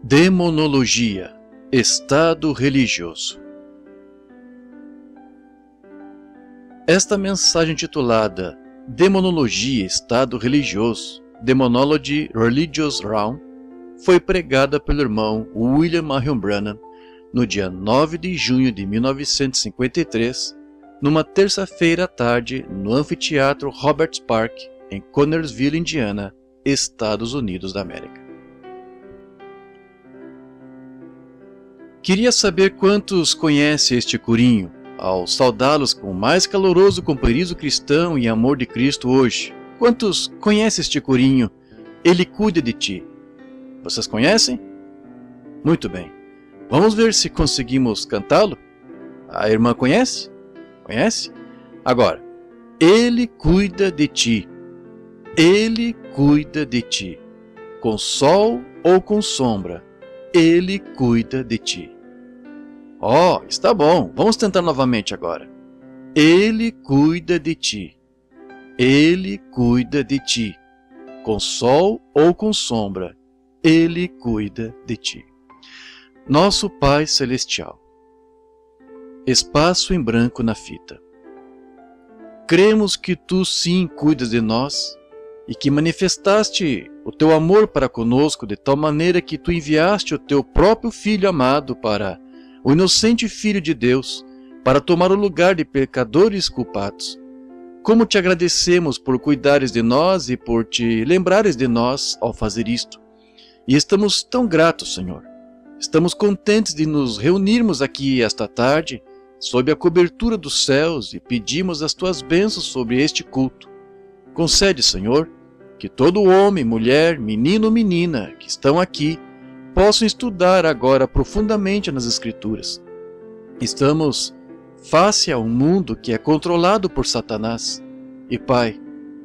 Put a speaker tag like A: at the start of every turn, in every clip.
A: Demonologia, estado religioso. Esta mensagem titulada Demonologia, estado religioso, Demonology Religious Realm, foi pregada pelo irmão William Marion Branham no dia 9 de junho de 1953, numa terça-feira à tarde no anfiteatro Roberts Park, em Connersville, Indiana, Estados Unidos da América. Queria saber quantos conhecem este corinho, ao saudá-los com o mais caloroso companheirismo cristão e amor de Cristo hoje. Quantos conhecem este corinho? Ele cuida de ti. Vocês conhecem? Muito bem. Vamos ver se conseguimos cantá-lo? A irmã conhece? Conhece? Agora, Ele cuida de ti. Ele cuida de ti. Com sol ou com sombra, Ele cuida de ti. Oh, está bom. Vamos tentar novamente agora. Ele cuida de ti. Ele cuida de ti. Com sol ou com sombra, Ele cuida de ti. Nosso Pai Celestial. Espaço em branco na fita. Cremos que Tu sim cuidas de nós e que manifestaste o Teu amor para conosco de tal maneira que Tu enviaste o Teu próprio Filho amado para o inocente Filho de Deus, para tomar o lugar de pecadores culpados. Como te agradecemos por cuidares de nós e por te lembrares de nós ao fazer isto. E estamos tão gratos, Senhor. Estamos contentes de nos reunirmos aqui esta tarde, sob a cobertura dos céus, e pedimos as tuas bênçãos sobre este culto. Concede, Senhor, que todo homem, mulher, menino ou menina que estão aqui possam estudar agora profundamente nas Escrituras. Estamos face a um mundo que é controlado por Satanás. E, Pai,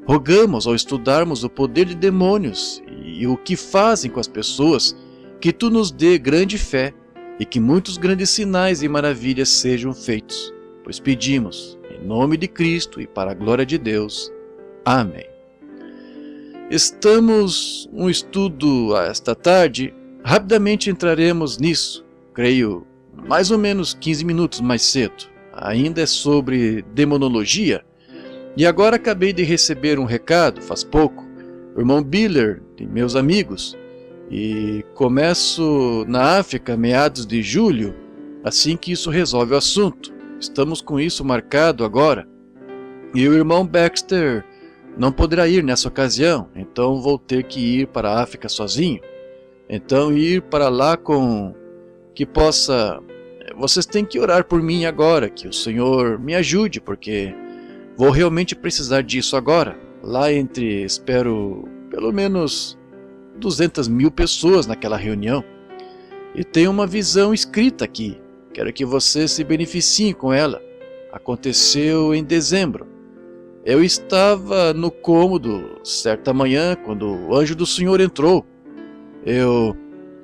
A: rogamos ao estudarmos o poder de demônios e o que fazem com as pessoas, que Tu nos dê grande fé e que muitos grandes sinais e maravilhas sejam feitos, pois pedimos, em nome de Cristo e para a glória de Deus. Amém. Estamos um estudo esta tarde. Rapidamente entraremos nisso, creio, mais ou menos 15 minutos mais cedo. Ainda é sobre demonologia. E agora acabei de receber um recado, faz pouco, o irmão Biller, de meus amigos, e começo na África, meados de julho, assim que isso resolve o assunto. Estamos com isso marcado agora. E o irmão Baxter não poderá ir nessa ocasião, então vou ter que ir para a África sozinho. Então ir para lá com que possa... Vocês têm que orar por mim agora, que o Senhor me ajude, porque vou realmente precisar disso agora. Lá entre, espero, pelo menos 200 mil pessoas naquela reunião. E tem uma visão escrita aqui. Quero que vocês se beneficiem com ela. Aconteceu em dezembro. Eu estava no cômodo certa manhã quando o anjo do Senhor entrou.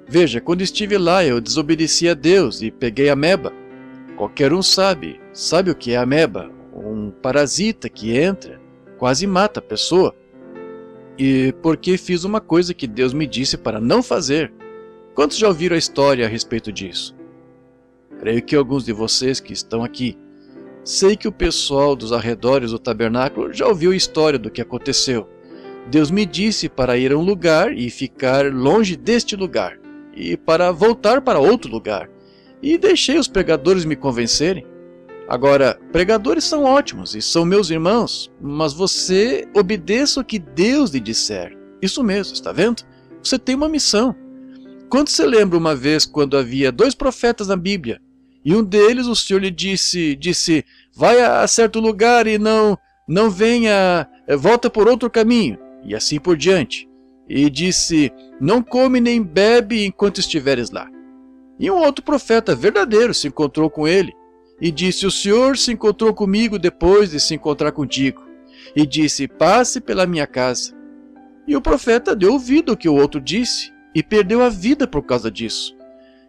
A: Veja, quando estive lá eu desobedeci a Deus e peguei a ameba. Qualquer um sabe o que é a ameba? Um parasita que entra, quase mata a pessoa. E porque fiz uma coisa que Deus me disse para não fazer. Quantos já ouviram a história a respeito disso? Creio que alguns de vocês que estão aqui. Sei que o pessoal dos arredores do tabernáculo já ouviu a história do que aconteceu. Deus me disse para ir a um lugar e ficar longe deste lugar, e para voltar para outro lugar, e deixei os pregadores me convencerem. Agora, pregadores são ótimos e são meus irmãos, mas você obedeça o que Deus lhe disser. Isso mesmo, está vendo? Você tem uma missão. Quando você lembra uma vez quando havia 2 profetas na Bíblia, e um deles o Senhor lhe disse, vai a certo lugar e não venha, volta por outro caminho. E assim por diante. E disse, não come nem bebe enquanto estiveres lá. E um outro profeta verdadeiro se encontrou com ele. E disse, o Senhor se encontrou comigo depois de se encontrar contigo. E disse, passe pela minha casa. E o profeta deu ouvido ao que o outro disse. E perdeu a vida por causa disso.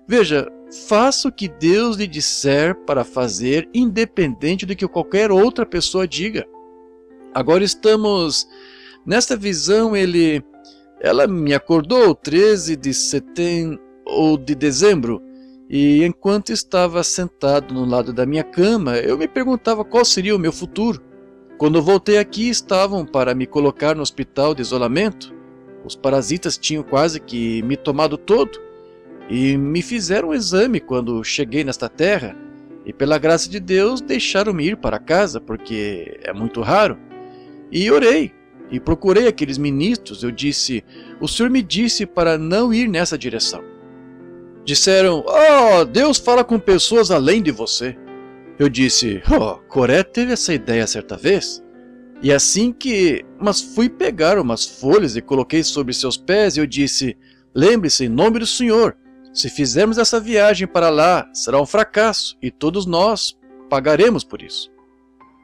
A: Veja, faça o que Deus lhe disser para fazer, independente do que qualquer outra pessoa diga. Agora estamos... Nesta visão, ela me acordou 13 de setembro, ou de dezembro, e enquanto estava sentado no lado da minha cama, eu me perguntava qual seria o meu futuro. Quando voltei aqui, estavam para me colocar no hospital de isolamento. Os parasitas tinham quase que me tomado todo, e me fizeram um exame quando cheguei nesta terra, e pela graça de Deus deixaram-me ir para casa, porque é muito raro. E orei, e procurei aqueles ministros. Eu disse: o Senhor me disse para não ir nessa direção. Disseram: Deus fala com pessoas além de você. Eu disse: Coré teve essa ideia certa vez. E assim que... Mas fui pegar umas folhas e coloquei sobre seus pés, e eu disse: lembre-se, em nome do Senhor, se fizermos essa viagem para lá, será um fracasso, e todos nós pagaremos por isso.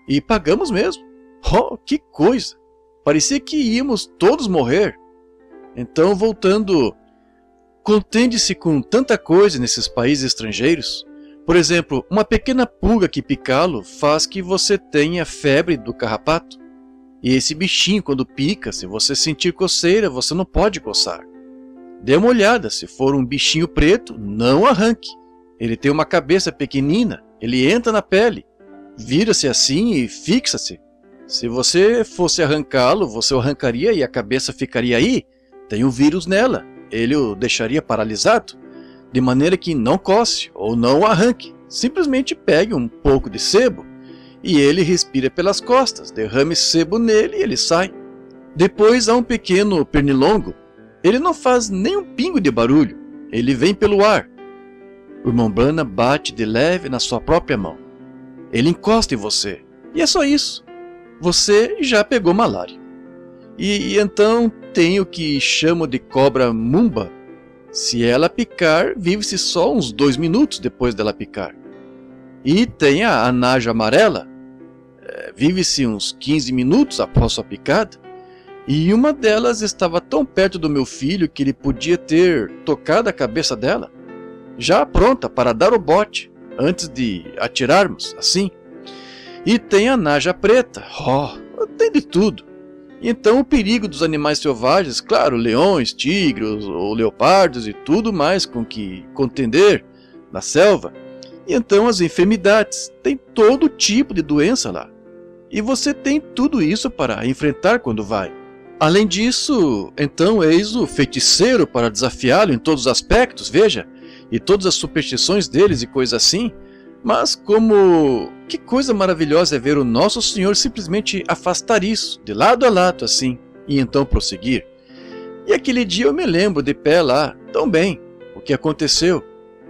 A: E pagamos mesmo. Que coisa! Parecia que íamos todos morrer. Então, voltando, contente-se com tanta coisa nesses países estrangeiros. Por exemplo, uma pequena pulga que picá-lo faz que você tenha febre do carrapato. E esse bichinho, quando pica, se você sentir coceira, você não pode coçar. Dê uma olhada, se for um bichinho preto, não arranque. Ele tem uma cabeça pequenina, ele entra na pele, vira-se assim e fixa-se. Se você fosse arrancá-lo, você o arrancaria e a cabeça ficaria aí. Tem um vírus nela, ele o deixaria paralisado, de maneira que não coce ou não o arranque. Simplesmente pegue um pouco de sebo e ele respira pelas costas, derrame sebo nele e ele sai. Depois há um pequeno pernilongo. Ele não faz nem um pingo de barulho, ele vem pelo ar. O irmão Branham bate de leve na sua própria mão. Ele encosta em você, e é só isso. Você já pegou malária. E então tem o que chamo de cobra mumba. Se ela picar, vive-se só uns 2 minutos depois dela picar. E tem a naja amarela. Vive-se uns 15 minutos após sua picada. E uma delas estava tão perto do meu filho que ele podia ter tocado a cabeça dela, já pronta para dar o bote, antes de atirarmos, assim. E tem a naja preta. Tem de tudo. Então o perigo dos animais selvagens, claro, leões, tigres ou leopardos e tudo mais com que contender na selva. E então as enfermidades, tem todo tipo de doença lá. E você tem tudo isso para enfrentar quando vai. Além disso, então eis o feiticeiro para desafiá-lo em todos os aspectos, veja, e todas as superstições deles e coisas assim. Mas que coisa maravilhosa é ver o nosso Senhor simplesmente afastar isso, de lado a lado assim, e então prosseguir. E aquele dia eu me lembro de pé lá, tão bem, o que aconteceu.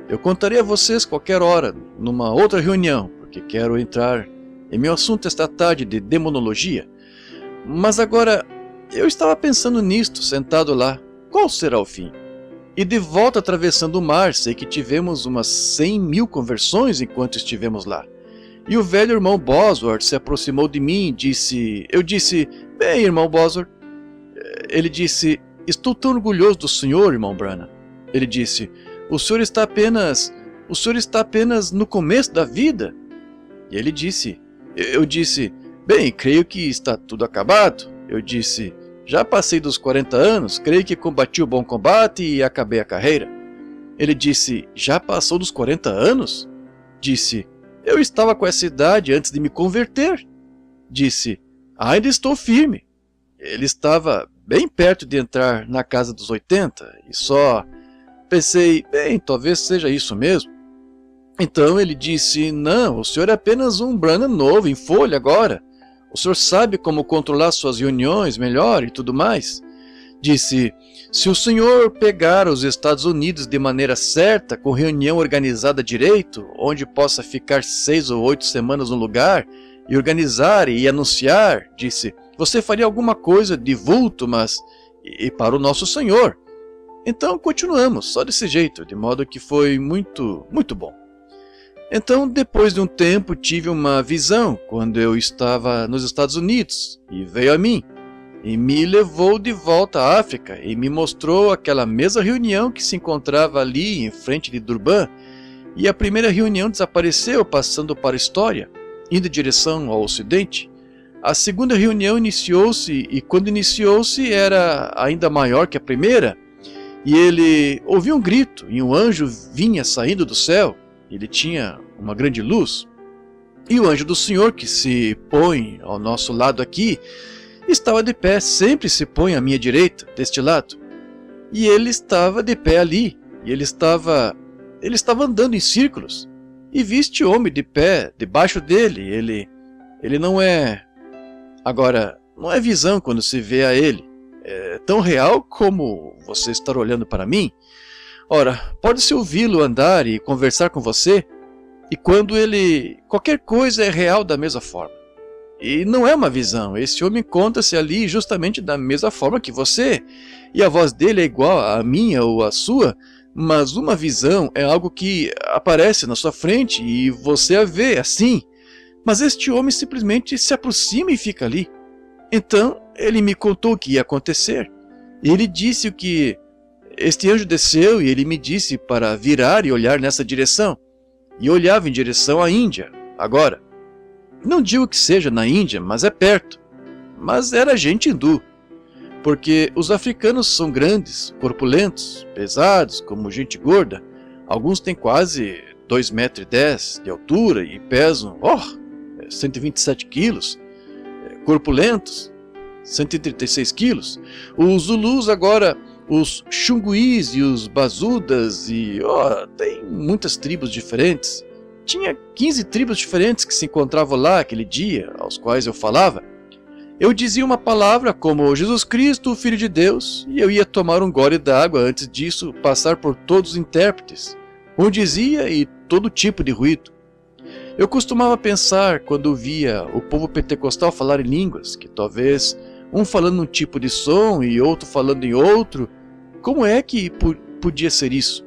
A: Eu contarei a vocês qualquer hora, numa outra reunião, porque quero entrar em meu assunto esta tarde de demonologia. Mas agora, eu estava pensando nisto, sentado lá, qual será o fim? E de volta atravessando o mar, sei que tivemos umas 100.000 conversões enquanto estivemos lá. E o velho irmão Bosworth se aproximou de mim e disse... Eu disse, bem, irmão Bosworth. Ele disse, estou tão orgulhoso do senhor, irmão Branham. Ele disse, o senhor está apenas no começo da vida. E ele disse, eu disse, bem, creio que está tudo acabado. Eu disse, já passei dos 40 anos, creio que combati o bom combate e acabei a carreira. Ele disse, já passou dos 40 anos? Disse, eu estava com essa idade antes de me converter. Disse, ainda estou firme. Ele estava bem perto de entrar na casa dos 80 e só pensei, bem, talvez seja isso mesmo. Então ele disse, não, o senhor é apenas um Branham novo em folha agora. O senhor sabe como controlar suas reuniões melhor e tudo mais? Disse, se o senhor pegar os Estados Unidos de maneira certa, com reunião organizada direito, onde possa ficar 6 ou 8 semanas no lugar, e organizar e anunciar, disse, você faria alguma coisa de vulto, mas e para o nosso Senhor. Então continuamos, só desse jeito, de modo que foi muito, muito bom. Então, depois de um tempo, tive uma visão quando eu estava nos Estados Unidos, e veio a mim, e me levou de volta à África, e me mostrou aquela mesma reunião que se encontrava ali em frente de Durban, e a primeira reunião desapareceu, passando para a história, indo em direção ao ocidente. A segunda reunião iniciou-se, e quando iniciou-se era ainda maior que a primeira, E ele ouviu um grito, e um anjo vinha saindo do céu. Ele tinha uma grande luz. E o anjo do Senhor, que se põe ao nosso lado aqui, estava de pé, sempre se põe à minha direita, deste lado. E ele estava de pé ali, e ele estava andando em círculos. E vi este homem de pé, debaixo dele. Ele não é... Agora, não é visão quando se vê a ele. É tão real como você estar olhando para mim. Ora, pode-se ouvi-lo andar e conversar com você, e quando ele... qualquer coisa é real da mesma forma. E não é uma visão, esse homem encontra-se ali justamente da mesma forma que você, e a voz dele é igual à minha ou à sua, mas uma visão é algo que aparece na sua frente e você a vê assim. Mas este homem simplesmente se aproxima e fica ali. Então ele me contou o que ia acontecer. Ele disse que este anjo desceu e ele me disse para virar e olhar nessa direção. E olhava em direção à Índia, agora. Não digo que seja na Índia, mas é perto. Mas era gente hindu. Porque os africanos são grandes, corpulentos, pesados, como gente gorda. Alguns têm quase 2,10 metros de altura e pesam 127 quilos. Corpulentos, 136 quilos. Os Zulus agora, os Xunguís e os Bazudas, e tem muitas tribos diferentes. Tinha 15 tribos diferentes que se encontravam lá aquele dia, aos quais eu falava. Eu dizia uma palavra como Jesus Cristo, o Filho de Deus, e eu ia tomar um gole d'água antes disso, passar por todos os intérpretes, um dizia e todo tipo de ruído. Eu costumava pensar, quando via o povo pentecostal falar em línguas, que talvez um falando um tipo de som e outro falando em outro, como é que podia ser isso?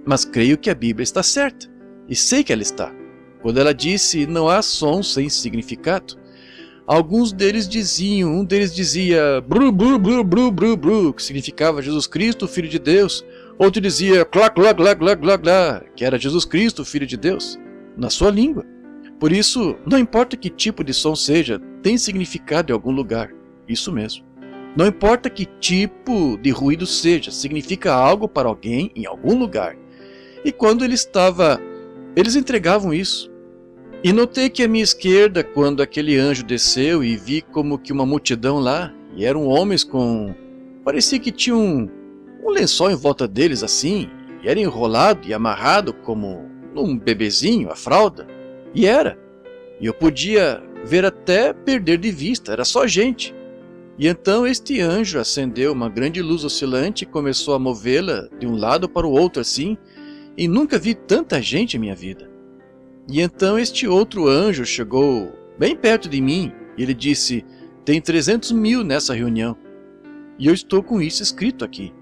A: Mas creio que a Bíblia está certa, e sei que ela está, quando ela disse não há som sem significado. Alguns deles diziam, um deles dizia bru, bru, bru, bru, bru, bru, que significava Jesus Cristo, Filho de Deus. Outro dizia clá, clá, clá, clá, clá, clá, que era Jesus Cristo, Filho de Deus, na sua língua. Por isso, não importa que tipo de som seja, tem significado em algum lugar. Isso mesmo. Não importa que tipo de ruído seja, significa algo para alguém em algum lugar. E quando eles entregavam isso. E notei que à minha esquerda, quando aquele anjo desceu e vi como que uma multidão lá, e eram homens com... parecia que tinham um lençol em volta deles assim, e era enrolado e amarrado como num bebezinho, a fralda. E era. E eu podia ver até perder de vista, era só gente. E então este anjo acendeu uma grande luz oscilante e começou a movê-la de um lado para o outro assim, e nunca vi tanta gente em minha vida. E então este outro anjo chegou bem perto de mim e ele disse, tem 300 mil nessa reunião. E eu estou com isso escrito aqui.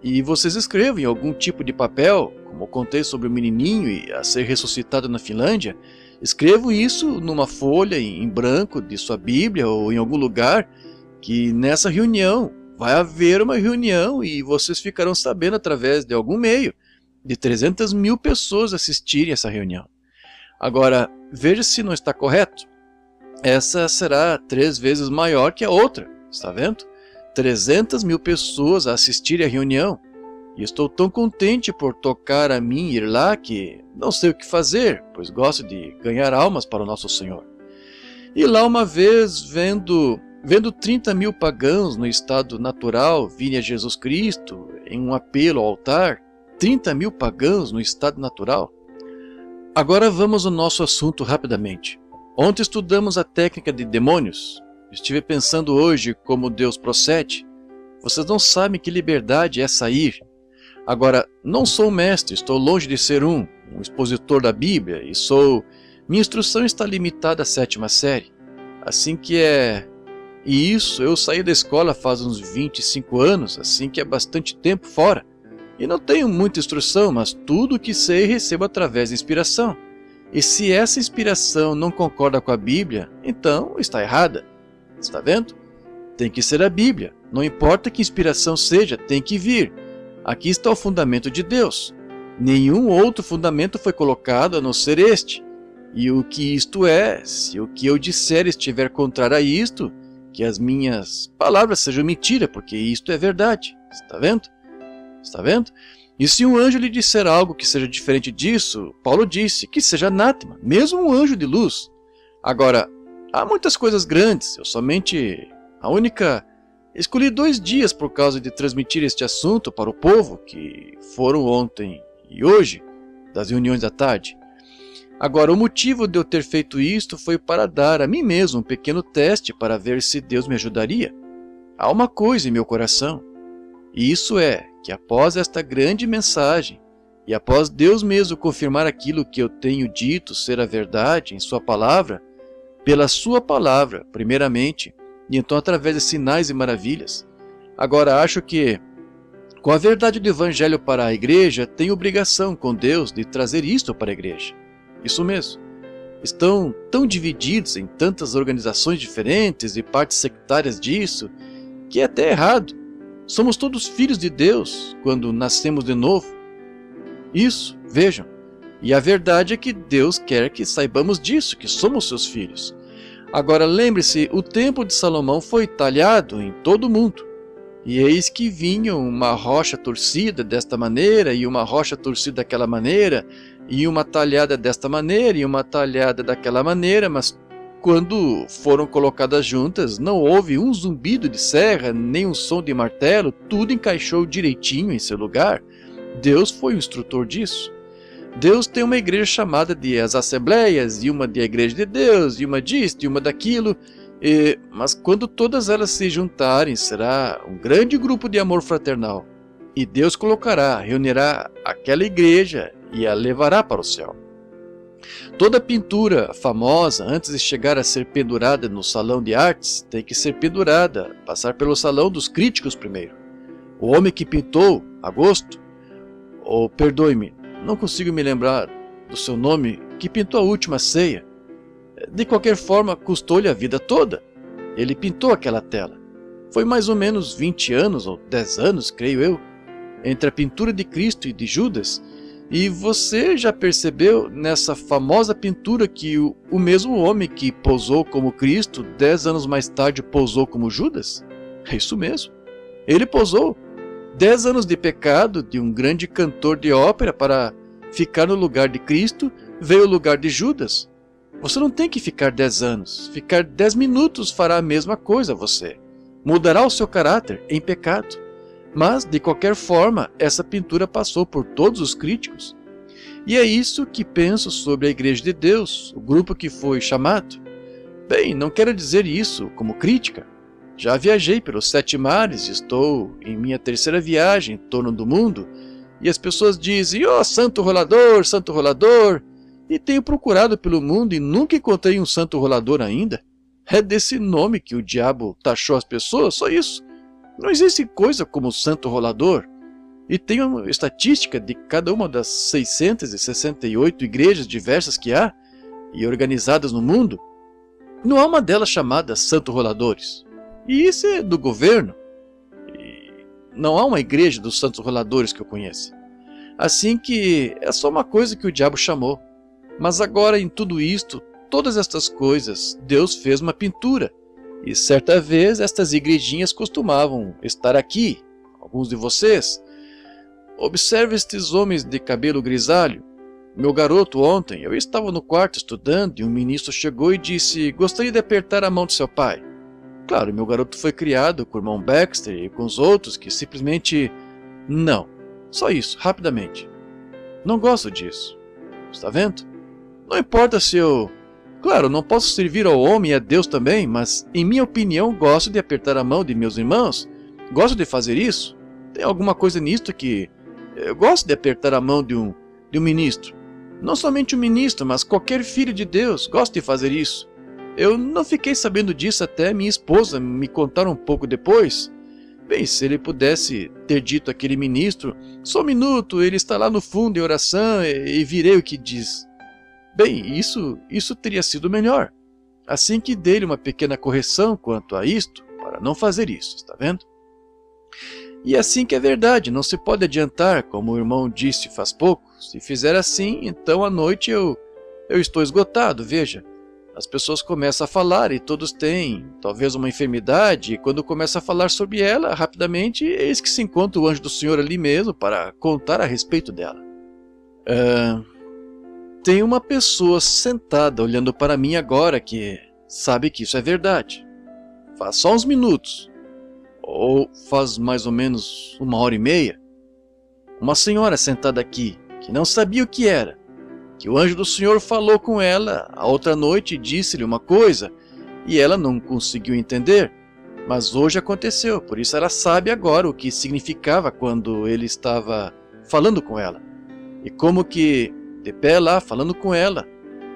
A: E vocês escrevam em algum tipo de papel, como eu contei sobre o menininho e a ser ressuscitado na Finlândia, escrevo isso numa folha em branco de sua Bíblia ou em algum lugar, que nessa reunião vai haver uma reunião e vocês ficarão sabendo através de algum meio de 300 mil pessoas assistirem essa reunião. Agora, veja se não está correto. Essa será 3 vezes maior que a outra, está vendo? 300 mil pessoas a assistirem à reunião. E estou tão contente por tocar a mim ir lá que não sei o que fazer, pois gosto de ganhar almas para o nosso Senhor. E lá uma vez, vendo 30 mil pagãos no estado natural virem a Jesus Cristo em um apelo ao altar, 30 mil pagãos no estado natural. Agora vamos ao nosso assunto rapidamente. Ontem estudamos a técnica de demônios. Estive pensando hoje como Deus procede. Vocês não sabem que liberdade é sair. Agora, não sou mestre, estou longe de ser um expositor da Bíblia, e minha instrução está limitada à 7ª série. Assim que é... E isso, eu saí da escola faz uns 25 anos, assim que é bastante tempo fora. E não tenho muita instrução, mas tudo o que sei recebo através da inspiração. E se essa inspiração não concorda com a Bíblia, então está errada. Está vendo? Tem que ser a Bíblia. Não importa que inspiração seja, tem que vir. Aqui está o fundamento de Deus. Nenhum outro fundamento foi colocado a não ser este. E o que isto é, se o que eu disser estiver contrário a isto, que as minhas palavras sejam mentira, porque isto é verdade. Está vendo? Está vendo? E se um anjo lhe disser algo que seja diferente disso, Paulo disse que seja anátema, mesmo um anjo de luz. Agora, há muitas coisas grandes, escolhi 2 dias por causa de transmitir este assunto para o povo, que foram ontem e hoje, das reuniões da tarde. Agora, o motivo de eu ter feito isto foi para dar a mim mesmo um pequeno teste para ver se Deus me ajudaria. Há uma coisa em meu coração, e isso é que após esta grande mensagem, e após Deus mesmo confirmar aquilo que eu tenho dito ser a verdade em sua palavra, pela sua palavra, primeiramente, e então através de sinais e maravilhas. Agora acho que, com a verdade do Evangelho para a igreja, tenho obrigação com Deus de trazer isto para a igreja. Isso mesmo. Estão tão divididos em tantas organizações diferentes e partes sectárias disso, que é até errado. Somos todos filhos de Deus quando nascemos de novo. Isso, vejam. E a verdade é que Deus quer que saibamos disso, que somos seus filhos. Agora lembre-se, o templo de Salomão foi talhado em todo o mundo. E eis que vinha uma rocha torcida desta maneira, e uma rocha torcida daquela maneira, e uma talhada desta maneira, e uma talhada daquela maneira, mas quando foram colocadas juntas, não houve um zumbido de serra, nem um som de martelo, tudo encaixou direitinho em seu lugar. Deus foi o instrutor disso. Deus tem uma igreja chamada de as Assembleias, e uma de a Igreja de Deus, e uma disto, e uma daquilo, mas quando todas elas se juntarem, será um grande grupo de amor fraternal. E Deus reunirá aquela igreja e a levará para o céu. Toda pintura famosa, antes de chegar a ser pendurada no salão de artes, tem que ser pendurada, passar pelo salão dos críticos primeiro. O homem que pintou Agosto, ou perdoe-me, não consigo me lembrar do seu nome, que pintou a Última Ceia, de qualquer forma custou-lhe a vida toda. Ele pintou aquela tela. Foi mais ou menos 20 anos, ou 10 anos, creio eu, entre a pintura de Cristo e de Judas. E você já percebeu nessa famosa pintura que o mesmo homem que posou como Cristo, 10 anos mais tarde posou como Judas? É isso mesmo. Ele posou 10 anos de pecado de um grande cantor de ópera para ficar no lugar de Cristo, veio o lugar de Judas. Você não tem que ficar 10 anos. Ficar 10 minutos fará a mesma coisa a você. Mudará o seu caráter em pecado. Mas, de qualquer forma, essa pintura passou por todos os críticos. E é isso que penso sobre a Igreja de Deus, o grupo que foi chamado. Bem, não quero dizer isso como crítica. Já viajei pelos 7 mares, estou em minha 3ª viagem em torno do mundo, e as pessoas dizem, oh, santo rolador, e tenho procurado pelo mundo e nunca encontrei um santo rolador ainda. É desse nome que o diabo taxou as pessoas, só isso. Não existe coisa como santo rolador. E tem uma estatística de cada uma das 668 igrejas diversas que há, e organizadas no mundo. Não há uma delas chamada Santo Roladores. E isso é do governo. E não há uma igreja dos Santos Roladores que eu conheça. Assim que é só uma coisa que o diabo chamou. Mas agora em tudo isto, todas estas coisas, Deus fez uma pintura. E certa vez estas igrejinhas costumavam estar aqui, alguns de vocês. Observe estes homens de cabelo grisalho. Meu garoto ontem, eu estava no quarto estudando e um ministro chegou e disse, gostaria de apertar a mão de seu pai. Claro, meu garoto foi criado com o irmão Baxter e com os outros que simplesmente... Não, só isso, rapidamente. Não gosto disso. Está vendo? Não importa se eu... Claro, não posso servir ao homem e a Deus também, mas, em minha opinião, gosto de apertar a mão de meus irmãos. Gosto de fazer isso. Tem alguma coisa nisto que... Eu gosto de apertar a mão de um ministro. Não somente um ministro, mas qualquer filho de Deus. Gosto de fazer isso. Eu não fiquei sabendo disso até minha esposa me contar um pouco depois. Bem, se ele pudesse ter dito àquele ministro, só um minuto, ele está lá no fundo em oração e virei o que diz. Bem, isso teria sido melhor. Assim que dei-lhe uma pequena correção quanto a isto, para não fazer isso, está vendo? E assim que é verdade, não se pode adiantar, como o irmão disse faz pouco. Se fizer assim, então à noite eu estou esgotado, veja. as pessoas começam a falar e todos têm talvez uma enfermidade, e quando começa a falar sobre ela, rapidamente, eis que se encontra o anjo do Senhor ali mesmo para contar a respeito dela. Tem uma pessoa sentada olhando para mim agora que sabe que isso é verdade. Faz só uns minutos, ou faz mais ou menos 1h30, uma senhora sentada aqui, que não sabia o que era, que o anjo do Senhor falou com ela a outra noite e disse-lhe uma coisa, e ela não conseguiu entender, mas hoje aconteceu, por isso ela sabe agora o que significava quando ele estava falando com ela. E como que, de pé lá, falando com ela,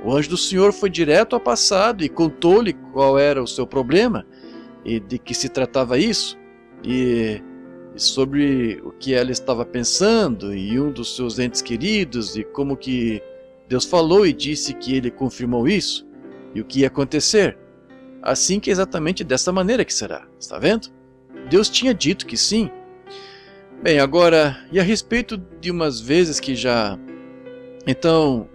A: o anjo do Senhor foi direto ao passado e contou-lhe qual era o seu problema, e de que se tratava isso, e sobre o que ela estava pensando, e um dos seus entes queridos, e como que Deus falou e disse que ele confirmou isso, e o que ia acontecer. Assim que é exatamente dessa maneira que será, está vendo? Deus tinha dito que sim. Bem, agora, e a respeito de umas vezes que já... Então,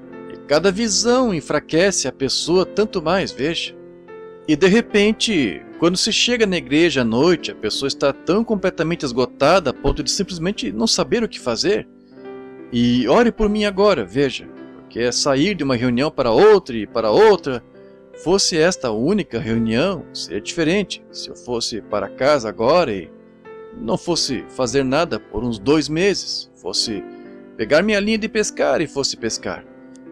A: cada visão enfraquece a pessoa tanto mais, veja. E de repente, quando se chega na igreja à noite, a pessoa está tão completamente esgotada a ponto de simplesmente não saber o que fazer. E ore por mim agora, veja, porque é sair de uma reunião para outra e para outra. Fosse esta a única reunião, seria diferente. Se eu fosse para casa agora e não fosse fazer nada por uns 2 meses, fosse pegar minha linha de pescar e fosse pescar.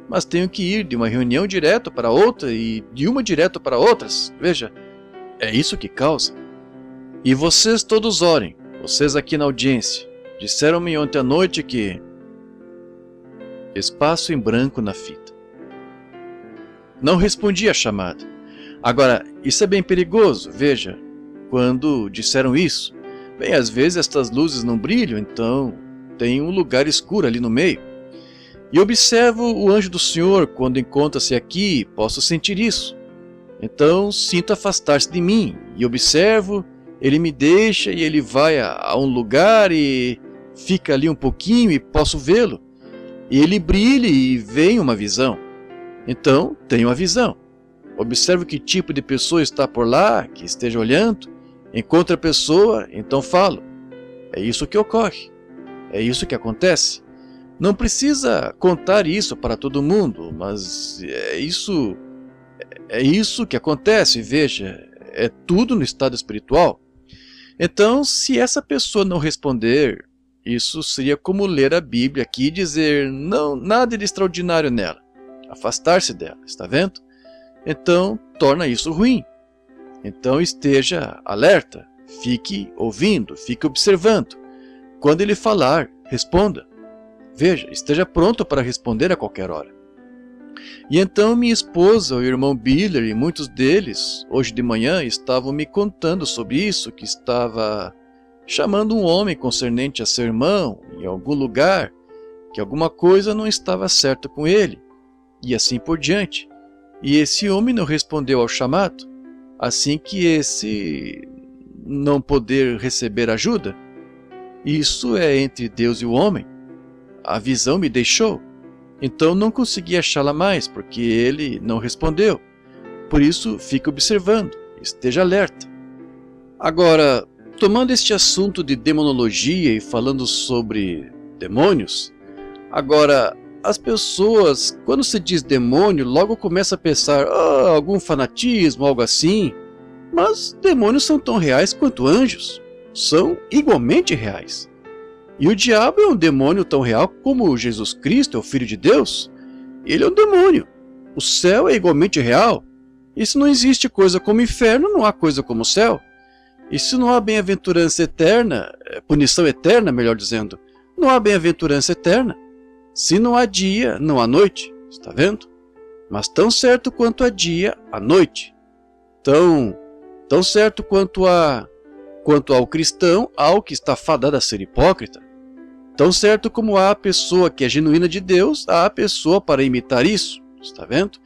A: Mas tenho que ir de uma reunião direto para outra e de uma direto para outras. Veja, é isso que causa. E vocês todos orem, vocês aqui na audiência. Disseram-me ontem à noite que... Espaço em branco na fita. Não respondi a chamada. Agora, isso é bem perigoso, veja. Quando disseram isso, bem, às vezes estas luzes não brilham, então tem um lugar escuro ali no meio. E observo o anjo do Senhor quando encontra-se aqui, posso sentir isso. Então sinto afastar-se de mim, e observo, ele me deixa e ele vai a um lugar e fica ali um pouquinho e posso vê-lo. E ele brilha e vem uma visão. Então tenho a visão. Observo que tipo de pessoa está por lá, que esteja olhando, encontro a pessoa, então falo. É isso que ocorre, é isso que acontece. Não precisa contar isso para todo mundo, mas é isso que acontece, veja, é tudo no estado espiritual. Então, se essa pessoa não responder, isso seria como ler a Bíblia aqui e dizer, não, nada de extraordinário nela, afastar-se dela, está vendo? Então, torna isso ruim. Então, esteja alerta, fique ouvindo, fique observando. Quando ele falar, responda. Veja, esteja pronto para responder a qualquer hora. E então minha esposa, o irmão Biller e muitos deles, hoje de manhã, estavam me contando sobre isso, que estava chamando um homem concernente a seu irmão em algum lugar, que alguma coisa não estava certa com ele, e assim por diante. E esse homem não respondeu ao chamado, assim que esse não poder receber ajuda. Isso é entre Deus e o homem. A visão me deixou, então não consegui achá-la mais, porque ele não respondeu. Por isso, fique observando, esteja alerta. Agora, tomando este assunto de demonologia e falando sobre demônios, agora, as pessoas, quando se diz demônio, logo começam a pensar, algum fanatismo, algo assim. Mas demônios são tão reais quanto anjos, são igualmente reais. E o diabo é um demônio tão real como Jesus Cristo é o Filho de Deus. Ele é um demônio. O céu é igualmente real. E se não existe coisa como inferno, não há coisa como céu. E se não há bem-aventurança eterna, punição eterna, melhor dizendo, não há bem-aventurança eterna. Se não há dia, não há noite. Está vendo? Mas tão certo quanto há dia, há noite. Tão certo quanto ao cristão, há o que está fadado a ser hipócrita. Tão certo como há a pessoa que é genuína de Deus, há a pessoa para imitar isso. Está vendo?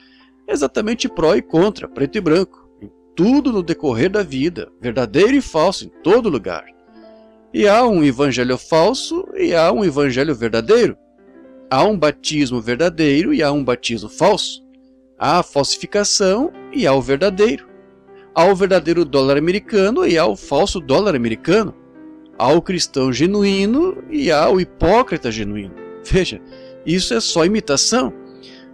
A: Exatamente pró e contra, preto e branco. Em tudo no decorrer da vida, verdadeiro e falso em todo lugar. E há um evangelho falso e há um evangelho verdadeiro. Há um batismo verdadeiro e há um batismo falso. Há a falsificação e há o verdadeiro. Há o verdadeiro dólar americano e há o falso dólar americano. Há o cristão genuíno e há o hipócrita genuíno. Veja, isso é só imitação.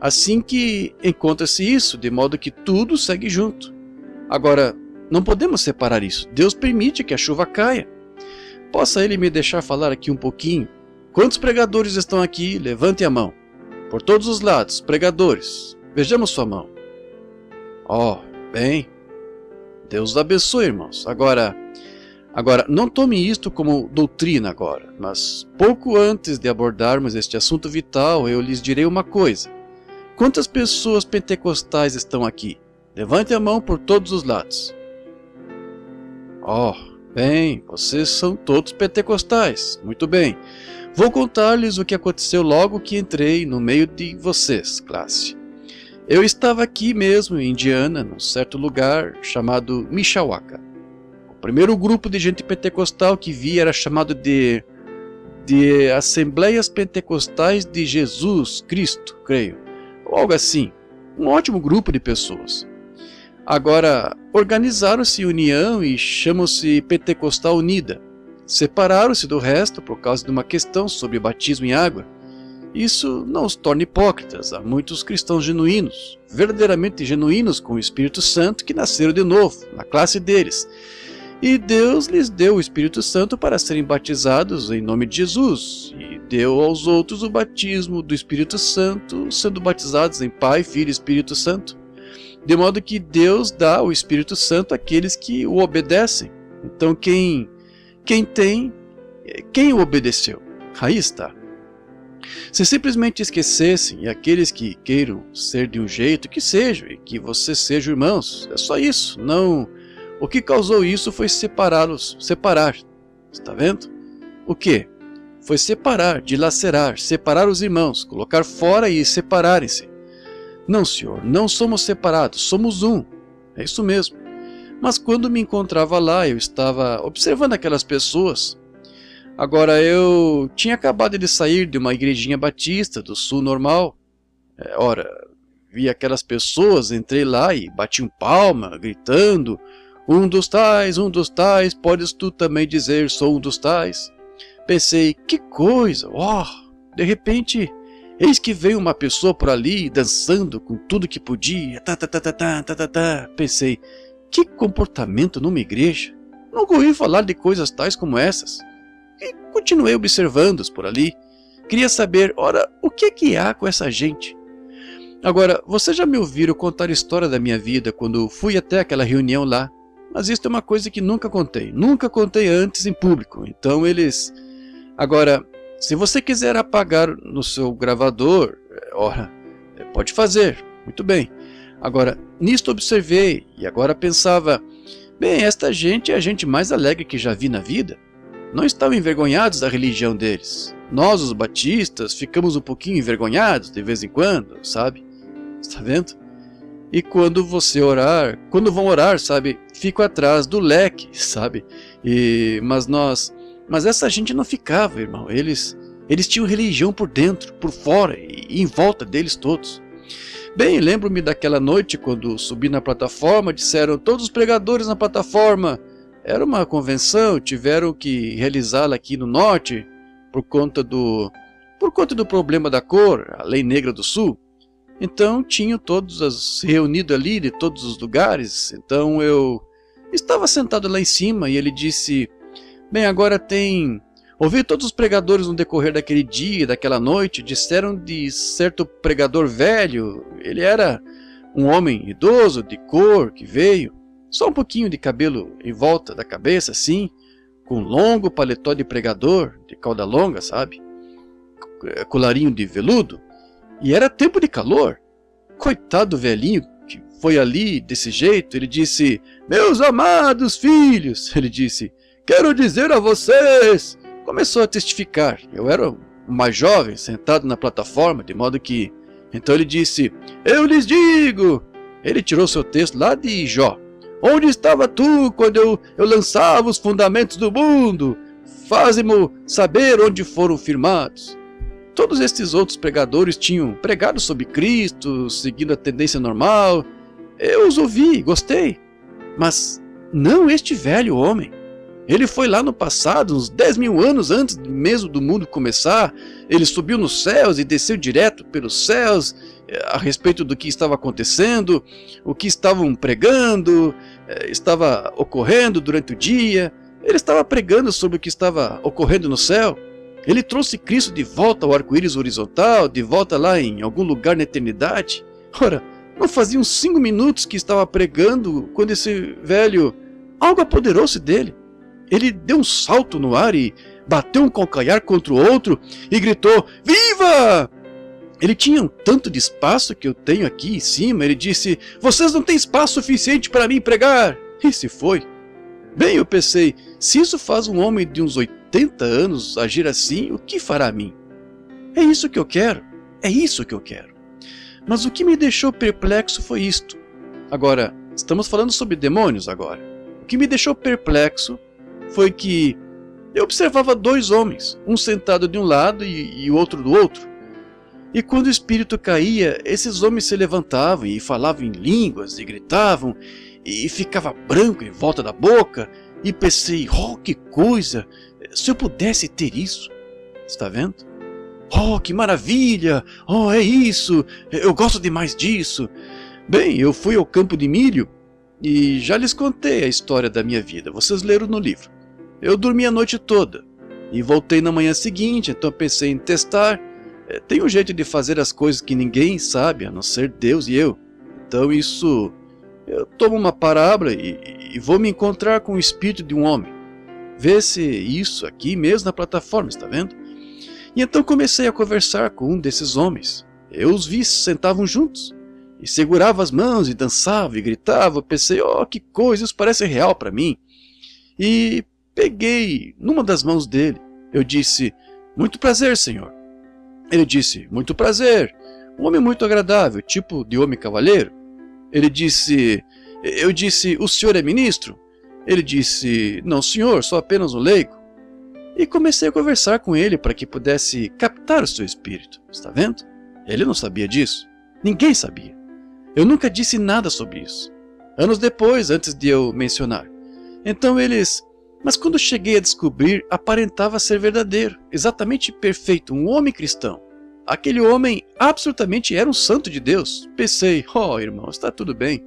A: Assim que encontra-se isso, de modo que tudo segue junto. Agora, não podemos separar isso. Deus permite que a chuva caia. Possa Ele me deixar falar aqui um pouquinho? Quantos pregadores estão aqui? Levante a mão. Por todos os lados, pregadores. Vejamos sua mão. Bem. Deus os abençoe, irmãos. Agora, não tome isto como doutrina agora, mas pouco antes de abordarmos este assunto vital, eu lhes direi uma coisa. Quantas pessoas pentecostais estão aqui? Levante a mão por todos os lados. Bem, vocês são todos pentecostais. Muito bem. Vou contar-lhes o que aconteceu logo que entrei no meio de vocês, classe. Eu estava aqui mesmo, em Indiana, num certo lugar chamado Mishawaka. O primeiro grupo de gente pentecostal que vi era chamado de Assembleias Pentecostais de Jesus Cristo, creio. Ou algo assim. Um ótimo grupo de pessoas. Agora, organizaram-se em união e chamam-se Pentecostal Unida. Separaram-se do resto por causa de uma questão sobre batismo em água. Isso não os torna hipócritas. Há muitos cristãos genuínos, verdadeiramente genuínos com o Espírito Santo, que nasceram de novo, na classe deles. E Deus lhes deu o Espírito Santo para serem batizados em nome de Jesus. E deu aos outros o batismo do Espírito Santo, sendo batizados em Pai, Filho e Espírito Santo. De modo que Deus dá o Espírito Santo àqueles que o obedecem. Então quem o obedeceu? Aí está. Se simplesmente esquecessem, e aqueles que queiram ser de um jeito, que sejam, e que vocês sejam irmãos, é só isso. Não. O que causou isso foi separar. Está vendo? O que? Foi separar, dilacerar, separar os irmãos, colocar fora e separarem-se. Não, senhor, não somos separados, somos um. É isso mesmo. Mas quando me encontrava lá, eu estava observando aquelas pessoas. Agora, eu tinha acabado de sair de uma igrejinha batista do sul normal. Vi aquelas pessoas, entrei lá e batiam palma, gritando: um dos tais, podes tu também dizer, sou um dos tais. Pensei, que coisa, de repente, eis que veio uma pessoa por ali, dançando com tudo que podia, Pensei, que comportamento numa igreja, nunca ouvi falar de coisas tais como essas. E continuei observando-os por ali. Queria saber, o que há com essa gente? Agora, vocês já me ouviram contar a história da minha vida quando fui até aquela reunião lá. Mas isso é uma coisa que nunca contei antes em público. Então eles... Agora, se você quiser apagar no seu gravador, pode fazer, muito bem. Agora, nisto observei e agora pensava, bem, esta gente é a gente mais alegre que já vi na vida. Não estavam envergonhados da religião deles. Nós, os batistas, ficamos um pouquinho envergonhados de vez em quando, sabe? Está vendo? E quando vão orar, sabe, fico atrás do leque, sabe? Mas essa gente não ficava, irmão. Eles tinham religião por dentro, por fora e em volta deles todos. Bem, lembro-me daquela noite quando subi na plataforma, disseram todos os pregadores na plataforma. Era uma convenção, tiveram que realizá-la aqui no norte por conta do problema da cor, a lei negra do sul. Então tinham todos reunidos ali de todos os lugares. Então eu estava sentado lá em cima e ele disse, bem, agora ouvi todos os pregadores no decorrer daquele dia, daquela noite, disseram de certo pregador velho, ele era um homem idoso, de cor, que veio, só um pouquinho de cabelo em volta da cabeça, assim, com um longo paletó de pregador, de cauda longa, sabe? Colarinho de veludo. E era tempo de calor. Coitado do velhinho que foi ali desse jeito, ele disse, meus amados filhos, ele disse, quero dizer a vocês. Começou a testificar. Eu era o mais jovem, sentado na plataforma, de modo que... Então ele disse, eu lhes digo. Ele tirou seu texto lá de Jó. Onde estava tu quando eu lançava os fundamentos do mundo? Faze-mo saber onde foram firmados. Todos estes outros pregadores tinham pregado sobre Cristo, seguindo a tendência normal. Eu os ouvi, gostei. Mas não este velho homem. Ele foi lá no passado, uns 10.000 anos antes mesmo do mundo começar. Ele subiu nos céus e desceu direto pelos céus a respeito do que estava acontecendo, o que estavam pregando, estava ocorrendo durante o dia. Ele estava pregando sobre o que estava ocorrendo no céu. Ele trouxe Cristo de volta ao arco-íris horizontal, de volta lá em algum lugar na eternidade. Ora, não fazia uns 5 minutos que estava pregando quando esse velho, algo apoderou-se dele. Ele deu um salto no ar e bateu um calcanhar contra o outro e gritou: "Viva!" Ele tinha um tanto de espaço que eu tenho aqui em cima. Ele disse: "Vocês não têm espaço suficiente para mim pregar." E se foi. Bem, eu pensei, se isso faz um homem de uns 80 anos agir assim, o que fará a mim? É isso que eu quero. É isso que eu quero. Mas o que me deixou perplexo foi isto. Agora, estamos falando sobre demônios agora. O que me deixou perplexo foi que eu observava 2 homens, um sentado de um lado e o outro do outro. E quando o espírito caía, esses homens se levantavam e falavam em línguas e gritavam e ficava branco em volta da boca. E pensei, oh, que coisa, se eu pudesse ter isso. Está vendo? Oh, que maravilha, oh, é isso, eu gosto demais disso. Bem, eu fui ao campo de milho e já lhes contei a história da minha vida, vocês leram no livro. Eu dormi a noite toda e voltei na manhã seguinte, então pensei em testar. Tem um jeito de fazer as coisas que ninguém sabe, a não ser Deus e eu. Então isso, eu tomo uma parábola e vou me encontrar com o espírito de um homem. Vê se isso aqui mesmo na plataforma, está vendo? E então comecei a conversar com um desses homens. Eu os vi, sentavam juntos. E segurava as mãos e dançava e gritava. Pensei, oh, que coisa, isso parece real para mim. E peguei numa das mãos dele. Eu disse, muito prazer, senhor. Ele disse, muito prazer. Um homem muito agradável, tipo de homem cavalheiro. Ele disse, eu disse, o senhor é ministro? Ele disse, não senhor, sou apenas um leigo. E comecei a conversar com ele para que pudesse captar o seu espírito. Está vendo? Ele não sabia disso. Ninguém sabia. Eu nunca disse nada sobre isso. Anos depois, antes de eu mencionar. Então eles... Mas quando cheguei a descobrir, aparentava ser verdadeiro, exatamente perfeito, um homem cristão. Aquele homem absolutamente era um santo de Deus. Pensei, oh irmão, está tudo bem.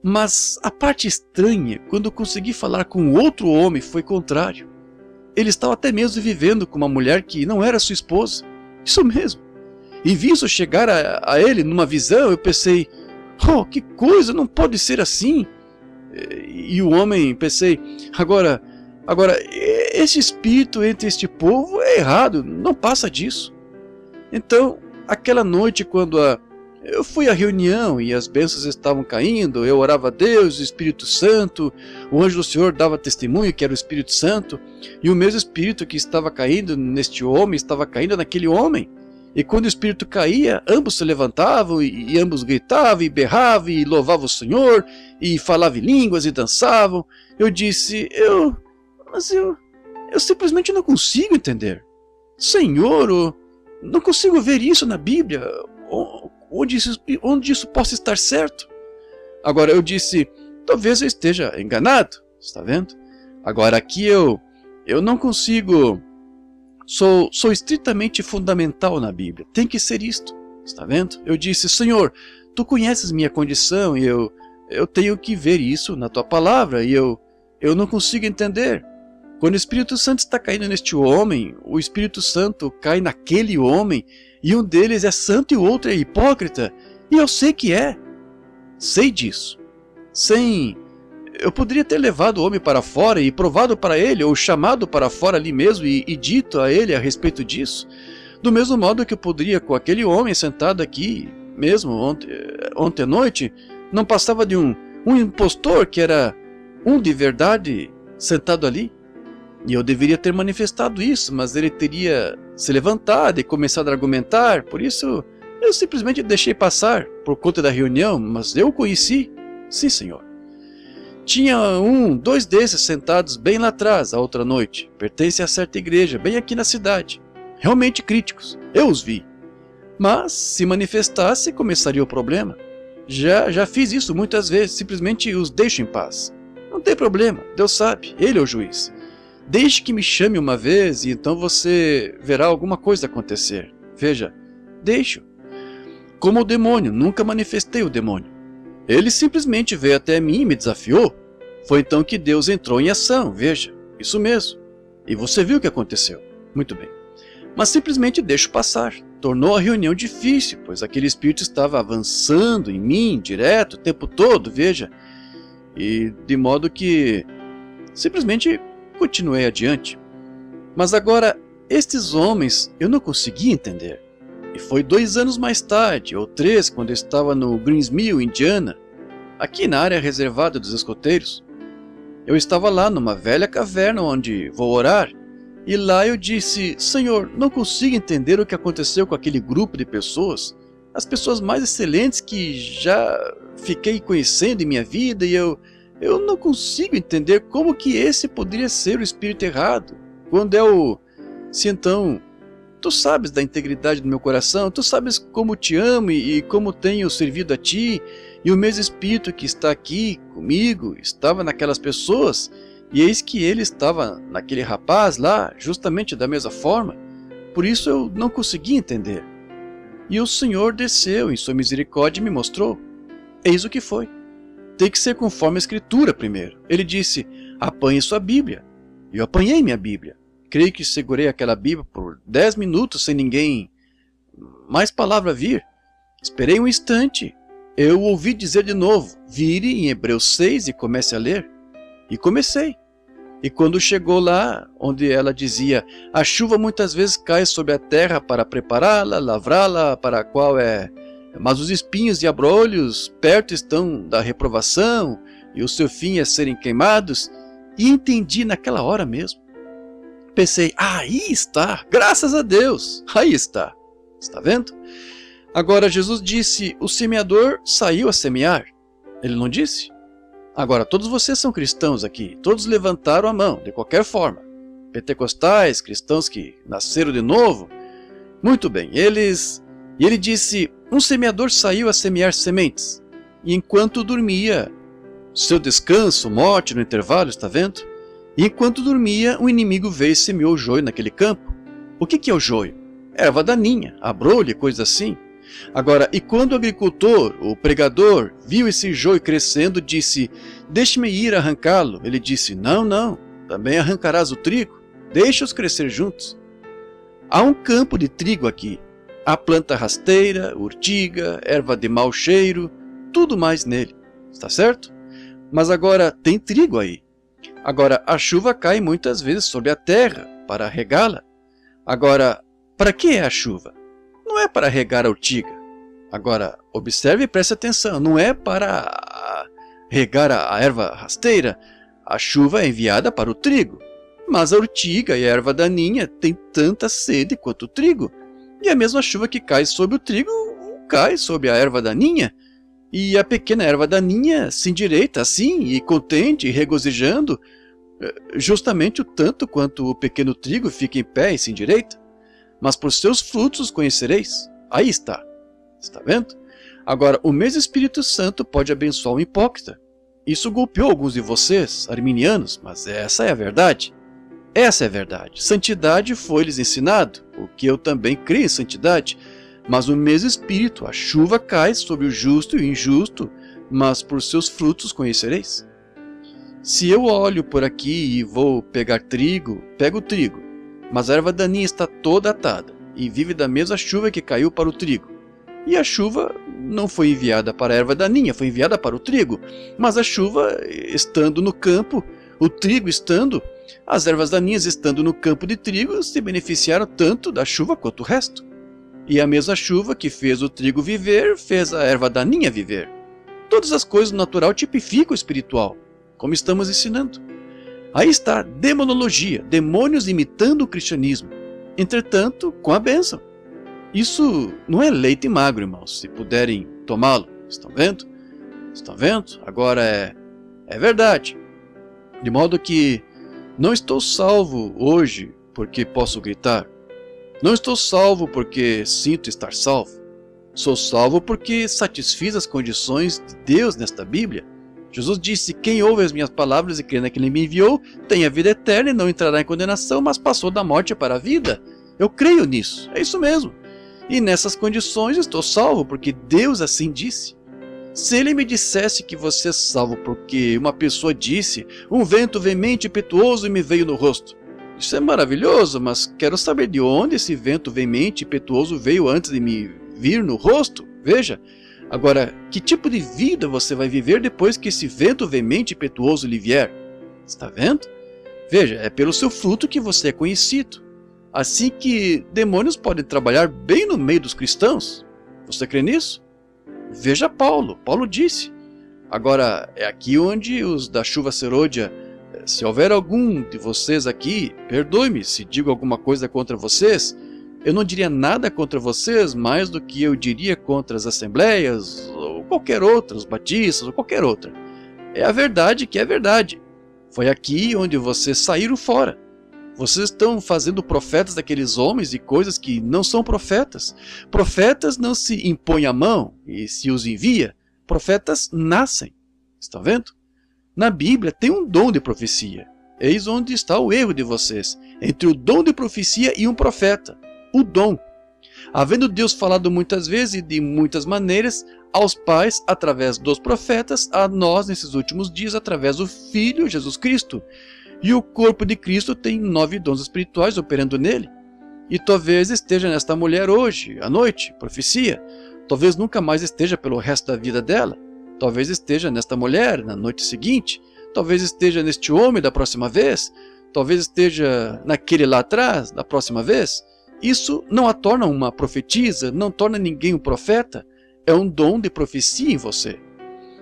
A: Mas a parte estranha, quando consegui falar com outro homem, foi contrário. Ele estava até mesmo vivendo com uma mulher que não era sua esposa. Isso mesmo. E vi isso chegar a ele numa visão, eu pensei, oh, que coisa, não pode ser assim. E o homem, pensei, agora, esse espírito entre este povo é errado, não passa disso. Então, aquela noite quando eu fui à reunião e as bênçãos estavam caindo, eu orava a Deus, o Espírito Santo, o anjo do Senhor dava testemunho que era o Espírito Santo, e o mesmo Espírito que estava caindo neste homem, estava caindo naquele homem. E quando o Espírito caía, ambos se levantavam e ambos gritavam e berravam e louvavam o Senhor e falavam em línguas e dançavam. Eu disse, eu simplesmente não consigo entender. Senhor, não consigo ver isso na Bíblia, onde isso possa estar certo. Agora eu disse, talvez eu esteja enganado, está vendo? Agora aqui eu não consigo... Sou estritamente fundamental na Bíblia. Tem que ser isto. Está vendo? Eu disse, Senhor, Tu conheces minha condição e eu tenho que ver isso na Tua palavra e eu não consigo entender. Quando o Espírito Santo está caindo neste homem, o Espírito Santo cai naquele homem e um deles é santo e o outro é hipócrita. E eu sei que é. Sei disso. Eu poderia ter levado o homem para fora e provado para ele, ou chamado para fora ali mesmo e dito a ele a respeito disso. Do mesmo modo que eu poderia com aquele homem sentado aqui, mesmo ontem à noite, não passava de um impostor que era um de verdade sentado ali. E eu deveria ter manifestado isso, mas ele teria se levantado e começado a argumentar, por isso eu simplesmente deixei passar por conta da reunião, mas eu o conheci. Sim, senhor. Tinha dois desses sentados bem lá atrás, a outra noite. Pertence a certa igreja, bem aqui na cidade. realmente críticos. Eu os vi. Mas, se manifestasse, começaria o problema. Já fiz isso muitas vezes, simplesmente os deixo em paz. Não tem problema, Deus sabe, Ele é o juiz. Deixe que me chame uma vez e então você verá alguma coisa acontecer. Veja, deixo. Como o demônio, nunca manifestei o demônio. Ele simplesmente veio até mim e me desafiou. Foi então que Deus entrou em ação, veja, isso mesmo. E você viu o que aconteceu. Muito bem. Mas simplesmente deixo passar. Tornou a reunião difícil, pois aquele espírito estava avançando em mim, direto, o tempo todo, veja. E de modo que simplesmente continuei adiante. Mas agora, estes homens eu não consegui entender. E foi 2 anos mais tarde, ou 3, quando eu estava no Greensmill, Indiana, aqui na área reservada dos escoteiros. Eu estava lá numa velha caverna onde vou orar, e lá eu disse: Senhor, não consigo entender o que aconteceu com aquele grupo de pessoas, as pessoas mais excelentes que já fiquei conhecendo em minha vida, e eu não consigo entender como que esse poderia ser o espírito errado, quando é o... Se então... Tu sabes da integridade do meu coração, tu sabes como te amo e como tenho servido a ti, e o mesmo Espírito que está aqui comigo estava naquelas pessoas, e eis que ele estava naquele rapaz lá, justamente da mesma forma. Por isso eu não consegui entender. E o Senhor desceu em sua misericórdia e me mostrou. Eis o que foi. Tem que ser conforme a Escritura primeiro. Ele disse: apanhe sua Bíblia. E eu apanhei minha Bíblia. Creio que segurei aquela Bíblia por 10 minutos sem ninguém mais palavra vir. Esperei um instante. Eu ouvi dizer de novo: vire em Hebreus 6 e comece a ler. E comecei. E quando chegou lá, onde ela dizia: a chuva muitas vezes cai sobre a terra para prepará-la, lavrá-la, para a qual é... Mas os espinhos e abrolhos perto estão da reprovação, e o seu fim é serem queimados. E entendi naquela hora mesmo. Pensei: aí está, graças a Deus, aí está. Está vendo? Agora Jesus disse: o semeador saiu a semear. Ele não disse? Agora todos vocês são cristãos aqui, todos levantaram a mão, de qualquer forma. Pentecostais, cristãos que nasceram de novo. Muito bem, E ele disse: um semeador saiu a semear sementes. E enquanto dormia, seu descanso, morte no intervalo, está vendo? E enquanto dormia, um inimigo veio e semeou o joio naquele campo. O que é o joio? Erva daninha, abrolho e coisa assim. Agora, e quando o agricultor, o pregador, viu esse joio crescendo, disse: deixe-me ir arrancá-lo. Ele disse: não, não, também arrancarás o trigo, deixa-os crescer juntos. Há um campo de trigo aqui. Há planta rasteira, urtiga, erva de mau cheiro, tudo mais nele. Está certo? Mas agora tem trigo aí. Agora, a chuva cai muitas vezes sobre a terra para regá-la. Agora, para que é a chuva? Não é para regar a urtiga. Agora, observe e preste atenção, não é para regar a erva rasteira. A chuva é enviada para o trigo. Mas a urtiga e a erva daninha têm tanta sede quanto o trigo. E a mesma chuva que cai sobre o trigo cai sobre a erva daninha. E a pequena erva daninha se endireita assim, e contente, e regozijando, justamente o tanto quanto o pequeno trigo fica em pé e se endireita. Mas por seus frutos os conhecereis. Aí está. Está vendo? Agora, o mesmo Espírito Santo pode abençoar um hipócrita. Isso golpeou alguns de vocês, arminianos, mas essa é a verdade. Essa é a verdade. Santidade foi-lhes ensinado, porque eu também creio em santidade. Mas o mesmo Espírito, a chuva cai sobre o justo e o injusto, mas por seus frutos conhecereis. Se eu olho por aqui e vou pegar trigo, pego o trigo, mas a erva daninha está toda atada e vive da mesma chuva que caiu para o trigo. E a chuva não foi enviada para a erva daninha, foi enviada para o trigo. Mas a chuva estando no campo, o trigo estando, as ervas daninhas estando no campo de trigo, se beneficiaram tanto da chuva quanto o resto. E a mesma chuva que fez o trigo viver, fez a erva daninha viver. Todas as coisas do natural tipificam o espiritual, como estamos ensinando. Aí está, demonologia, demônios imitando o cristianismo, entretanto, com a bênção. Isso não é leite magro, irmãos, se puderem tomá-lo. Estão vendo? Estão vendo? Agora é verdade. De modo que não estou salvo hoje porque posso gritar. Não estou salvo porque sinto estar salvo. Sou salvo porque satisfiz as condições de Deus nesta Bíblia. Jesus disse: quem ouve as minhas palavras e crê naquele que me enviou, tem a vida eterna e não entrará em condenação, mas passou da morte para a vida. Eu creio nisso, é isso mesmo. E nessas condições estou salvo, porque Deus assim disse. Se ele me dissesse que você é salvo porque uma pessoa disse: um vento veemente e impetuoso me veio no rosto, isso é maravilhoso, mas quero saber de onde esse vento veemente e impetuoso veio antes de me vir no rosto. Veja, agora, que tipo de vida você vai viver depois que esse vento veemente e impetuoso lhe vier? Está vendo? Veja, é pelo seu fruto que você é conhecido. Assim que demônios podem trabalhar bem no meio dos cristãos. Você crê nisso? Veja Paulo. Paulo disse. Agora, é aqui onde os da chuva serôdia, se houver algum de vocês aqui, perdoe-me se digo alguma coisa contra vocês. Eu não diria nada contra vocês mais do que eu diria contra as assembleias, ou qualquer outra, os batistas, ou qualquer outra. É a verdade que é verdade. Foi aqui onde vocês saíram fora. Vocês estão fazendo profetas daqueles homens e coisas que não são profetas. Profetas não se impõem a mão e se os envia. Profetas nascem. Estão vendo? Na Bíblia tem um dom de profecia. Eis onde está o erro de vocês, entre o dom de profecia e um profeta. O dom. Havendo Deus falado muitas vezes e de muitas maneiras aos pais através dos profetas, a nós nesses últimos dias através do Filho Jesus Cristo. E o corpo de Cristo tem 9 dons espirituais operando nele. E talvez esteja nesta mulher hoje, à noite, profecia. Talvez nunca mais esteja pelo resto da vida dela. Talvez esteja nesta mulher na noite seguinte. Talvez esteja neste homem da próxima vez. Talvez esteja naquele lá atrás, da próxima vez. Isso não a torna uma profetisa, não torna ninguém um profeta. É um dom de profecia em você.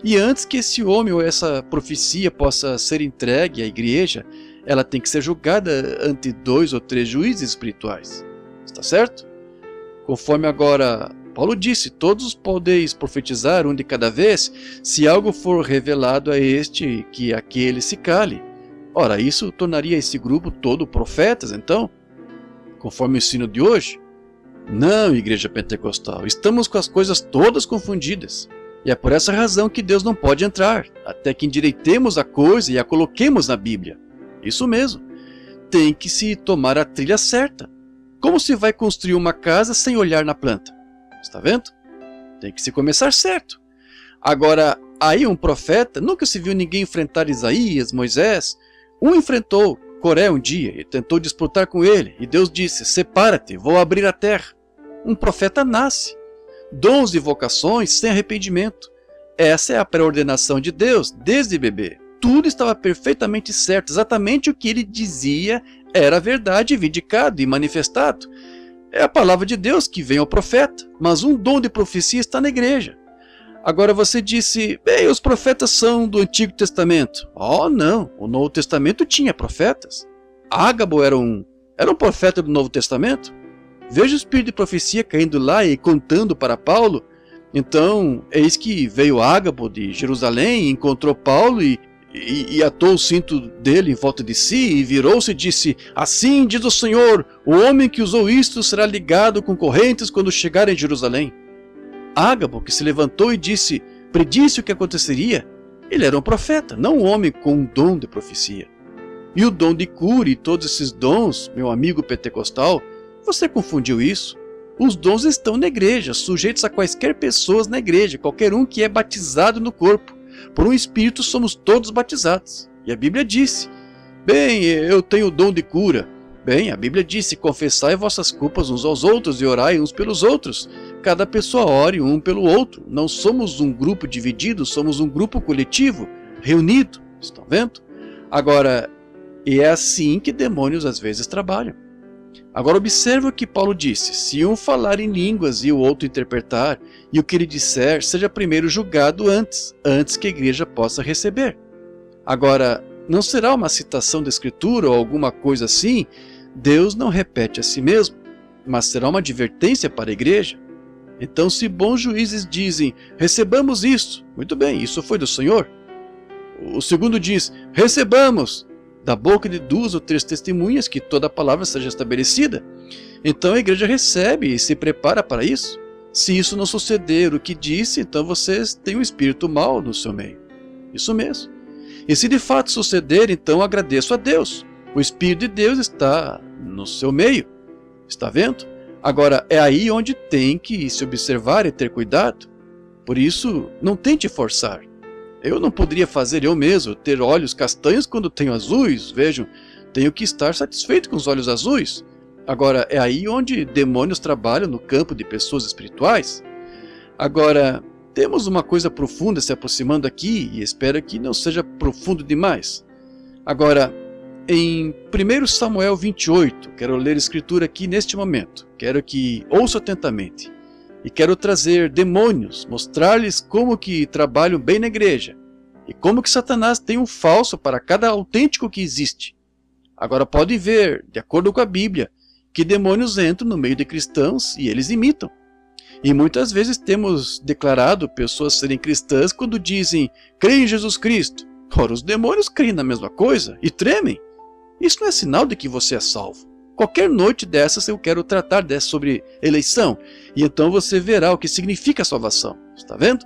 A: E antes que esse homem ou essa profecia possa ser entregue à igreja, ela tem que ser julgada ante 2 ou 3 juízes espirituais. Está certo? Conforme agora Paulo disse: todos podeis profetizar um de cada vez, se algo for revelado a este, que aquele se cale. Ora, isso tornaria esse grupo todo profetas, então? Conforme o ensino de hoje? Não, igreja pentecostal, estamos com as coisas todas confundidas. E é por essa razão que Deus não pode entrar, até que endireitemos a coisa e a coloquemos na Bíblia. Isso mesmo. Tem que se tomar a trilha certa. Como se vai construir uma casa sem olhar na planta? Está vendo? Tem que se começar certo. Agora, aí um profeta, nunca se viu ninguém enfrentar Isaías, Moisés. Um enfrentou Coré um dia e tentou disputar com ele. E Deus disse: separa-te, vou abrir a terra. Um profeta nasce. Dons e vocações sem arrependimento. Essa é a pré-ordenação de Deus desde bebê. Tudo estava perfeitamente certo, exatamente o que ele dizia era verdade vindicado e manifestado. É a palavra de Deus que vem ao profeta, mas um dom de profecia está na igreja. Agora você disse: bem, os profetas são do Antigo Testamento. Oh não, o Novo Testamento tinha profetas. Ágabo era um profeta do Novo Testamento. Veja o espírito de profecia caindo lá e contando para Paulo. Então, eis que veio Ágabo de Jerusalém, encontrou Paulo e atou o cinto dele em volta de si e virou-se e disse: assim diz o Senhor, o homem que usou isto será ligado com correntes quando chegar em Jerusalém. Ágabo, que se levantou e disse, predisse o que aconteceria. Ele era um profeta, não um homem com um dom de profecia. E o dom de cura e todos esses dons, meu amigo pentecostal, você confundiu isso? Os dons estão na igreja, sujeitos a quaisquer pessoas na igreja, qualquer um que é batizado no corpo. Por um Espírito somos todos batizados. E a Bíblia disse: bem, eu tenho o dom de cura. Bem, a Bíblia disse: confessai vossas culpas uns aos outros e orai uns pelos outros. Cada pessoa ore um pelo outro. Não somos um grupo dividido, somos um grupo coletivo, reunido. Estão vendo? Agora, é assim que demônios às vezes trabalham. Agora observe o que Paulo disse: se um falar em línguas e o outro interpretar, e o que ele disser seja primeiro julgado antes que a igreja possa receber. Agora, não será uma citação da Escritura ou alguma coisa assim? Deus não repete a si mesmo, mas será uma advertência para a igreja. Então, se bons juízes dizem: recebamos isso, muito bem, isso foi do Senhor. O segundo diz: recebamos, da boca de 2 ou 3 testemunhas que toda a palavra seja estabelecida. Então a igreja recebe e se prepara para isso. Se isso não suceder o que disse, então vocês têm um espírito mau no seu meio. Isso mesmo. E se de fato suceder, então agradeço a Deus. O Espírito de Deus está no seu meio. Está vendo? Agora, é aí onde tem que se observar e ter cuidado. Por isso, não tente forçar. Eu não poderia fazer eu mesmo, ter olhos castanhos quando tenho azuis. Vejam, tenho que estar satisfeito com os olhos azuis. Agora, é aí onde demônios trabalham no campo de pessoas espirituais. Agora, temos uma coisa profunda se aproximando aqui e espero que não seja profundo demais. Agora, em 1 Samuel 28, quero ler a escritura aqui neste momento. Quero que ouça atentamente. E quero trazer demônios, mostrar-lhes como que trabalham bem na igreja. E como que Satanás tem um falso para cada autêntico que existe. Agora podem ver, de acordo com a Bíblia, que demônios entram no meio de cristãos e eles imitam. E muitas vezes temos declarado pessoas serem cristãs quando dizem, creem em Jesus Cristo. Ora, os demônios creem na mesma coisa e tremem. Isso não é sinal de que você é salvo. Qualquer noite dessas eu quero tratar sobre eleição. E então você verá o que significa salvação. Está vendo?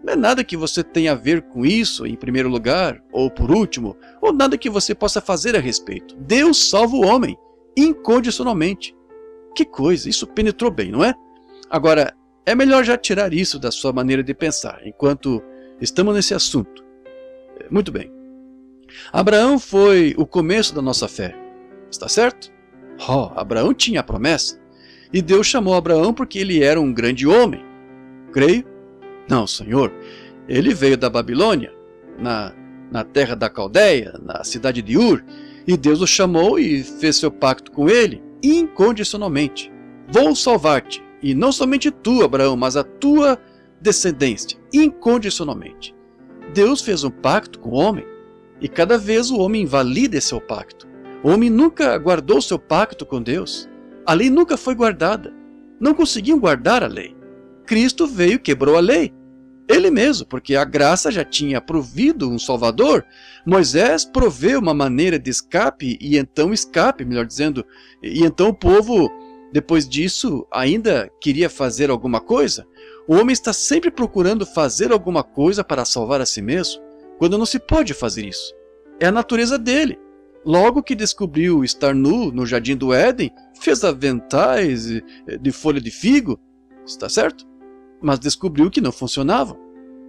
A: Não é nada que você tenha a ver com isso em primeiro lugar, ou por último, ou nada que você possa fazer a respeito. Deus salva o homem, incondicionalmente. Que coisa, isso penetrou bem, não é? Agora, é melhor já tirar isso da sua maneira de pensar, enquanto estamos nesse assunto. Muito bem. Abraão foi o começo da nossa fé. Está certo? Abraão tinha a promessa. E Deus chamou Abraão porque ele era um grande homem. Creio? Não, Senhor. Ele veio da Babilônia, na terra da Caldeia, na cidade de Ur. E Deus o chamou e fez seu pacto com ele, incondicionalmente. Vou salvar-te. E não somente tu, Abraão, mas a tua descendência, incondicionalmente. Deus fez um pacto com o homem. E cada vez o homem invalida esse seu pacto. O homem nunca guardou seu pacto com Deus. A lei nunca foi guardada. Não conseguiam guardar a lei. Cristo veio e quebrou a lei. Ele mesmo, porque a graça já tinha provido um Salvador. Moisés proveu uma maneira de escape, melhor dizendo, e então o povo, depois disso, ainda queria fazer alguma coisa. O homem está sempre procurando fazer alguma coisa para salvar a si mesmo, quando não se pode fazer isso. É a natureza dele. Logo que descobriu estar nu no jardim do Éden, fez aventais de folha de figo, está certo? Mas descobriu que não funcionavam.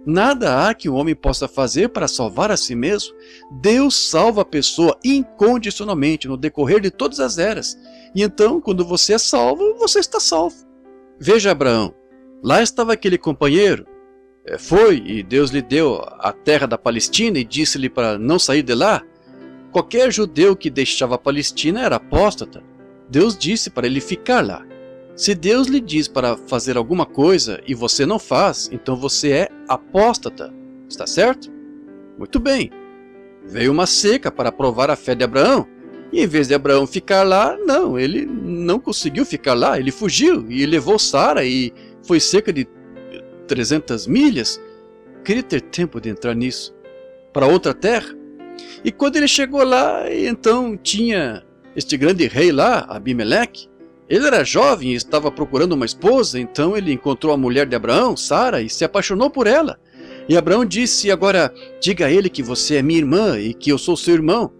A: Nada há que o homem possa fazer para salvar a si mesmo. Deus salva a pessoa incondicionalmente no decorrer de todas as eras. E então, quando você é salvo, você está salvo. Veja Abraão, lá estava aquele companheiro. Foi e Deus lhe deu a terra da Palestina e disse-lhe para não sair de lá. Qualquer judeu que deixava a Palestina era apóstata. Deus disse para ele ficar lá. Se Deus lhe diz para fazer alguma coisa e você não faz, então você é apóstata. Está certo? Muito bem. Veio uma seca para provar a fé de Abraão. E em vez de Abraão ficar lá, não, ele não conseguiu ficar lá. Ele fugiu e levou Sara e foi cerca de 300 milhas. Queria ter tempo de entrar nisso. Para outra terra. E quando ele chegou lá, então tinha este grande rei lá, Abimeleque. Ele era jovem e estava procurando uma esposa, então ele encontrou a mulher de Abraão, Sara, e se apaixonou por ela. E Abraão disse, agora diga a ele que você é minha irmã e que eu sou seu irmão.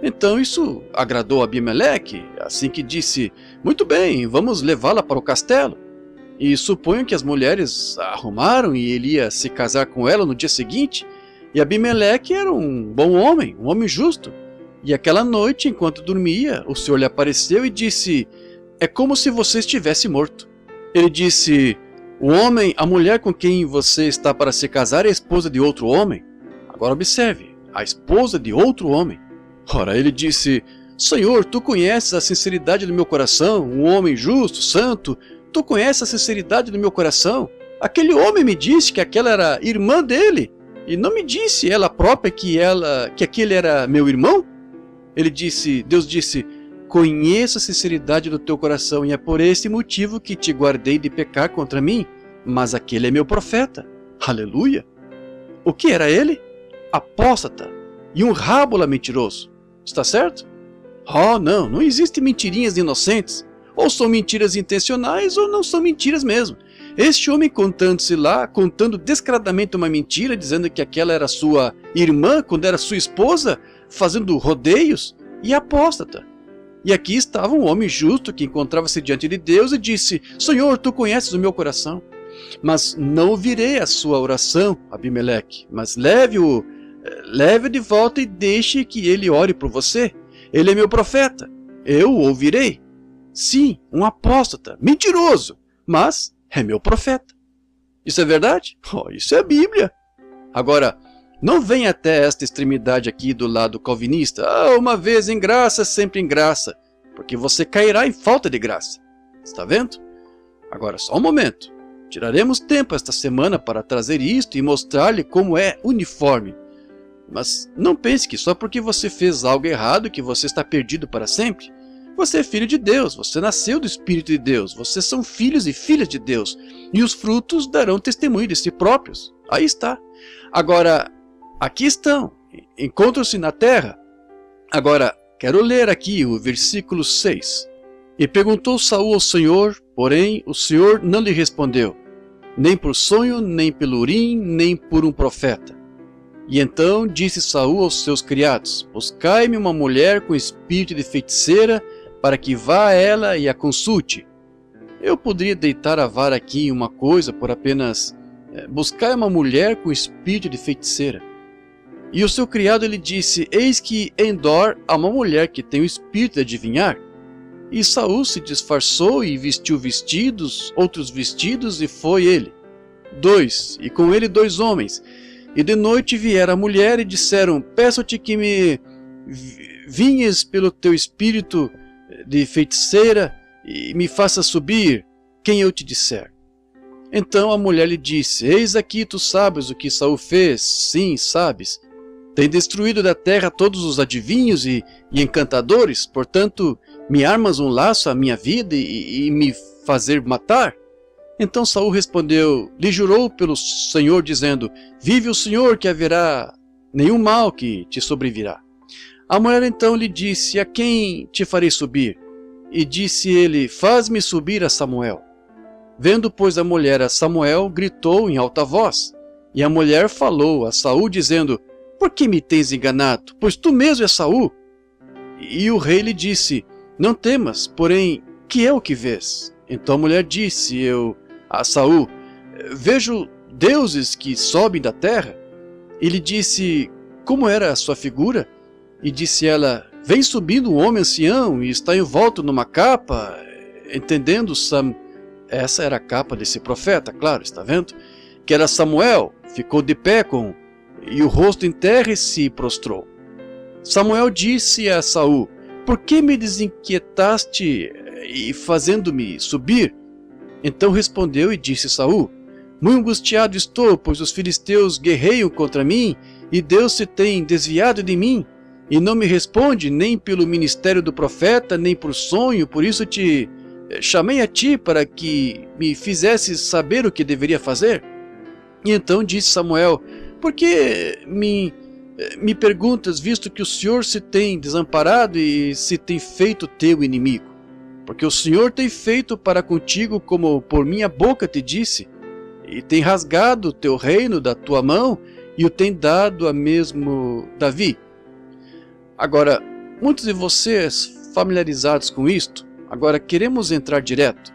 A: Então isso agradou a Abimeleque, assim que disse, muito bem, vamos levá-la para o castelo. E suponho que as mulheres a arrumaram e ele ia se casar com ela no dia seguinte. E Abimeleque era um bom homem, um homem justo. E aquela noite, enquanto dormia, o Senhor lhe apareceu e disse, é como se você estivesse morto. Ele disse, o homem, a mulher com quem você está para se casar é a esposa de outro homem. Agora observe, a esposa de outro homem. Ora, ele disse, Senhor, tu conheces a sinceridade do meu coração, um homem justo, santo, tu conheces a sinceridade do meu coração. Aquele homem me disse que aquela era irmã dele, e não me disse ela própria que aquele era meu irmão? Ele disse, Deus disse, conheço a sinceridade do teu coração, e é por esse motivo que te guardei de pecar contra mim, mas aquele é meu profeta. Aleluia! O que era ele? Apóstata, e um rábula mentiroso. Está certo? Oh, não existe mentirinhas inocentes. Ou são mentiras intencionais ou não são mentiras mesmo. Este homem contando-se lá, contando descaradamente uma mentira, dizendo que aquela era sua irmã, quando era sua esposa, fazendo rodeios, e apóstata. E aqui estava um homem justo que encontrava-se diante de Deus e disse: Senhor, tu conheces o meu coração, mas não ouvirei a sua oração, Abimeleque, mas leve-o de volta e deixe que ele ore por você. Ele é meu profeta, eu o ouvirei. Sim, um apóstata, mentiroso, mas é meu profeta. Isso é verdade? Oh, isso é a Bíblia. Agora, não venha até esta extremidade aqui do lado calvinista. Uma vez em graça, sempre em graça. Porque você cairá em falta de graça. Está vendo? Agora, só um momento. Tiraremos tempo esta semana para trazer isto e mostrar-lhe como é uniforme. Mas não pense que só porque você fez algo errado que você está perdido para sempre. Você é filho de Deus, você nasceu do Espírito de Deus, vocês são filhos e filhas de Deus, e os frutos darão testemunho de si próprios. Aí está. Agora, aqui estão, encontram-se na terra. Agora, quero ler aqui o versículo 6. E perguntou Saul ao Senhor, porém o Senhor não lhe respondeu, nem por sonho, nem pelo urim, nem por um profeta. E então disse Saul aos seus criados: buscai-me uma mulher com espírito de feiticeira, para que vá a ela e a consulte. Eu poderia deitar a vara aqui em uma coisa por apenas buscar uma mulher com espírito de feiticeira. E o seu criado lhe disse: eis que em Dor há uma mulher que tem o espírito de adivinhar. E Saul se disfarçou e vestiu vestidos, outros vestidos, e foi ele. E com ele 2 homens. E de noite viera a mulher e disseram: peço-te que me vinhes pelo teu espírito de feiticeira e me faça subir quem eu te disser. Então a mulher lhe disse: eis aqui, tu sabes o que Saul fez. Sim, sabes. Tem destruído da terra todos os adivinhos e encantadores, portanto me armas um laço à minha vida e me fazer matar? Então Saul respondeu, lhe jurou pelo Senhor, dizendo: vive o Senhor, que haverá nenhum mal que te sobrevirá. A mulher então lhe disse: a quem te farei subir? E disse ele: faz-me subir a Samuel. Vendo, pois, a mulher a Samuel, gritou em alta voz. E a mulher falou a Saul, dizendo: por que me tens enganado? Pois tu mesmo és Saul. E o rei lhe disse: não temas, porém, que é o que vês? Então a mulher disse a Saul: vejo deuses que sobem da terra. E lhe disse: como era a sua figura? E disse ela: vem subindo um homem ancião e está envolto numa capa. Entendendo Sam, essa era a capa desse profeta, claro, está vendo? Que era Samuel, ficou de pé e o rosto em terra e se prostrou. Samuel disse a Saul: por que me desinquietaste e fazendo-me subir? Então respondeu e disse Saul: muito angustiado estou, pois os filisteus guerreiam contra mim, e Deus se tem desviado de mim, e não me responde nem pelo ministério do profeta, nem por sonho. Por isso te chamei a ti, para que me fizesses saber o que deveria fazer. E então disse Samuel: por que me perguntas, visto que o Senhor se tem desamparado e se tem feito teu inimigo? Porque o Senhor tem feito para contigo como por minha boca te disse, e tem rasgado o teu reino da tua mão, e o tem dado a mesmo Davi. Agora, muitos de vocês familiarizados com isto, agora queremos entrar direto.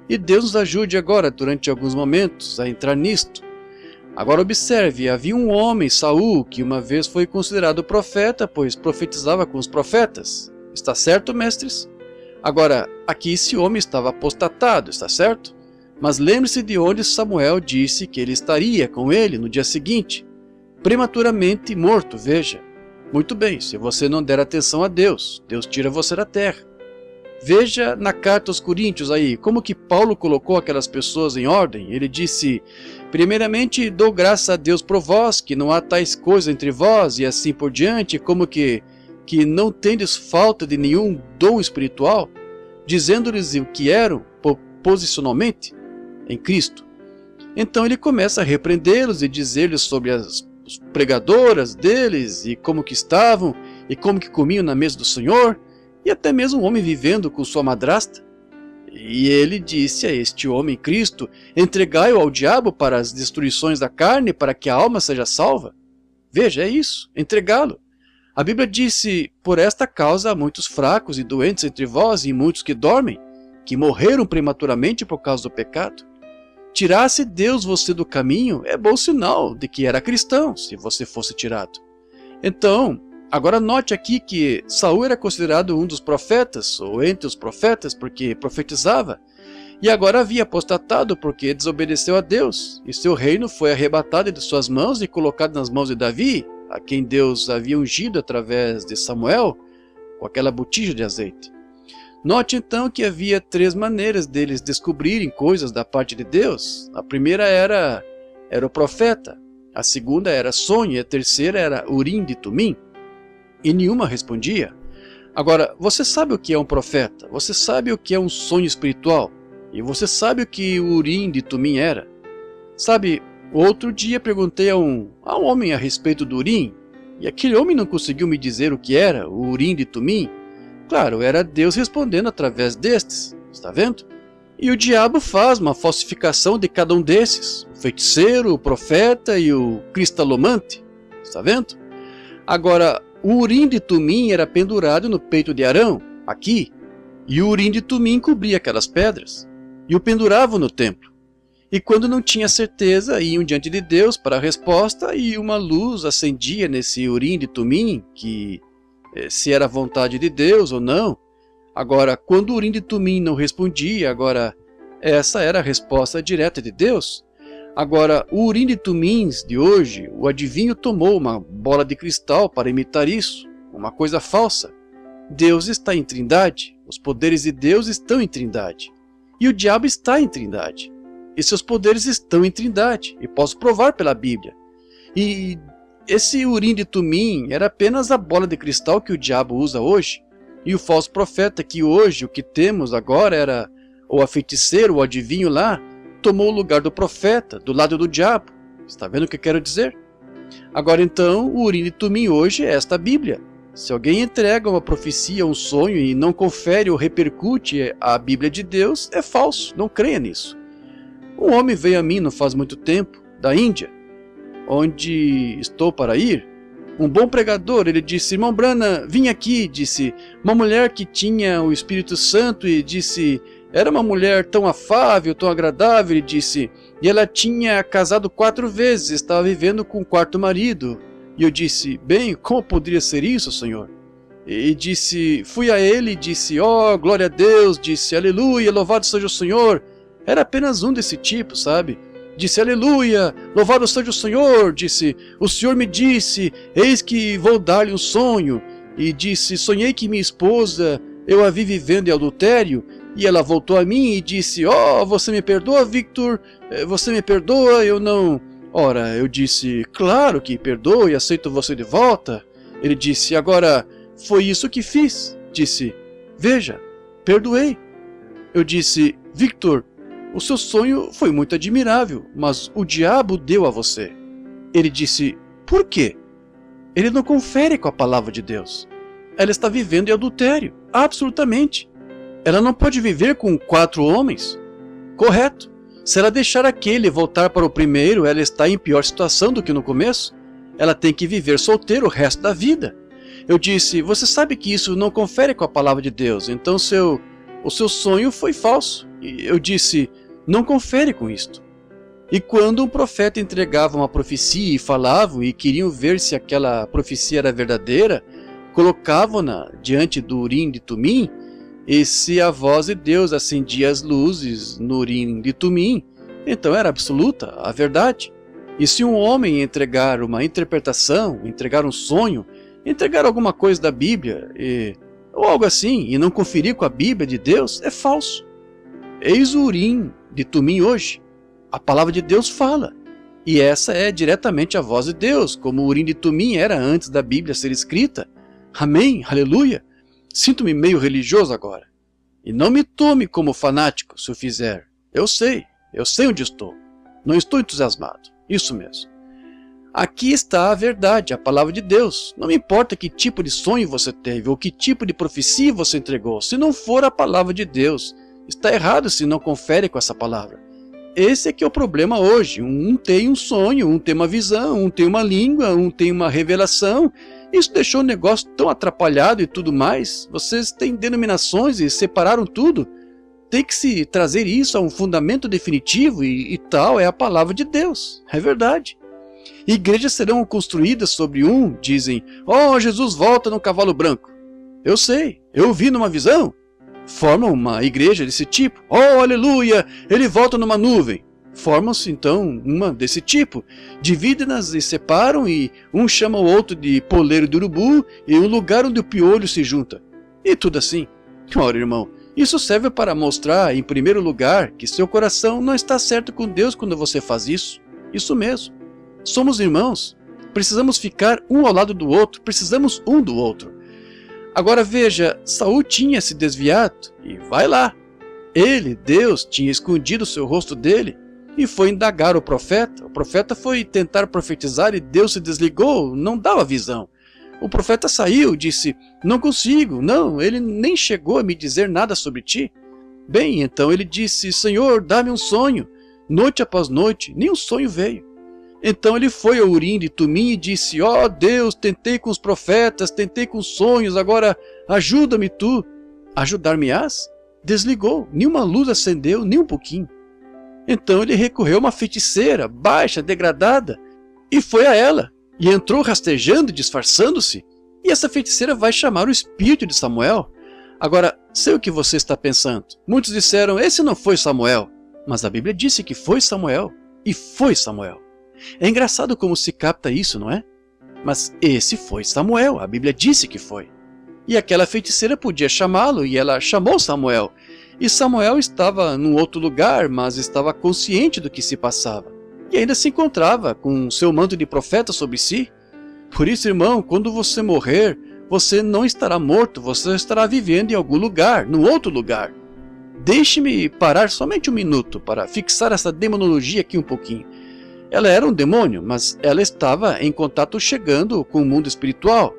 A: E Deus nos ajude agora, durante alguns momentos, a entrar nisto. Agora observe, havia um homem, Saul, que uma vez foi considerado profeta, pois profetizava com os profetas. Está certo, mestres? Agora, aqui esse homem estava apostatado, está certo? Mas lembre-se de onde Samuel disse que ele estaria com ele no dia seguinte. Prematuramente morto, veja. Muito bem, se você não der atenção a Deus, Deus tira você da terra. Veja na carta aos Coríntios aí, como que Paulo colocou aquelas pessoas em ordem. Ele disse: primeiramente dou graças a Deus por vós, que não há tais coisas entre vós, e assim por diante, como que não tendes falta de nenhum dom espiritual, dizendo-lhes o que eram posicionalmente em Cristo. Então ele começa a repreendê-los e dizer-lhes sobre as pregadoras deles, e como que estavam, e como que comiam na mesa do Senhor, e até mesmo um homem vivendo com sua madrasta. E ele disse a este homem, Cristo, entregai-o ao diabo para as destruições da carne, para que a alma seja salva. Veja, é isso, entregá-lo. A Bíblia disse, por esta causa há muitos fracos e doentes entre vós e muitos que dormem, que morreram prematuramente por causa do pecado. Tirasse Deus você do caminho é bom sinal de que era cristão, se você fosse tirado. Então, agora note aqui que Saul era considerado um dos profetas, ou entre os profetas, porque profetizava, e agora havia apostatado porque desobedeceu a Deus, e seu reino foi arrebatado de suas mãos e colocado nas mãos de Davi, a quem Deus havia ungido através de Samuel, com aquela botija de azeite. Note então que havia 3 maneiras deles descobrirem coisas da parte de Deus. A primeira era o profeta, a segunda era sonho e a terceira era Urim de Tumim. E nenhuma respondia. Agora, você sabe o que é um profeta, você sabe o que é um sonho espiritual, e você sabe o que o Urim de Tumim era. Sabe, outro dia perguntei a um homem a respeito do Urim, e aquele homem não conseguiu me dizer o que era o Urim de Tumim. Claro, era Deus respondendo através destes, está vendo? E o diabo faz uma falsificação de cada um desses, o feiticeiro, o profeta e o cristalomante, está vendo? Agora, o Urim de Tumim era pendurado no peito de Arão, aqui, e o Urim de Tumim cobria aquelas pedras, e o penduravam no templo. E quando não tinha certeza, iam diante de Deus para a resposta, e uma luz acendia nesse Urim de Tumim, que se era vontade de Deus ou não. Agora, quando o Urim de Tumim não respondia, agora essa era a resposta direta de Deus. Agora, o Urim de Tumim de hoje, o adivinho tomou uma bola de cristal para imitar isso, uma coisa falsa. Deus está em Trindade, os poderes de Deus estão em Trindade, e o diabo está em Trindade, e seus poderes estão em Trindade, e posso provar pela Bíblia. E esse Urim de Tumim era apenas a bola de cristal que o diabo usa hoje, e o falso profeta que hoje o que temos agora era, ou a feiticeira, ou o adivinho lá, tomou o lugar do profeta, do lado do diabo. Está vendo o que eu quero dizer? Agora então, o Urim de Tumim hoje é esta Bíblia. Se alguém entrega uma profecia, um sonho e não confere ou repercute a Bíblia de Deus, é falso, não creia nisso. Um homem veio a mim não faz muito tempo, da Índia, onde estou para ir. Um bom pregador, ele disse, irmão Branham, vim aqui, disse, uma mulher que tinha o Espírito Santo e disse, era uma mulher tão afável, tão agradável, ele disse, e ela tinha casado 4 vezes, estava vivendo com o 4º marido. E eu disse, bem, como poderia ser isso, Senhor? E disse, fui a ele e disse, oh, glória a Deus, disse, aleluia, louvado seja o Senhor. Era apenas um desse tipo, sabe? Disse, aleluia, louvado seja o Senhor, disse, o Senhor me disse, eis que vou dar-lhe um sonho, e disse, sonhei que minha esposa, eu a vi vivendo em adultério, e ela voltou a mim e disse, oh, você me perdoa, Victor, você me perdoa, eu não... Ora, eu disse, claro que perdoo e aceito você de volta. Ele disse, agora, foi isso que fiz, disse, veja, perdoei. Eu disse, Victor, o seu sonho foi muito admirável, mas o diabo deu a você. Ele disse, por quê? Ele não confere com a palavra de Deus. Ela está vivendo em adultério, absolutamente. Ela não pode viver com 4 homens. Correto. Se ela deixar aquele voltar para o primeiro, ela está em pior situação do que no começo. Ela tem que viver solteira o resto da vida. Eu disse, você sabe que isso não confere com a palavra de Deus, então o seu sonho foi falso. E eu disse, não confere com isto. E quando um profeta entregava uma profecia e falavam e queriam ver se aquela profecia era verdadeira, colocavam-na diante do Urim de Tumim, e se a voz de Deus acendia as luzes no Urim de Tumim, então era absoluta a verdade. E se um homem entregar uma interpretação, entregar um sonho, entregar alguma coisa da Bíblia, ou algo assim, e não conferir com a Bíblia de Deus, é falso. Eis o Urim de Tumim hoje. A palavra de Deus fala. E essa é diretamente a voz de Deus, como o Urim de Tumim era antes da Bíblia ser escrita. Amém, aleluia. Sinto-me meio religioso agora. E não me tome como fanático se o fizer. Eu sei onde estou. Não estou entusiasmado. Isso mesmo. Aqui está a verdade, a palavra de Deus. Não me importa que tipo de sonho você teve, ou que tipo de profecia você entregou. Se não for a palavra de Deus, Está errado se não confere com essa palavra. Esse é que é o problema hoje. Um tem um sonho, um tem uma visão, um tem uma língua, um tem uma revelação. Isso deixou o negócio tão atrapalhado e tudo mais. Vocês têm denominações e separaram tudo. Tem que se trazer isso a um fundamento definitivo e tal é a palavra de Deus. É verdade. Igrejas serão construídas sobre dizem, oh, Jesus volta no cavalo branco. Eu sei, eu vi numa visão. Formam uma igreja desse tipo. Oh, aleluia, ele volta numa nuvem. Formam-se então uma desse tipo. Dividem-nas e separam e um chama o outro de poleiro de urubu e um lugar onde o piolho se junta. E tudo assim. Ora, irmão, isso serve para mostrar, em primeiro lugar, que seu coração não está certo com Deus quando você faz isso. Isso mesmo. Somos irmãos. Precisamos ficar um ao lado do outro. Precisamos um do outro. Agora veja, Saul tinha se desviado e vai lá. Ele, Deus, tinha escondido o seu rosto dele e foi indagar o profeta. O profeta foi tentar profetizar e Deus se desligou, não dava visão. O profeta saiu, disse, não consigo, não, ele nem chegou a me dizer nada sobre ti. Bem, então ele disse, Senhor, dá-me um sonho. Noite após noite, nenhum sonho veio. Então ele foi ao Urim de Tumim e disse, ó Deus, tentei com os profetas, tentei com sonhos, agora ajuda-me tu. Ajudar-me-ás? Desligou, nenhuma luz acendeu, nem um pouquinho. Então ele recorreu a uma feiticeira, baixa, degradada, e foi a ela, e entrou rastejando, disfarçando-se, e essa feiticeira vai chamar o espírito de Samuel. Agora, sei o que você está pensando. Muitos disseram, esse não foi Samuel, mas a Bíblia disse que foi Samuel, e foi Samuel. É engraçado como se capta isso, não é? Mas esse foi Samuel, a Bíblia disse que foi. E aquela feiticeira podia chamá-lo, e ela chamou Samuel. E Samuel estava num outro lugar, mas estava consciente do que se passava. E ainda se encontrava com seu manto de profeta sobre si. Por isso, irmão, quando você morrer, você não estará morto, você estará vivendo em algum lugar, num outro lugar. Deixe-me parar somente um minuto para fixar essa demonologia aqui um pouquinho. Ela era um demônio, mas ela estava em contato chegando com o mundo espiritual.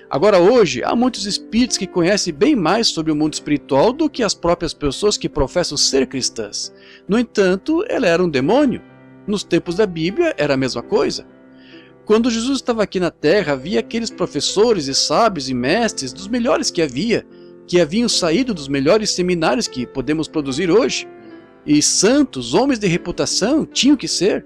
A: Agora hoje, há muitos espíritos que conhecem bem mais sobre o mundo espiritual do que as próprias pessoas que professam ser cristãs. No entanto, ela era um demônio. Nos tempos da Bíblia era a mesma coisa. Quando Jesus estava aqui na terra, havia aqueles professores e sábios e mestres dos melhores que haviam saído dos melhores seminários que podemos produzir hoje. E santos, homens de reputação, tinham que ser.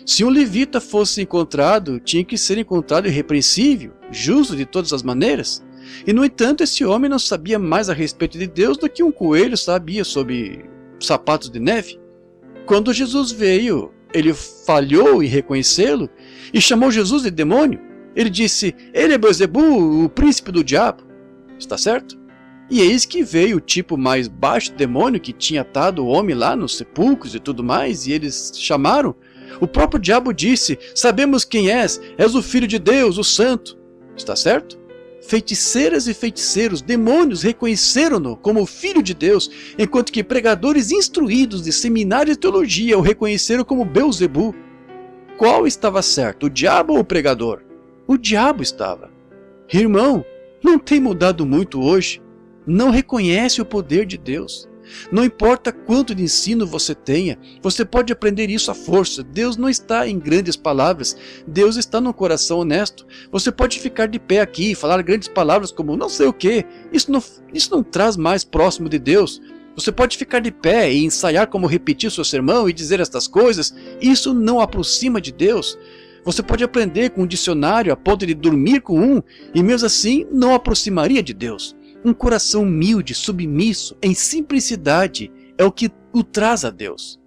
A: Se um levita fosse encontrado, tinha que ser encontrado irrepreensível, justo de todas as maneiras. E no entanto, esse homem não sabia mais a respeito de Deus do que um coelho sabia sobre sapatos de neve. Quando Jesus veio, ele falhou em reconhecê-lo e chamou Jesus de demônio. Ele disse, ele é Beelzebul, o príncipe do diabo. Está certo? E eis que veio o tipo mais baixo demônio que tinha atado o homem lá nos sepulcros e tudo mais, e eles chamaram. O próprio diabo disse, sabemos quem és o Filho de Deus, o Santo. Está certo? Feiticeiras e feiticeiros, demônios reconheceram-no como o Filho de Deus, enquanto que pregadores instruídos de seminários de teologia o reconheceram como Beelzebul. Qual estava certo, o diabo ou o pregador? O diabo estava. Irmão, não tem mudado muito hoje. Não reconhece o poder de Deus. Não importa quanto de ensino você tenha, você pode aprender isso à força. Deus não está em grandes palavras, Deus está num coração honesto. Você pode ficar de pé aqui e falar grandes palavras como não sei o que, isso não traz mais próximo de Deus. Você pode ficar de pé e ensaiar como repetir seu sermão e dizer estas coisas, isso não aproxima de Deus. Você pode aprender com um dicionário a ponto de dormir com um, e mesmo assim não aproximaria de Deus. Um coração humilde, submisso, em simplicidade, é o que o traz a Deus.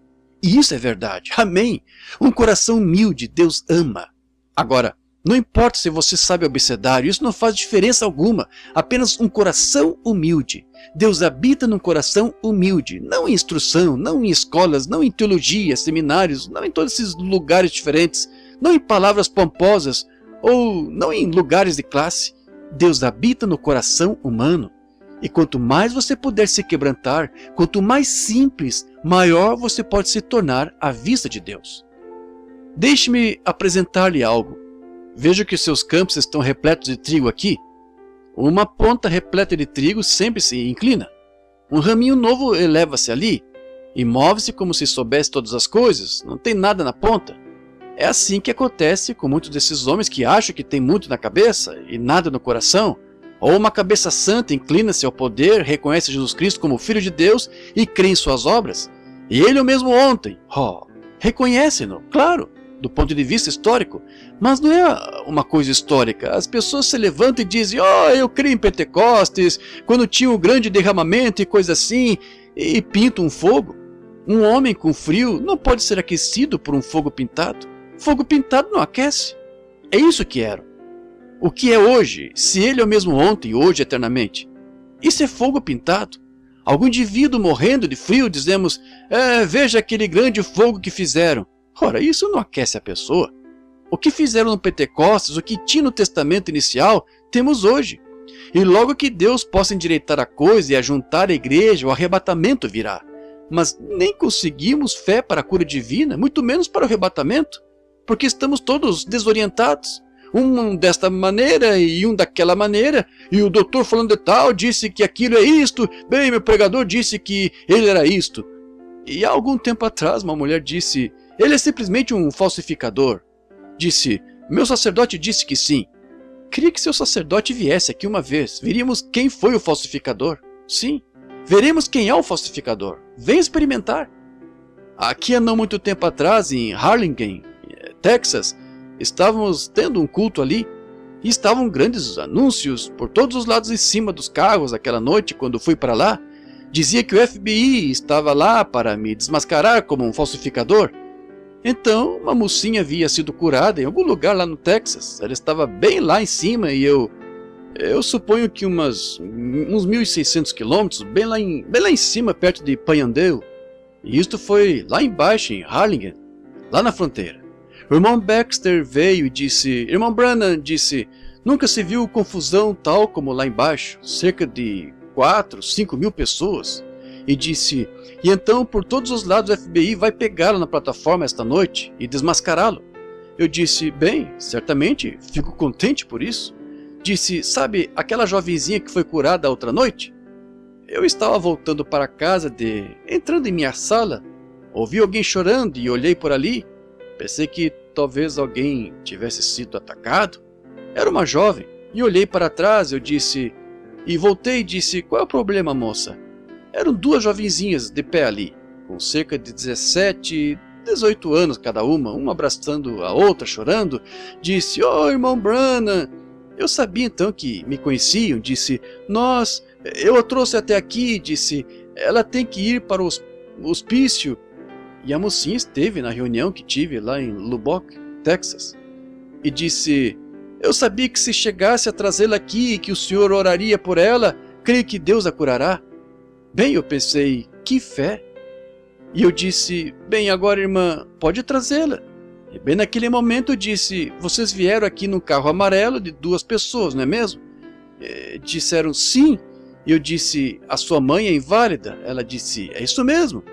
A: E isso é verdade. Amém. Um coração humilde, Deus ama. Agora, não importa se você sabe abecedário, isso não faz diferença alguma. Apenas um coração humilde. Deus habita num coração humilde. Não em instrução, não em escolas, não em teologia, seminários, não em todos esses lugares diferentes. Não em palavras pomposas, ou não em lugares de classe. Deus habita no coração humano. E quanto mais você puder se quebrantar, quanto mais simples, maior você pode se tornar à vista de Deus. Deixe-me apresentar-lhe algo. Veja que seus campos estão repletos de trigo aqui. Uma ponta repleta de trigo sempre se inclina. Um raminho novo eleva-se ali e move-se como se soubesse todas as coisas, não tem nada na ponta. É assim que acontece com muitos desses homens que acham que tem muito na cabeça e nada no coração, ou uma cabeça santa inclina-se ao poder, reconhece Jesus Cristo como Filho de Deus e crê em suas obras. E ele o mesmo ontem, reconhece-no, claro, do ponto de vista histórico, mas não é uma coisa histórica. As pessoas se levantam e dizem, eu creio em Pentecostes, quando tinha um grande derramamento e coisa assim, e pintam um fogo. Um homem com frio não pode ser aquecido por um fogo pintado. Fogo pintado não aquece. É isso que era. O que é hoje, se ele é o mesmo ontem, hoje, eternamente? Isso é fogo pintado. Algum indivíduo morrendo de frio, dizemos, veja aquele grande fogo que fizeram. Ora, isso não aquece a pessoa. O que fizeram no Pentecostes, o que tinha no testamento inicial, temos hoje. E logo que Deus possa endireitar a coisa e ajuntar a igreja, o arrebatamento virá. Mas nem conseguimos fé para a cura divina, muito menos para o arrebatamento, porque estamos todos desorientados. Um desta maneira e um daquela maneira, e o doutor falando de tal disse que aquilo é isto, bem, meu pregador disse que ele era isto. E há algum tempo atrás uma mulher disse, ele é simplesmente um falsificador. Disse, meu sacerdote disse que sim. Queria que seu sacerdote viesse aqui uma vez, veríamos quem foi o falsificador. Sim, veremos quem é o falsificador. Venha experimentar. Aqui há não muito tempo atrás, em Harlingen, Texas, estávamos tendo um culto ali, e estavam grandes anúncios por todos os lados em cima dos carros aquela noite quando fui para lá. Dizia que o FBI estava lá para me desmascarar como um falsificador. Então, uma mocinha havia sido curada em algum lugar lá no Texas. Ela estava bem lá em cima e eu suponho que uns 1.600 quilômetros, bem lá em cima, perto de Payandale. E isto foi lá embaixo, em Harlingen, lá na fronteira. O irmão Baxter veio e disse, irmão Branham disse, nunca se viu confusão tal como lá embaixo, cerca de 4, 5 mil pessoas. E disse, e então por todos os lados o FBI vai pegá-lo na plataforma esta noite e desmascará-lo. Eu disse, bem, certamente, fico contente por isso. Disse, sabe aquela jovenzinha que foi curada outra noite? Eu estava voltando para casa entrando em minha sala, ouvi alguém chorando e olhei por ali. Pensei que talvez alguém tivesse sido atacado. Era uma jovem, e olhei para trás, eu disse, e voltei e disse, qual é o problema, moça? Eram duas jovenzinhas de pé ali, com cerca de 17, 18 anos cada uma abraçando a outra, chorando. Disse, irmão Branham. Eu sabia então que me conheciam, disse, eu a trouxe até aqui, disse, ela tem que ir para o hospício. E a mocinha esteve na reunião que tive lá em Lubbock, Texas. E disse, eu sabia que se chegasse a trazê-la aqui e que o senhor oraria por ela, creio que Deus a curará. Bem, eu pensei, que fé. E eu disse, bem, agora irmã, pode trazê-la. E bem naquele momento eu disse, vocês vieram aqui num carro amarelo de 2 pessoas, não é mesmo? Disseram sim. E eu disse, a sua mãe é inválida? Ela disse, é isso mesmo.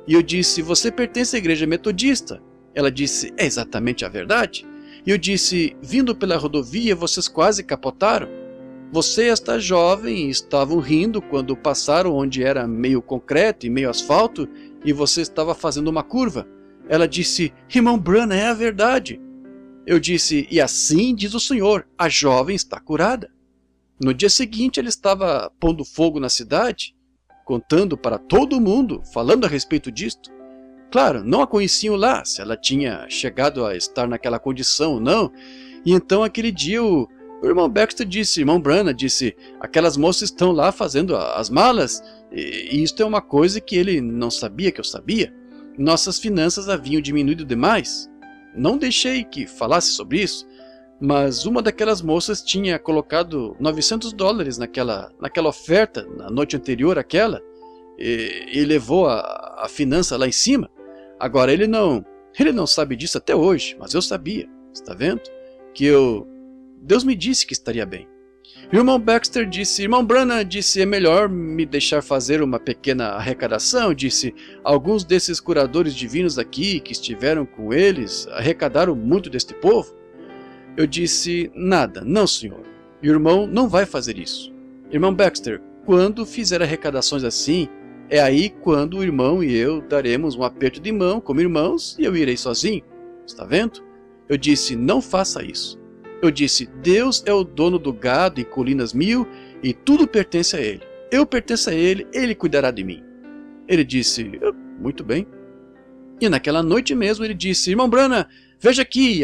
A: E eu disse, você pertence à igreja metodista? Ela disse, é exatamente a verdade. E eu disse, vindo pela rodovia vocês quase capotaram. Você e esta jovem estavam rindo quando passaram onde era meio concreto e meio asfalto e você estava fazendo uma curva. Ela disse, irmão Branham, é a verdade. Eu disse, e assim diz o Senhor, a jovem está curada. No dia seguinte ela estava pondo fogo na cidade, contando para todo mundo, falando a respeito disto. Claro, não a conheciam lá, se ela tinha chegado a estar naquela condição ou não. E então aquele dia o irmão Baxter disse, irmão Branham disse, aquelas moças estão lá fazendo as malas, e isto é uma coisa que ele não sabia que eu sabia. Nossas finanças haviam diminuído demais. Não deixei que falasse sobre isso, mas uma daquelas moças tinha colocado $900 naquela oferta na noite anterior àquela, e levou a finança lá em cima. Agora ele não sabe disso até hoje, mas eu sabia, está vendo? Deus me disse que estaria bem. O irmão Baxter disse, irmão Branham disse, é melhor me deixar fazer uma pequena arrecadação, disse, alguns desses curadores divinos aqui que estiveram com eles arrecadaram muito deste povo. Eu disse, nada, não senhor, o irmão não vai fazer isso. Irmão Baxter, quando fizer arrecadações assim, é aí quando o irmão e eu daremos um aperto de mão como irmãos e eu irei sozinho. Está vendo? Eu disse, não faça isso. Eu disse, Deus é o dono do gado em colinas 1000 e tudo pertence a Ele. Eu pertenço a Ele, Ele cuidará de mim. Ele disse, muito bem. E naquela noite mesmo ele disse, irmão Branham, veja aqui,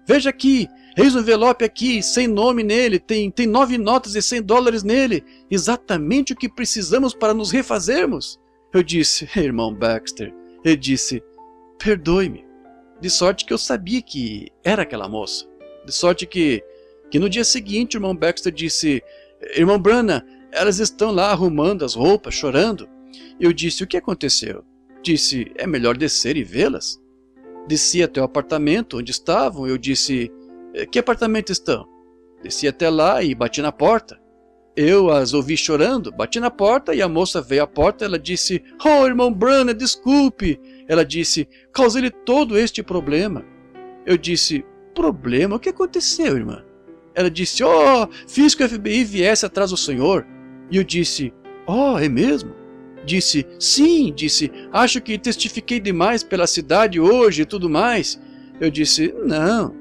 A: veja aqui, eis um envelope aqui, sem nome nele, tem 9 notas de $100 nele, exatamente o que precisamos para nos refazermos. Eu disse, irmão Baxter, ele disse, perdoe-me, de sorte que eu sabia que era aquela moça, de sorte que no dia seguinte o irmão Baxter disse, irmão Branham, elas estão lá arrumando as roupas, chorando. Eu disse, o que aconteceu? Disse, é melhor descer e vê-las. Desci até o apartamento onde estavam. Eu disse, que apartamento estão? Desci até lá e bati na porta. Eu as ouvi chorando, bati na porta e a moça veio à porta. Ela disse, oh, irmão Branham, desculpe. Ela disse, causei-lhe todo este problema. Eu disse, problema? O que aconteceu, irmã? Ela disse, oh, fiz que o FBI viesse atrás do senhor. E eu disse, oh, é mesmo? Disse, sim, disse, acho que testifiquei demais pela cidade hoje e tudo mais. Eu disse, não.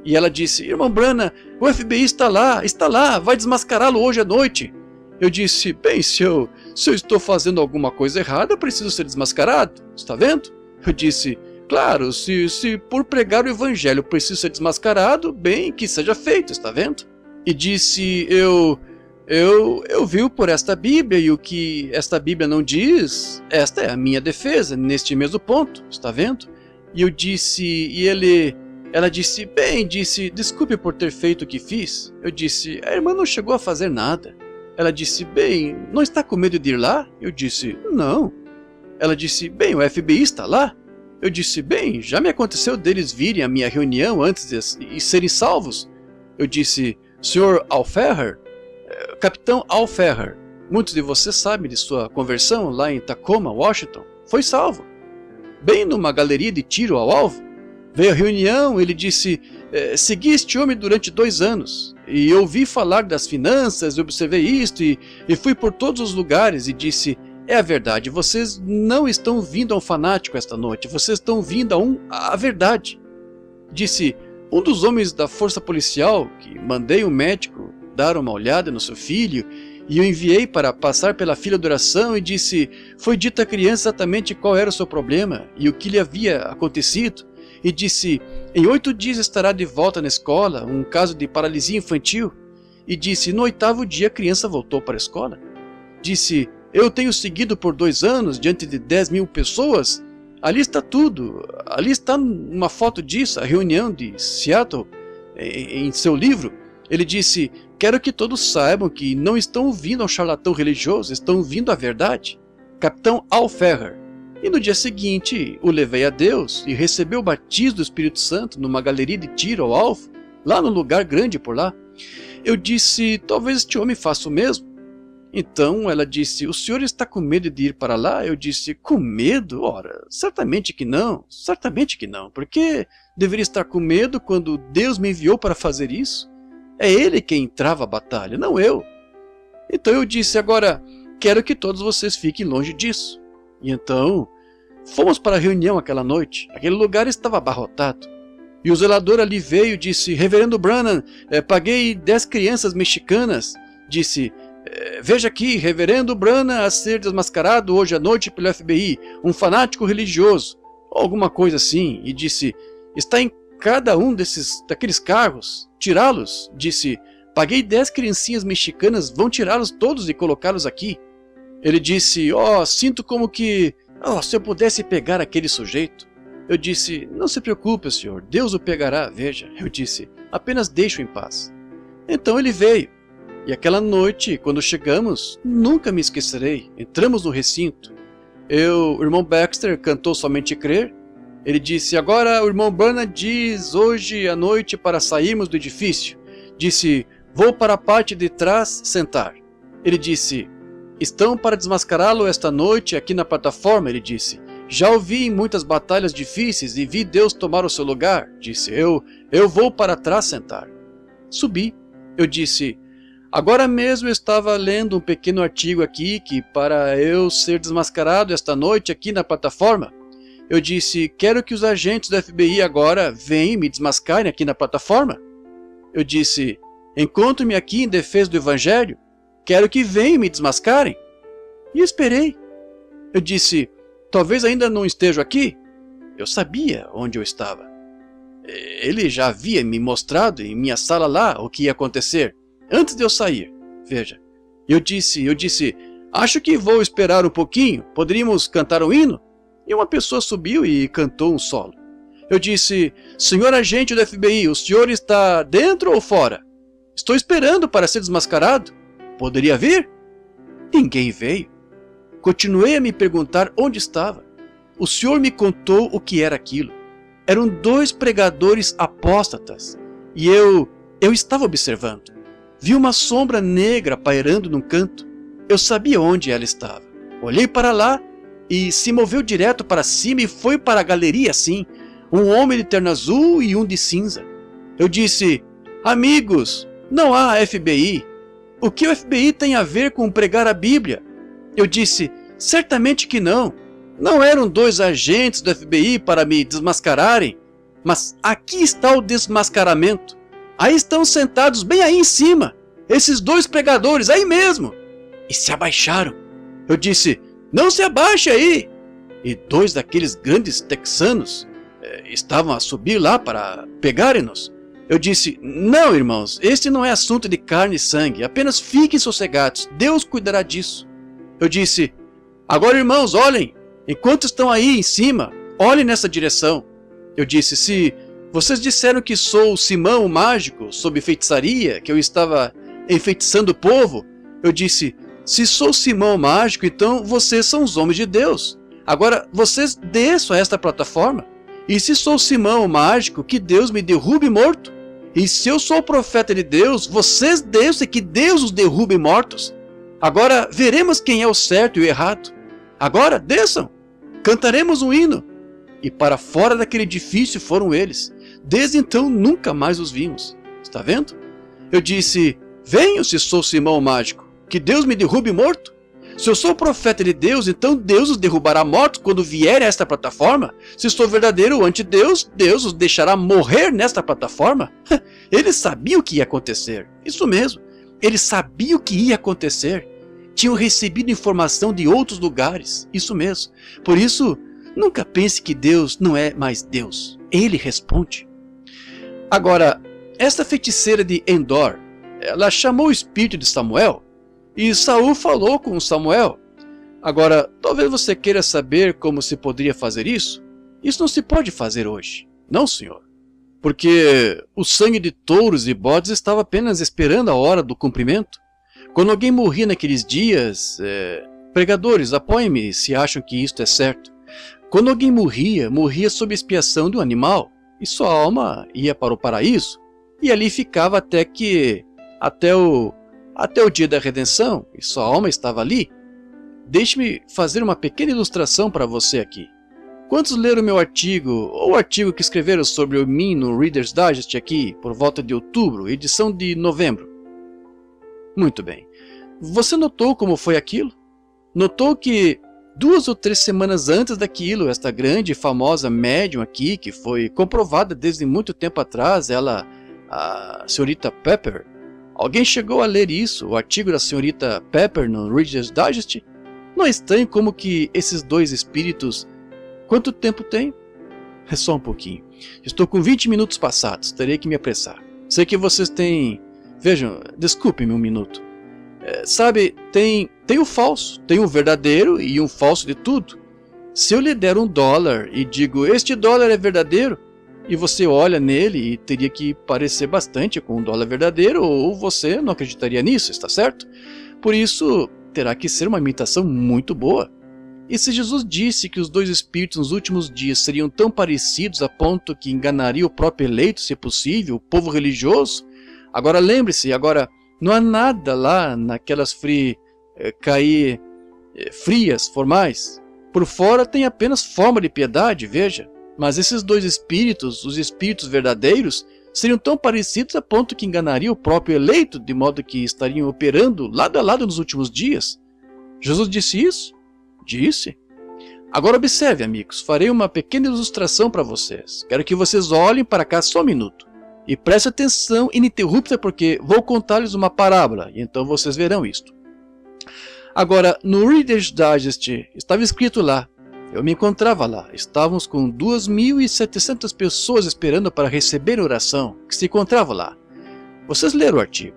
A: E ela disse, irmão Branham, o FBI está lá, vai desmascará-lo hoje à noite. Eu disse, bem, se eu estou fazendo alguma coisa errada, eu preciso ser desmascarado, está vendo? Eu disse, claro, se por pregar o evangelho preciso ser desmascarado, bem, que seja feito, está vendo? E disse, eu vi por esta Bíblia e o que esta Bíblia não diz, esta é a minha defesa neste mesmo ponto, está vendo? E eu disse, ela disse, bem, disse, desculpe por ter feito o que fiz. Eu disse, a irmã não chegou a fazer nada. Ela disse, bem, não está com medo de ir lá? Eu disse, não. Ela disse, bem, o FBI está lá? Eu disse, bem, já me aconteceu deles virem à minha reunião antes e serem salvos. Eu disse, Sr. Alferrer, Capitão Alferrer, muitos de vocês sabem de sua conversão lá em Tacoma, Washington, foi salvo. Bem numa galeria de tiro ao alvo, veio à reunião, ele disse, segui este homem durante 2 anos, e ouvi falar das finanças, observei isto, e fui por todos os lugares, e disse, é a verdade, vocês não estão vindo a um fanático esta noite, vocês estão vindo a verdade. Disse, um dos homens da força policial, que mandei um médico dar uma olhada no seu filho, e o enviei para passar pela fila de oração e disse, foi dito à criança exatamente qual era o seu problema e o que lhe havia acontecido, e disse, em 8 dias estará de volta na escola, um caso de paralisia infantil, e disse, no 8º dia a criança voltou para a escola. Disse, eu tenho seguido por 2 anos diante de 10.000 pessoas, ali está tudo, ali está uma foto disso, a reunião de Seattle, em seu livro. Ele disse, quero que todos saibam que não estão ouvindo ao charlatão religioso, estão ouvindo a verdade. Capitão Alferrer. E no dia seguinte, o levei a Deus e recebeu o batismo do Espírito Santo numa galeria de tiro ao alvo, lá num lugar grande por lá. Eu disse, talvez este homem faça o mesmo. Então ela disse, o senhor está com medo de ir para lá? Eu disse, com medo? Ora, certamente que não, porque deveria estar com medo quando Deus me enviou para fazer isso? É ele quem trava a batalha, não eu. Então eu disse, agora, quero que todos vocês fiquem longe disso. E então, fomos para a reunião aquela noite. Aquele lugar estava abarrotado. E o zelador ali veio e disse, Reverendo Branham, paguei 10 crianças mexicanas. Disse, veja aqui, Reverendo Branham a ser desmascarado hoje à noite pelo FBI, um fanático religioso. Ou alguma coisa assim. E disse, está em cada um daqueles carros, tirá-los. Disse, paguei 10 criancinhas mexicanas, vão tirá-los todos e colocá-los aqui. Ele disse, sinto como que, se eu pudesse pegar aquele sujeito. Eu disse, não se preocupe, senhor, Deus o pegará, veja. Eu disse, apenas deixe-o em paz. Então ele veio. E aquela noite, quando chegamos, nunca me esquecerei, entramos no recinto. O irmão Baxter cantou Somente Crer. Ele disse, agora o irmão Branham diz hoje à noite para sairmos do edifício. Disse, vou para a parte de trás sentar. Ele disse, estão para desmascará-lo esta noite aqui na plataforma, ele disse. Já ouvi em muitas batalhas difíceis e vi Deus tomar o seu lugar. Disse, eu vou para trás sentar. Subi. Eu disse, Agora mesmo eu estava lendo um pequeno artigo aqui que, para eu ser desmascarado esta noite aqui na plataforma, eu disse, quero que os agentes do FBI agora venham e me desmascarem aqui na plataforma. Eu disse, encontro-me aqui em defesa do Evangelho, quero que venham e me desmascarem. E esperei. Eu disse, talvez ainda não estejam aqui. Eu sabia onde eu estava. Ele já havia me mostrado em minha sala lá o que ia acontecer, antes de eu sair. Veja, eu disse, acho que vou esperar um pouquinho, poderíamos cantar um hino? E uma pessoa subiu e cantou um solo. Eu disse, senhor agente do FBI, o senhor está dentro ou fora? Estou esperando para ser desmascarado. Poderia vir? Ninguém veio. Continuei a me perguntar onde estava. O senhor me contou o que era aquilo. Eram 2 pregadores apóstatas. E eu estava observando. Vi uma sombra negra pairando num canto. Eu sabia onde ela estava. Olhei para lá e se moveu direto para cima e foi para a galeria assim. Um homem de terno azul e um de cinza. Eu disse, amigos, não há FBI. O que o FBI tem a ver com pregar a Bíblia? Eu disse, certamente que não. Não eram 2 agentes do FBI para me desmascararem. Mas aqui está o desmascaramento. Aí estão sentados bem aí em cima. Esses 2 pregadores, aí mesmo. E se abaixaram. Eu disse, não se abaixe aí. E 2 daqueles grandes texanos estavam a subir lá para pegarem-nos. Eu disse, não irmãos, este não é assunto de carne e sangue. Apenas fiquem sossegados. Deus cuidará disso. Eu disse, agora irmãos, olhem. Enquanto estão aí em cima, olhem nessa direção. Eu disse, se vocês disseram que sou Simão o mágico, sob feitiçaria, que eu estava enfeitiçando o povo, eu disse, se sou Simão o mágico, então vocês são os homens de Deus. Agora, vocês desçam a esta plataforma. E se sou Simão o mágico, que Deus me derrube morto. E se eu sou o profeta de Deus, vocês desçam e que Deus os derrube mortos. Agora, veremos quem é o certo e o errado. Agora, desçam. Cantaremos um hino. E para fora daquele edifício foram eles. Desde então nunca mais os vimos. Está vendo? Eu disse, venham se sou Simão o mágico, que Deus me derrube morto. Se eu sou o profeta de Deus, então Deus os derrubará mortos quando vier a esta plataforma. Se sou verdadeiro ante Deus, Deus os deixará morrer nesta plataforma. Eles sabiam o que ia acontecer. Isso mesmo, eles sabiam o que ia acontecer. Tinham recebido informação de outros lugares. Isso mesmo. Por isso, nunca pense que Deus não é mais Deus. Ele responde. Agora, esta feiticeira de Endor, ela chamou o espírito de Samuel e Saul falou com Samuel. Agora, talvez você queira saber como se poderia fazer isso? Isso não se pode fazer hoje. Não, senhor. Porque o sangue de touros e bodes estava apenas esperando a hora do cumprimento. Quando alguém morria naqueles dias, pregadores, apoiem-me se acham que isto é certo. Quando alguém morria, morria sob expiação de um animal, e sua alma ia para o paraíso, e ali ficava até o dia da redenção, e sua alma estava ali. Deixe-me fazer uma pequena ilustração para você aqui. Quantos leram meu artigo, ou o artigo que escreveram sobre mim no Reader's Digest aqui, por volta de outubro, edição de novembro? Muito bem. Você notou como foi aquilo? Notou que 2 ou 3 semanas antes daquilo, esta grande e famosa médium aqui, que foi comprovada desde muito tempo atrás, ela, a senhorita Pepper, alguém chegou a ler isso, o artigo da senhorita Pepper no Reader's Digest? Não é estranho como que esses 2 espíritos... Quanto tempo tem? É só um pouquinho. Estou com 20 minutos passados, terei que me apressar. Sei que vocês têm... Vejam, desculpe-me um minuto. Sabe, tem o falso, tem o verdadeiro e um falso de tudo. Se eu lhe der $1 e digo, este dólar é verdadeiro, e você olha nele e teria que parecer bastante com $1 verdadeiro, ou você não acreditaria nisso, está certo? Por isso, terá que ser uma imitação muito boa. E se Jesus disse que os 2 espíritos nos últimos dias seriam tão parecidos a ponto que enganaria o próprio eleito, se possível, o povo religioso, agora lembre-se, não há nada lá naquelas frias, formais. Por fora tem apenas forma de piedade, veja. Mas esses 2 espíritos, os espíritos verdadeiros, seriam tão parecidos a ponto que enganariam o próprio eleito, de modo que estariam operando lado a lado nos últimos dias. Jesus disse isso? Disse. Agora observe, amigos, farei uma pequena ilustração para vocês. Quero que vocês olhem para cá só um minuto. E prestem atenção ininterrupta, porque vou contar-lhes uma parábola, e então vocês verão isto. Agora, no Reader's Digest, estava escrito lá, eu me encontrava lá, estávamos com 2.700 pessoas esperando para receber a oração, que se encontrava lá. Vocês leram o artigo.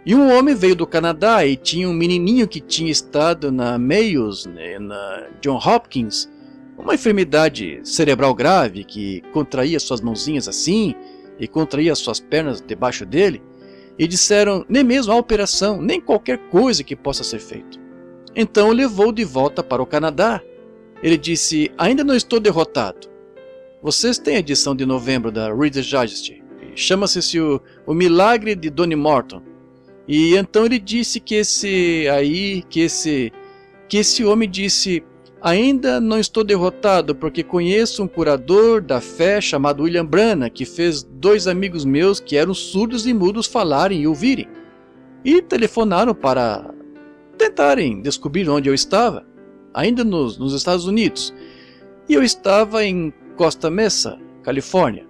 A: E um homem veio do Canadá e tinha um menininho que tinha estado na Mayos, na John Hopkins, uma enfermidade cerebral grave que contraía suas mãozinhas assim e contraía suas pernas debaixo dele, e disseram nem mesmo a operação, nem qualquer coisa que possa ser feito. Então o levou de volta para o Canadá. Ele disse, ainda não estou derrotado. Vocês têm a edição de novembro da Reader's Digest, chama-se o Milagre de Donnie Morton. E então ele disse que esse homem disse, ainda não estou derrotado porque conheço um curador da fé chamado William Branham, que fez 2 amigos meus que eram surdos e mudos falarem e ouvirem. E telefonaram para tentarem descobrir onde eu estava, ainda nos Estados Unidos. E eu estava em Costa Mesa, Califórnia.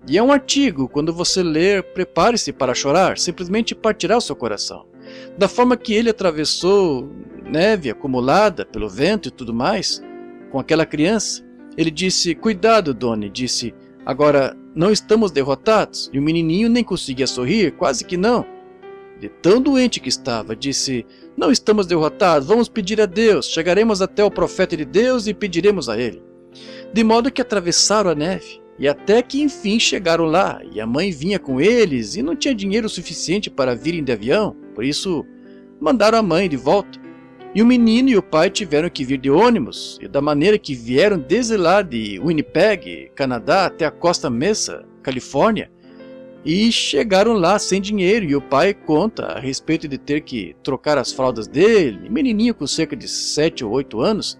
A: E é um artigo, quando você ler, prepare-se para chorar, simplesmente partirá o seu coração. Da forma que ele atravessou neve acumulada pelo vento e tudo mais, com aquela criança, ele disse, cuidado, Donnie, disse, agora não estamos derrotados, e o menininho nem conseguia sorrir, quase que não. De tão doente que estava, disse, não estamos derrotados, vamos pedir a Deus, chegaremos até o profeta de Deus e pediremos a ele. De modo que atravessaram a neve. E até que enfim chegaram lá, e a mãe vinha com eles, e não tinha dinheiro suficiente para virem de avião, por isso mandaram a mãe de volta. E o menino e o pai tiveram que vir de ônibus, e da maneira que vieram desde lá de Winnipeg, Canadá, até a Costa Mesa, Califórnia, e chegaram lá sem dinheiro, e o pai conta a respeito de ter que trocar as fraldas dele, menininho com cerca de 7 ou 8 anos,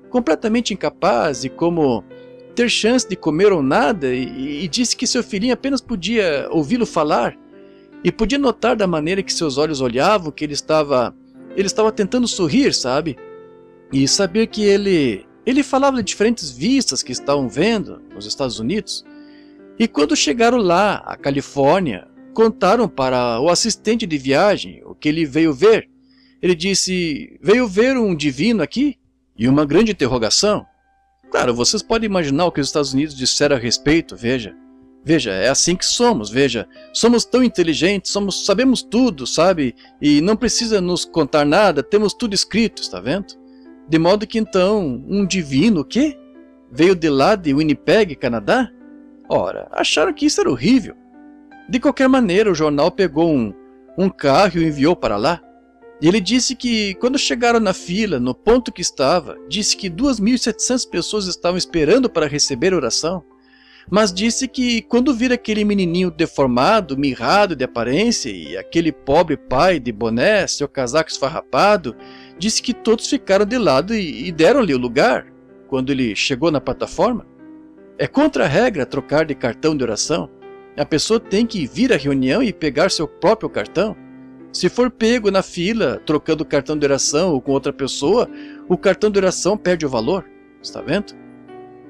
A: completamente incapaz e como ter chance de comer ou nada, e disse que seu filhinho apenas podia ouvi-lo falar e podia notar da maneira que seus olhos olhavam que ele estava tentando sorrir, sabe? E saber que ele falava de diferentes vistas que estavam vendo nos Estados Unidos. E quando chegaram lá, a Califórnia, contaram para o assistente de viagem o que ele veio ver. Ele disse, veio ver um divino aqui? E uma grande interrogação. Claro, vocês podem imaginar o que os Estados Unidos disseram a respeito, veja, é assim que somos, veja, somos tão inteligentes, sabemos tudo, sabe, e não precisa nos contar nada, temos tudo escrito, está vendo? De modo que então, um divino, o quê? Veio de lá de Winnipeg, Canadá? Ora, acharam que isso era horrível. De qualquer maneira, o jornal pegou um carro e o enviou para lá. E ele disse que, quando chegaram na fila, no ponto que estava, disse que 2.700 pessoas estavam esperando para receber a oração. Mas disse que, quando viram aquele menininho deformado, mirrado de aparência, e aquele pobre pai de boné, seu casaco esfarrapado, disse que todos ficaram de lado e deram-lhe o lugar, quando ele chegou na plataforma. É contra a regra trocar de cartão de oração. A pessoa tem que vir à reunião e pegar seu próprio cartão. Se for pego na fila, trocando o cartão de oração ou com outra pessoa, o cartão de oração perde o valor, está vendo?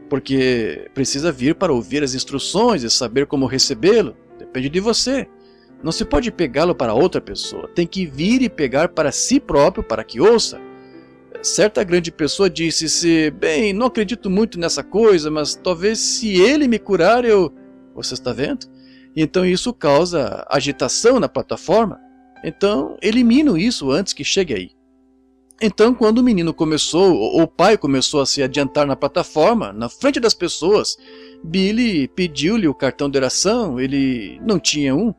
A: Porque precisa vir para ouvir as instruções e saber como recebê-lo, depende de você. Não se pode pegá-lo para outra pessoa, tem que vir e pegar para si próprio para que ouça. Certa grande pessoa disse-se, bem, não acredito muito nessa coisa, mas talvez se ele me curar eu... Você está vendo? Então isso causa agitação na plataforma. Então, elimino isso antes que chegue aí. Então, quando o menino começou, ou o pai começou a se adiantar na plataforma, na frente das pessoas, Billy pediu-lhe o cartão de oração, ele não tinha um.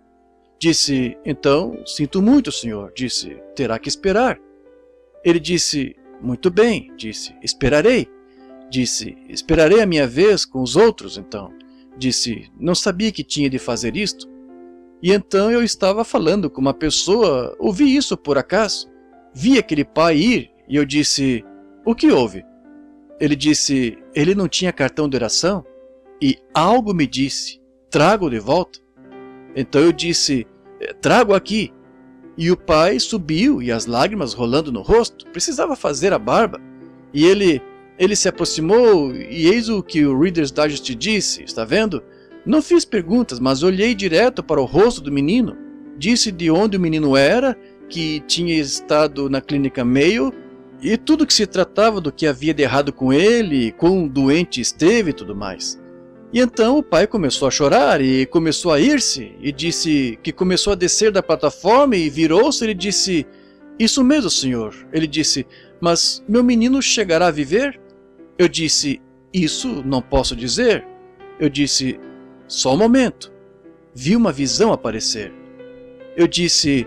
A: Disse, então, sinto muito, senhor, disse, terá que esperar. Ele disse, muito bem, disse, esperarei. Disse, esperarei a minha vez com os outros, então. Disse, não sabia que tinha de fazer isto. E então eu estava falando com uma pessoa, ouvi isso por acaso, vi aquele pai ir e eu disse, o que houve? Ele disse, ele não tinha cartão de oração e algo me disse, trago de volta. Então eu disse, trago aqui. E o pai subiu, e as lágrimas rolando no rosto, precisava fazer a barba. E ele se aproximou, e eis o que o Reader's Digest disse, está vendo? Não fiz perguntas, mas olhei direto para o rosto do menino. Disse de onde o menino era, que tinha estado na clínica Mayo, e tudo que se tratava do que havia de errado com ele, quão doente esteve e tudo mais. E então o pai começou a chorar e começou a ir-se, e disse que começou a descer da plataforma e virou-se e disse, isso mesmo, senhor. Ele disse, mas meu menino chegará a viver? Eu disse, isso não posso dizer. Eu disse, só um momento. Vi uma visão aparecer. Eu disse,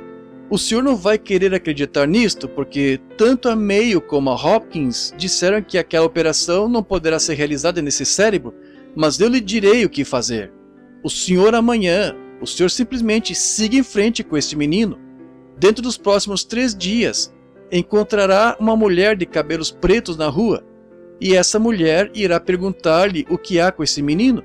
A: o senhor não vai querer acreditar nisto, porque tanto a Mayo como a Hopkins disseram que aquela operação não poderá ser realizada nesse cérebro, mas eu lhe direi o que fazer. O senhor amanhã, o senhor simplesmente siga em frente com este menino. Dentro dos próximos 3 dias, encontrará uma mulher de cabelos pretos na rua, e essa mulher irá perguntar-lhe o que há com esse menino.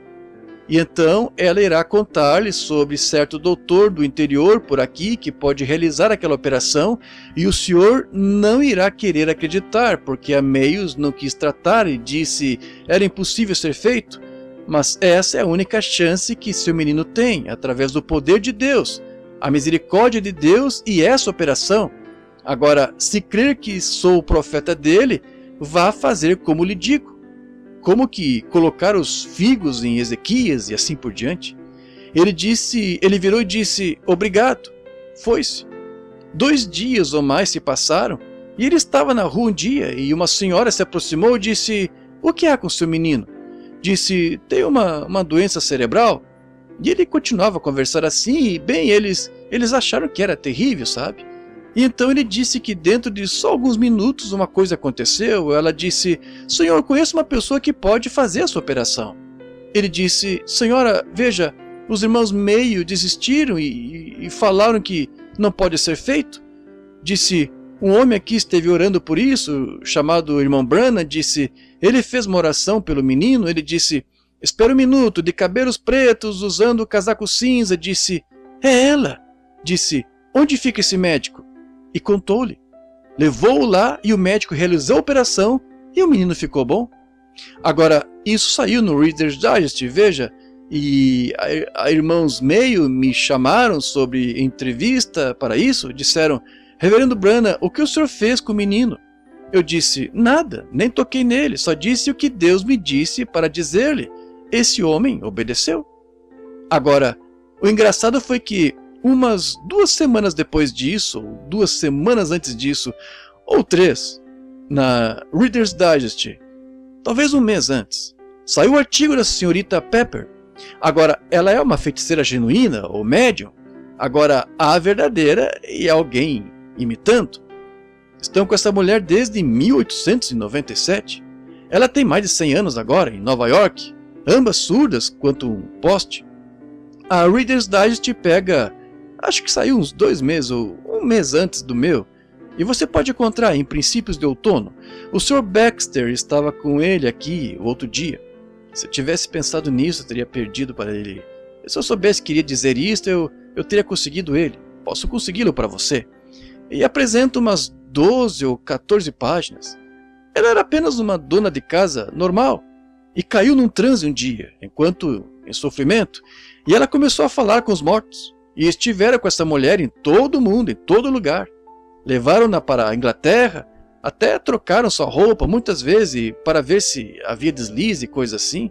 A: E então ela irá contar-lhe sobre certo doutor do interior por aqui que pode realizar aquela operação, e o senhor não irá querer acreditar, porque a Mayos não quis tratar e disse era impossível ser feito, mas essa é a única chance que seu menino tem, através do poder de Deus, a misericórdia de Deus e essa operação. Agora, se crer que sou o profeta dele, vá fazer como lhe digo. Como que colocar os figos em Ezequias e assim por diante. Ele virou e disse, obrigado. Foi-se. 2 dias ou mais se passaram, e ele estava na rua um dia, e uma senhora se aproximou e disse, o que há com seu menino? Disse, tem uma doença cerebral. E ele continuava a conversar assim, e bem, eles acharam que era terrível, sabe? E então ele disse que dentro de só alguns minutos uma coisa aconteceu. Ela disse, senhor, conheço uma pessoa que pode fazer essa operação. Ele disse, senhora, veja, os irmãos Mayo desistiram e falaram que não pode ser feito. Disse, um homem aqui esteve orando por isso, chamado irmão Branham, disse, ele fez uma oração pelo menino, ele disse, espera um minuto, de cabelos pretos, usando casaco cinza, disse, é ela. Disse, onde fica esse médico? E contou-lhe. Levou-o lá e o médico realizou a operação e o menino ficou bom. Agora, isso saiu no Reader's Digest, veja, e a irmãos Mayo me chamaram sobre entrevista para isso, disseram, reverendo Branham, o que o senhor fez com o menino? Eu disse, nada, nem toquei nele, só disse o que Deus me disse para dizer-lhe. Esse homem obedeceu. Agora, o engraçado foi que umas 2 semanas depois disso, ou 2 semanas antes disso, ou 3, na Reader's Digest, talvez um mês antes, saiu o artigo da senhorita Pepper. Agora, ela é uma feiticeira genuína, ou médium. Agora, a verdadeira e alguém imitando. Estão com essa mulher desde 1897. Ela tem mais de 100 anos agora, em Nova York, ambas surdas quanto um poste. A Reader's Digest pega, acho que saiu uns 2 meses ou 1 mês antes do meu, e você pode encontrar em princípios de outono. O Sr. Baxter estava com ele aqui o outro dia. Se eu tivesse pensado nisso, eu teria perdido para ele. Se eu soubesse que iria dizer isto, eu teria conseguido ele. Posso consegui-lo para você. E apresento umas 12 ou 14 páginas. Ela era apenas uma dona de casa normal, e caiu num transe um dia, enquanto em sofrimento, e ela começou a falar com os mortos. E estiveram com essa mulher em todo o mundo, em todo lugar. Levaram-na para a Inglaterra, até trocaram sua roupa muitas vezes para ver se havia deslize e coisa assim.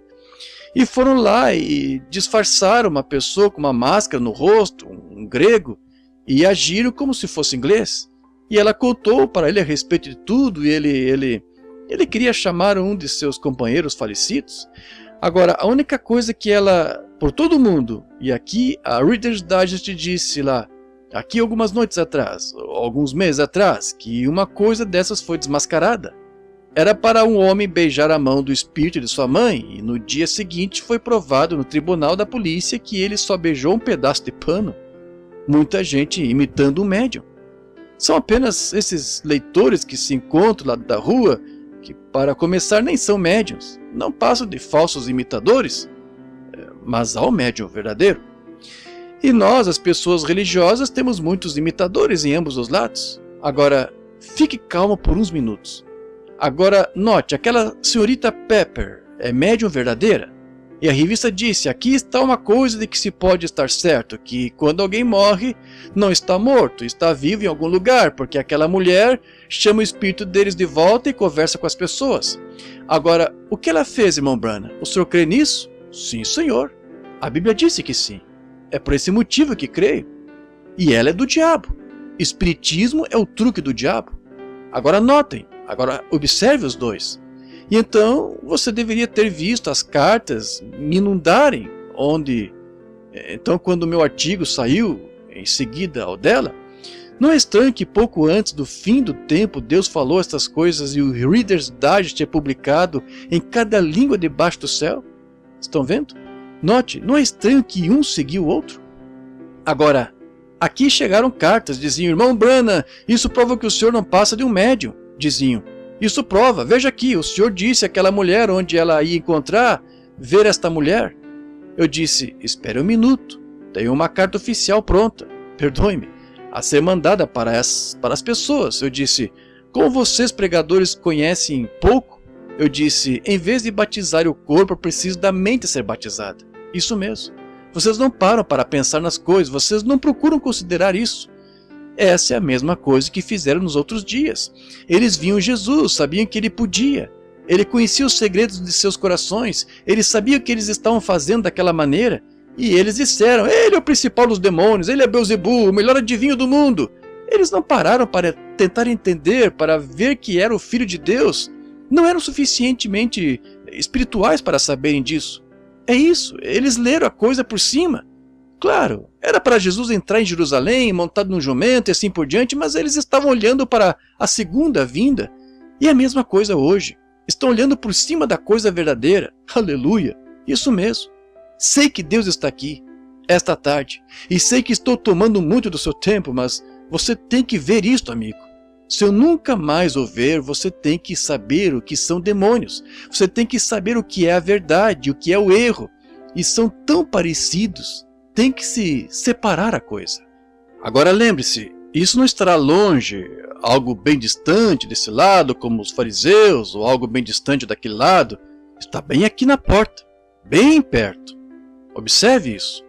A: E foram lá e disfarçaram uma pessoa com uma máscara no rosto, um grego, e agiram como se fosse inglês. E ela contou para ele a respeito de tudo, e ele queria chamar um de seus companheiros falecidos. Agora, a única coisa que ela, por todo mundo, e aqui a Reader's Digest disse lá, aqui algumas noites atrás, alguns meses atrás, que uma coisa dessas foi desmascarada. Era para um homem beijar a mão do espírito de sua mãe, e no dia seguinte foi provado no tribunal da polícia que ele só beijou um pedaço de pano. Muita gente imitando um médium. São apenas esses leitores que se encontram lá da rua, que para começar nem são médiuns, não passam de falsos imitadores, mas há o médium verdadeiro. E nós, as pessoas religiosas, temos muitos imitadores em ambos os lados. Agora, fique calmo por uns minutos. Agora, note, aquela senhorita Pepper é médium verdadeira? E a revista disse, aqui está uma coisa de que se pode estar certo, que quando alguém morre, não está morto, está vivo em algum lugar, porque aquela mulher chama o espírito deles de volta e conversa com as pessoas. Agora, o que ela fez, irmão Branham? O senhor crê nisso? Sim, senhor. A Bíblia disse que sim. É por esse motivo que creio. E ela é do diabo. Espiritismo é o truque do diabo. Agora notem, agora observe os dois. E então você deveria ter visto as cartas me inundarem, onde... Então quando o meu artigo saiu, em seguida ao dela, não é estranho que pouco antes do fim do tempo Deus falou estas coisas e o Reader's Digest é publicado em cada língua debaixo do céu? Estão vendo? Note, não é estranho que um seguiu o outro? Agora, aqui chegaram cartas, diziam, irmão Branham, isso prova que o senhor não passa de um médium. Diziam, isso prova, veja aqui, o senhor disse àquela mulher onde ela ia encontrar, ver esta mulher. Eu disse, espere um minuto, tenho uma carta oficial pronta, perdoe-me, a ser mandada para as pessoas. Eu disse, como vocês pregadores conhecem pouco, eu disse, em vez de batizar o corpo, preciso da mente ser batizada. Isso mesmo. Vocês não param para pensar nas coisas, vocês não procuram considerar isso. Essa é a mesma coisa que fizeram nos outros dias. Eles viam Jesus, sabiam que ele podia. Ele conhecia os segredos de seus corações, eles sabiam o que eles estavam fazendo daquela maneira. E eles disseram, ele é o principal dos demônios, ele é Beelzebul, o melhor adivinho do mundo. Eles não pararam para tentar entender, para ver que era o Filho de Deus. Não eram suficientemente espirituais para saberem disso. É isso, eles leram a coisa por cima. Claro, era para Jesus entrar em Jerusalém, montado num jumento e assim por diante, mas eles estavam olhando para a segunda vinda. E a mesma coisa hoje. Estão olhando por cima da coisa verdadeira. Aleluia, isso mesmo. Sei que Deus está aqui, esta tarde, e sei que estou tomando muito do seu tempo, mas você tem que ver isto, amigo. Se eu nunca mais o ver, você tem que saber o que são demônios. Você tem que saber o que é a verdade, o que é o erro. E são tão parecidos. Tem que se separar a coisa. Agora lembre-se, isso não estará longe, algo bem distante desse lado, como os fariseus, ou algo bem distante daquele lado. Está bem aqui na porta, bem perto. Observe isso.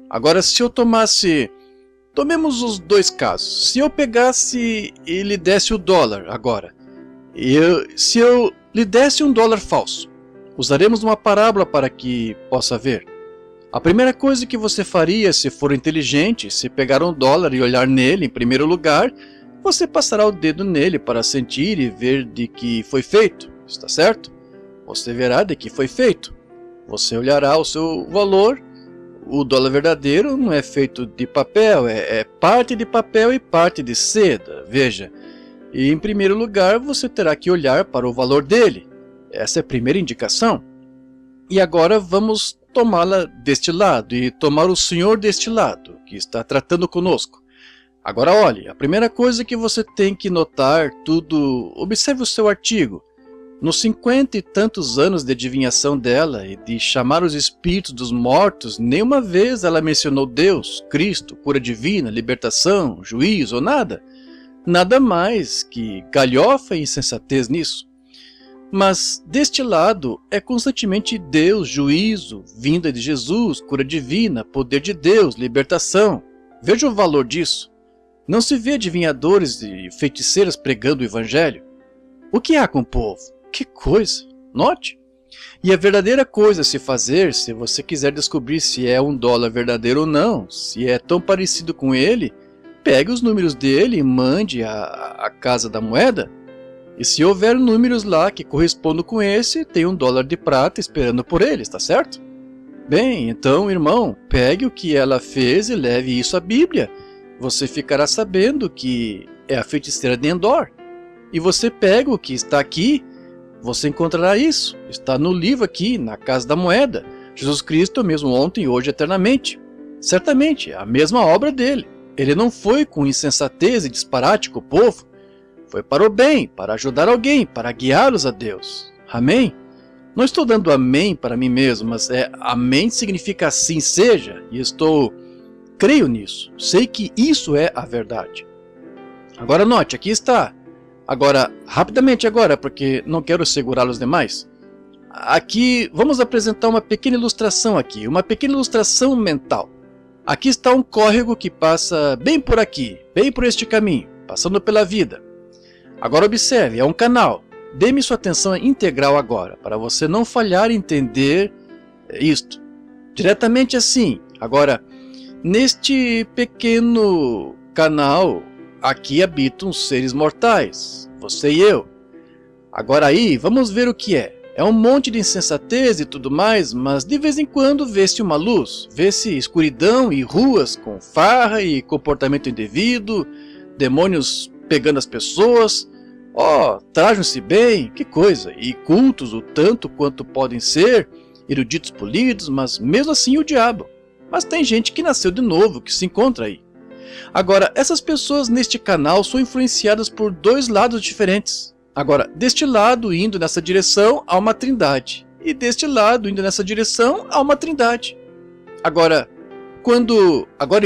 A: Agora, se eu tomasse... Tomemos os dois casos. Se eu pegasse e lhe desse o dólar agora, se eu lhe desse um dólar falso, usaremos uma parábola para que possa ver. A primeira coisa que você faria, se for inteligente, se pegar um dólar e olhar nele em primeiro lugar, você passará o dedo nele para sentir e ver de que foi feito, está certo? Você verá de que foi feito. Você olhará o seu valor. O dólar verdadeiro não é feito de papel, é parte de papel e parte de seda, veja. E em primeiro lugar você terá que olhar para o valor dele. Essa é a primeira indicação. E agora vamos tomá-la deste lado e tomar o senhor deste lado, que está tratando conosco. Agora olhe, a primeira coisa que você tem que notar tudo, observe o seu artigo. Nos 50 e tantos anos de adivinhação dela e de chamar os espíritos dos mortos, nenhuma vez ela mencionou Deus, Cristo, cura divina, libertação, juízo ou nada. Nada mais que galhofa e insensatez nisso. Mas deste lado é constantemente Deus, juízo, vinda de Jesus, cura divina, poder de Deus, libertação. Veja o valor disso. Não se vê adivinhadores e feiticeiras pregando o evangelho. O que há com o povo? Que coisa! Note! E a verdadeira coisa a se fazer, se você quiser descobrir se é um dólar verdadeiro ou não, se é tão parecido com ele, pegue os números dele e mande à Casa da Moeda. E se houver números lá que correspondam com esse, tem um dólar de prata esperando por ele, está certo? Bem, então, irmão, pegue o que ela fez e leve isso à Bíblia. Você ficará sabendo que é a feiticeira de Endor. E você pega o que está aqui, você encontrará isso. Está no livro aqui, na Casa da Moeda. Jesus Cristo mesmo ontem, hoje, eternamente. Certamente, é a mesma obra dele. Ele não foi com insensatez e disparate com o povo. Foi para o bem, para ajudar alguém, para guiá-los a Deus. Amém? Não estou dando amém para mim mesmo, mas amém significa assim seja. E estou creio nisso, sei que isso é a verdade. Agora note, aqui está. Agora, rapidamente agora, porque não quero segurar os demais. Aqui, vamos apresentar uma pequena ilustração aqui, uma pequena ilustração mental. Aqui está um córrego que passa bem por aqui, bem por este caminho, passando pela vida. Agora observe, é um canal. Dê-me sua atenção integral agora, para você não falhar em entender isto. Diretamente assim. Agora, neste pequeno canal, aqui habitam seres mortais, você e eu. Agora aí, vamos ver o que é. É um monte de insensatez e tudo mais, mas de vez em quando vê-se uma luz, vê-se escuridão e ruas com farra e comportamento indevido, demônios pegando as pessoas. Trajam-se bem, que coisa, e cultos o tanto quanto podem ser, eruditos polidos, mas mesmo assim o diabo. Mas tem gente que nasceu de novo, que se encontra aí. Agora, essas pessoas neste canal são influenciadas por dois lados diferentes. Agora, deste lado indo nessa direção há uma trindade, e deste lado indo nessa direção há uma trindade. Agora,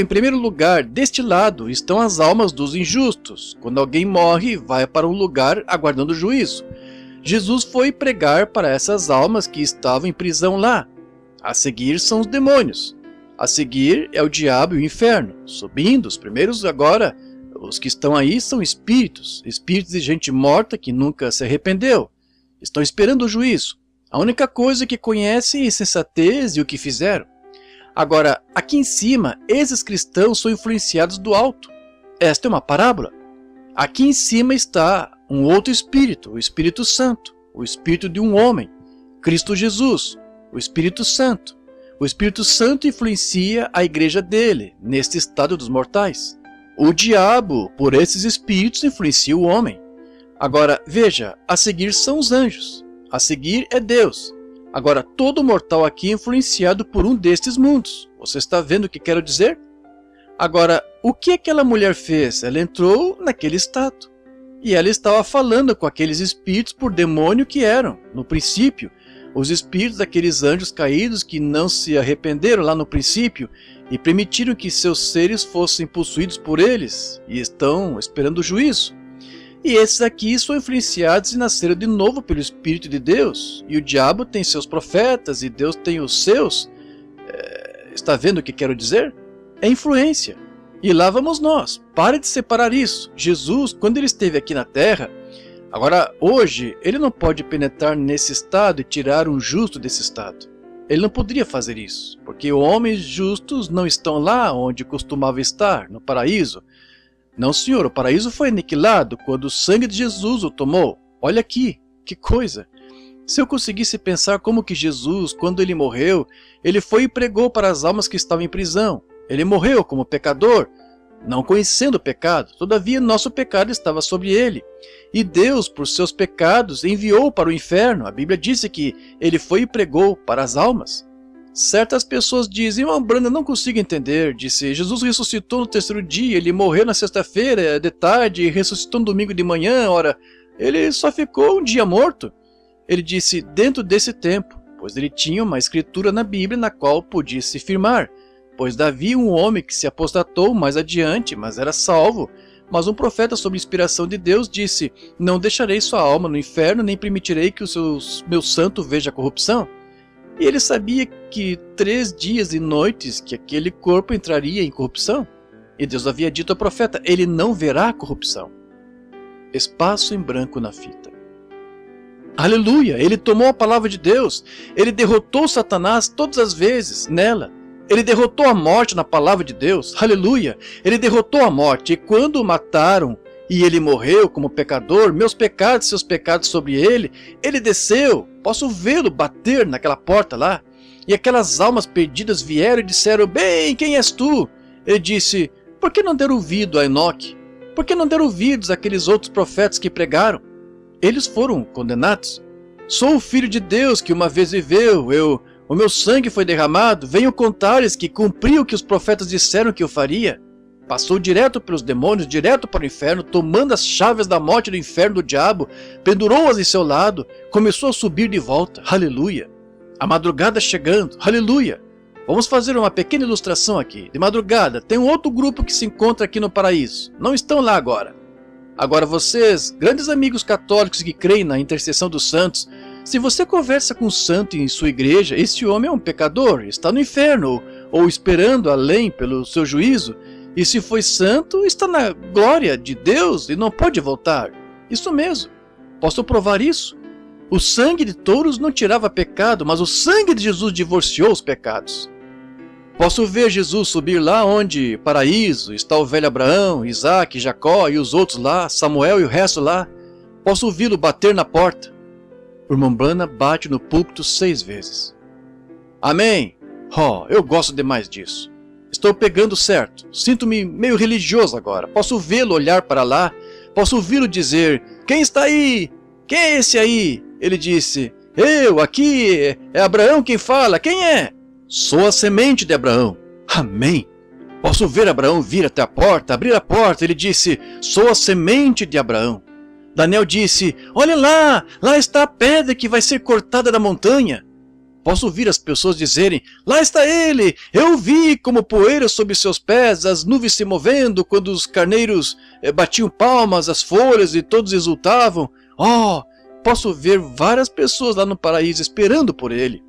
A: em primeiro lugar, deste lado estão as almas dos injustos. Quando alguém morre, vai para um lugar aguardando o juízo. Jesus foi pregar para essas almas que estavam em prisão lá. A seguir são os demônios. A seguir é o diabo e o inferno. Subindo, os primeiros agora, os que estão aí são espíritos. Espíritos de gente morta que nunca se arrependeu. Estão esperando o juízo. A única coisa que conhecem é a insensatez e o que fizeram. Agora, aqui em cima, esses cristãos são influenciados do alto. Esta é uma parábola. Aqui em cima está um outro espírito, o Espírito Santo, o espírito de um homem, Cristo Jesus, o Espírito Santo. O Espírito Santo influencia a igreja dele, neste estado dos mortais. O diabo, por esses espíritos, influencia o homem. Agora, veja, a seguir são os anjos, a seguir é Deus. Agora, todo mortal aqui é influenciado por um destes mundos. Você está vendo o que quero dizer? Agora, o que aquela mulher fez? Ela entrou naquele estado. E ela estava falando com aqueles espíritos por demônio que eram, no princípio. Os espíritos daqueles anjos caídos que não se arrependeram lá no princípio e permitiram que seus seres fossem possuídos por eles e estão esperando o juízo. E esses aqui são influenciados e nasceram de novo pelo Espírito de Deus. E o diabo tem seus profetas e Deus tem os seus. Está vendo o que quero dizer? É influência. E lá vamos nós. Pare de separar isso. Jesus, quando ele esteve aqui na terra, agora hoje, ele não pode penetrar nesse estado e tirar um justo desse estado. Ele não poderia fazer isso, porque homens justos não estão lá onde costumava estar, no paraíso. Não, senhor, o paraíso foi aniquilado quando o sangue de Jesus o tomou. Olha aqui, que coisa! Se eu conseguisse pensar como que Jesus, quando ele morreu, ele foi e pregou para as almas que estavam em prisão. Ele morreu como pecador, não conhecendo o pecado, todavia nosso pecado estava sobre ele. E Deus, por seus pecados, enviou para o inferno. A Bíblia disse que ele foi e pregou para as almas. Certas pessoas dizem, irmão Branham, não consigo entender. Disse, Jesus ressuscitou no terceiro dia, ele morreu na sexta-feira de tarde e ressuscitou no domingo de manhã. Ora, ele só ficou um dia morto. Ele disse, dentro desse tempo, pois ele tinha uma escritura na Bíblia na qual podia se firmar. Pois Davi, um homem que se apostatou mais adiante, mas era salvo. Mas um profeta sob inspiração de Deus disse, não deixarei sua alma no inferno, nem permitirei que meu santo veja a corrupção. E ele sabia que 3 dias e noites que aquele corpo entraria em corrupção. E Deus havia dito ao profeta, ele não verá a corrupção. Espaço em branco na fita. Aleluia! Ele tomou a palavra de Deus. Ele derrotou Satanás todas as vezes nela. Ele derrotou a morte na palavra de Deus. Aleluia! Ele derrotou a morte. E quando o mataram e ele morreu como pecador, meus pecados e seus pecados sobre ele, ele desceu. Posso vê-lo bater naquela porta lá. E aquelas almas perdidas vieram e disseram, bem, quem és tu? Ele disse, por que não deram ouvido a Enoque? Por que não deram ouvidos àqueles outros profetas que pregaram? Eles foram condenados. Sou o Filho de Deus que uma vez viveu, o meu sangue foi derramado, venho contar-lhes que cumpri o que os profetas disseram que eu faria. Passou direto pelos demônios, direto para o inferno, tomando as chaves da morte do inferno do diabo, pendurou-as em seu lado, começou a subir de volta, aleluia. A madrugada chegando, aleluia. Vamos fazer uma pequena ilustração aqui. De madrugada, tem um outro grupo que se encontra aqui no paraíso. Não estão lá agora. Agora vocês, grandes amigos católicos que creem na intercessão dos santos, se você conversa com um santo em sua igreja, esse homem é um pecador, está no inferno, ou esperando além pelo seu juízo, e se foi santo, está na glória de Deus e não pode voltar. Isso mesmo. Posso provar isso? O sangue de touros não tirava pecado, mas o sangue de Jesus divorciou os pecados. Posso ver Jesus subir lá onde, paraíso, está o velho Abraão, Isaac, Jacó e os outros lá, Samuel e o resto lá. Posso ouvi-lo bater na porta. O irmão Branham bate no púlpito 6 vezes. Amém! Oh, eu gosto demais disso. Estou pegando certo. Sinto-me meio religioso agora. Posso vê-lo olhar para lá. Posso ouvi-lo dizer, quem está aí? Quem é esse aí? Ele disse, eu, aqui, é Abraão quem fala. Quem é? Sou a semente de Abraão. Amém. Posso ver Abraão vir até a porta, abrir a porta. Ele disse, sou a semente de Abraão. Daniel disse, olha lá, lá está a pedra que vai ser cortada da montanha. Posso ouvir as pessoas dizerem, lá está ele, eu vi como poeira sob seus pés, as nuvens se movendo, quando os carneiros batiam palmas, as folhas e todos exultavam. Oh, posso ver várias pessoas lá no paraíso esperando por ele.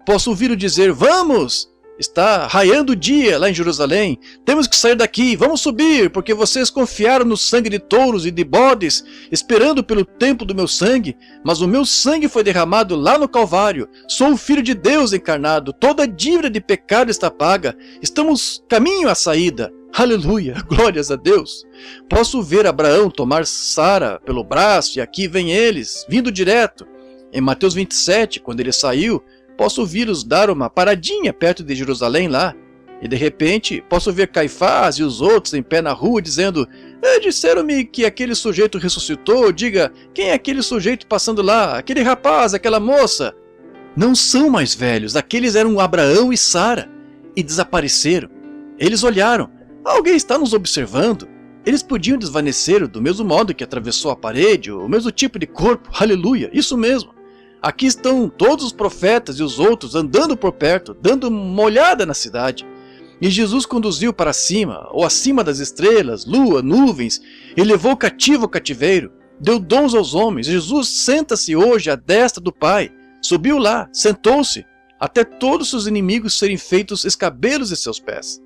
A: Posso ouvi-lo dizer, vamos! Está raiando o dia lá em Jerusalém. Temos que sair daqui, vamos subir, porque vocês confiaram no sangue de touros e de bodes, esperando pelo tempo do meu sangue. Mas o meu sangue foi derramado lá no Calvário. Sou o Filho de Deus encarnado. Toda dívida de pecado está paga. Estamos caminho à saída. Aleluia, glórias a Deus. Posso ver Abraão tomar Sara pelo braço, e aqui vem eles, vindo direto. Em Mateus 27, quando ele saiu, posso ouvi-los dar uma paradinha perto de Jerusalém lá. E de repente, posso ver Caifás e os outros em pé na rua dizendo, disseram-me que aquele sujeito ressuscitou, diga, quem é aquele sujeito passando lá? Aquele rapaz, aquela moça? Não são mais velhos, aqueles eram Abraão e Sara, e desapareceram. Eles olharam, alguém está nos observando. Eles podiam desvanecer do mesmo modo que atravessou a parede, o mesmo tipo de corpo, aleluia, isso mesmo. Aqui estão todos os profetas e os outros andando por perto, dando uma olhada na cidade. E Jesus conduziu para cima, ou acima das estrelas, lua, nuvens, e levou cativo o cativeiro, deu dons aos homens. Jesus senta-se hoje à destra do Pai, subiu lá, sentou-se, até todos os seus inimigos serem feitos escabelos de seus pés.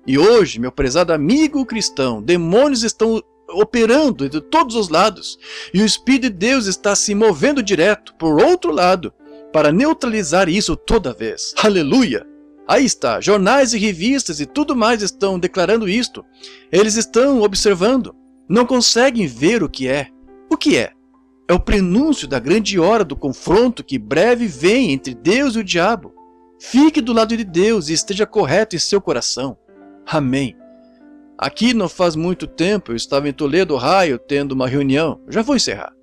A: E hoje, meu prezado amigo cristão, demônios estão operando de todos os lados, e o Espírito de Deus está se movendo direto por outro lado, para neutralizar isso toda vez. Aleluia! Aí está, jornais e revistas e tudo mais estão declarando isto. Eles estão observando, não conseguem ver o que é. O que é? É o prenúncio da grande hora do confronto que breve vem entre Deus e o diabo. Fique do lado de Deus e esteja correto em seu coração. Amém. Aqui não faz muito tempo eu estava em Toledo, Ohio, tendo uma reunião. Já vou encerrar.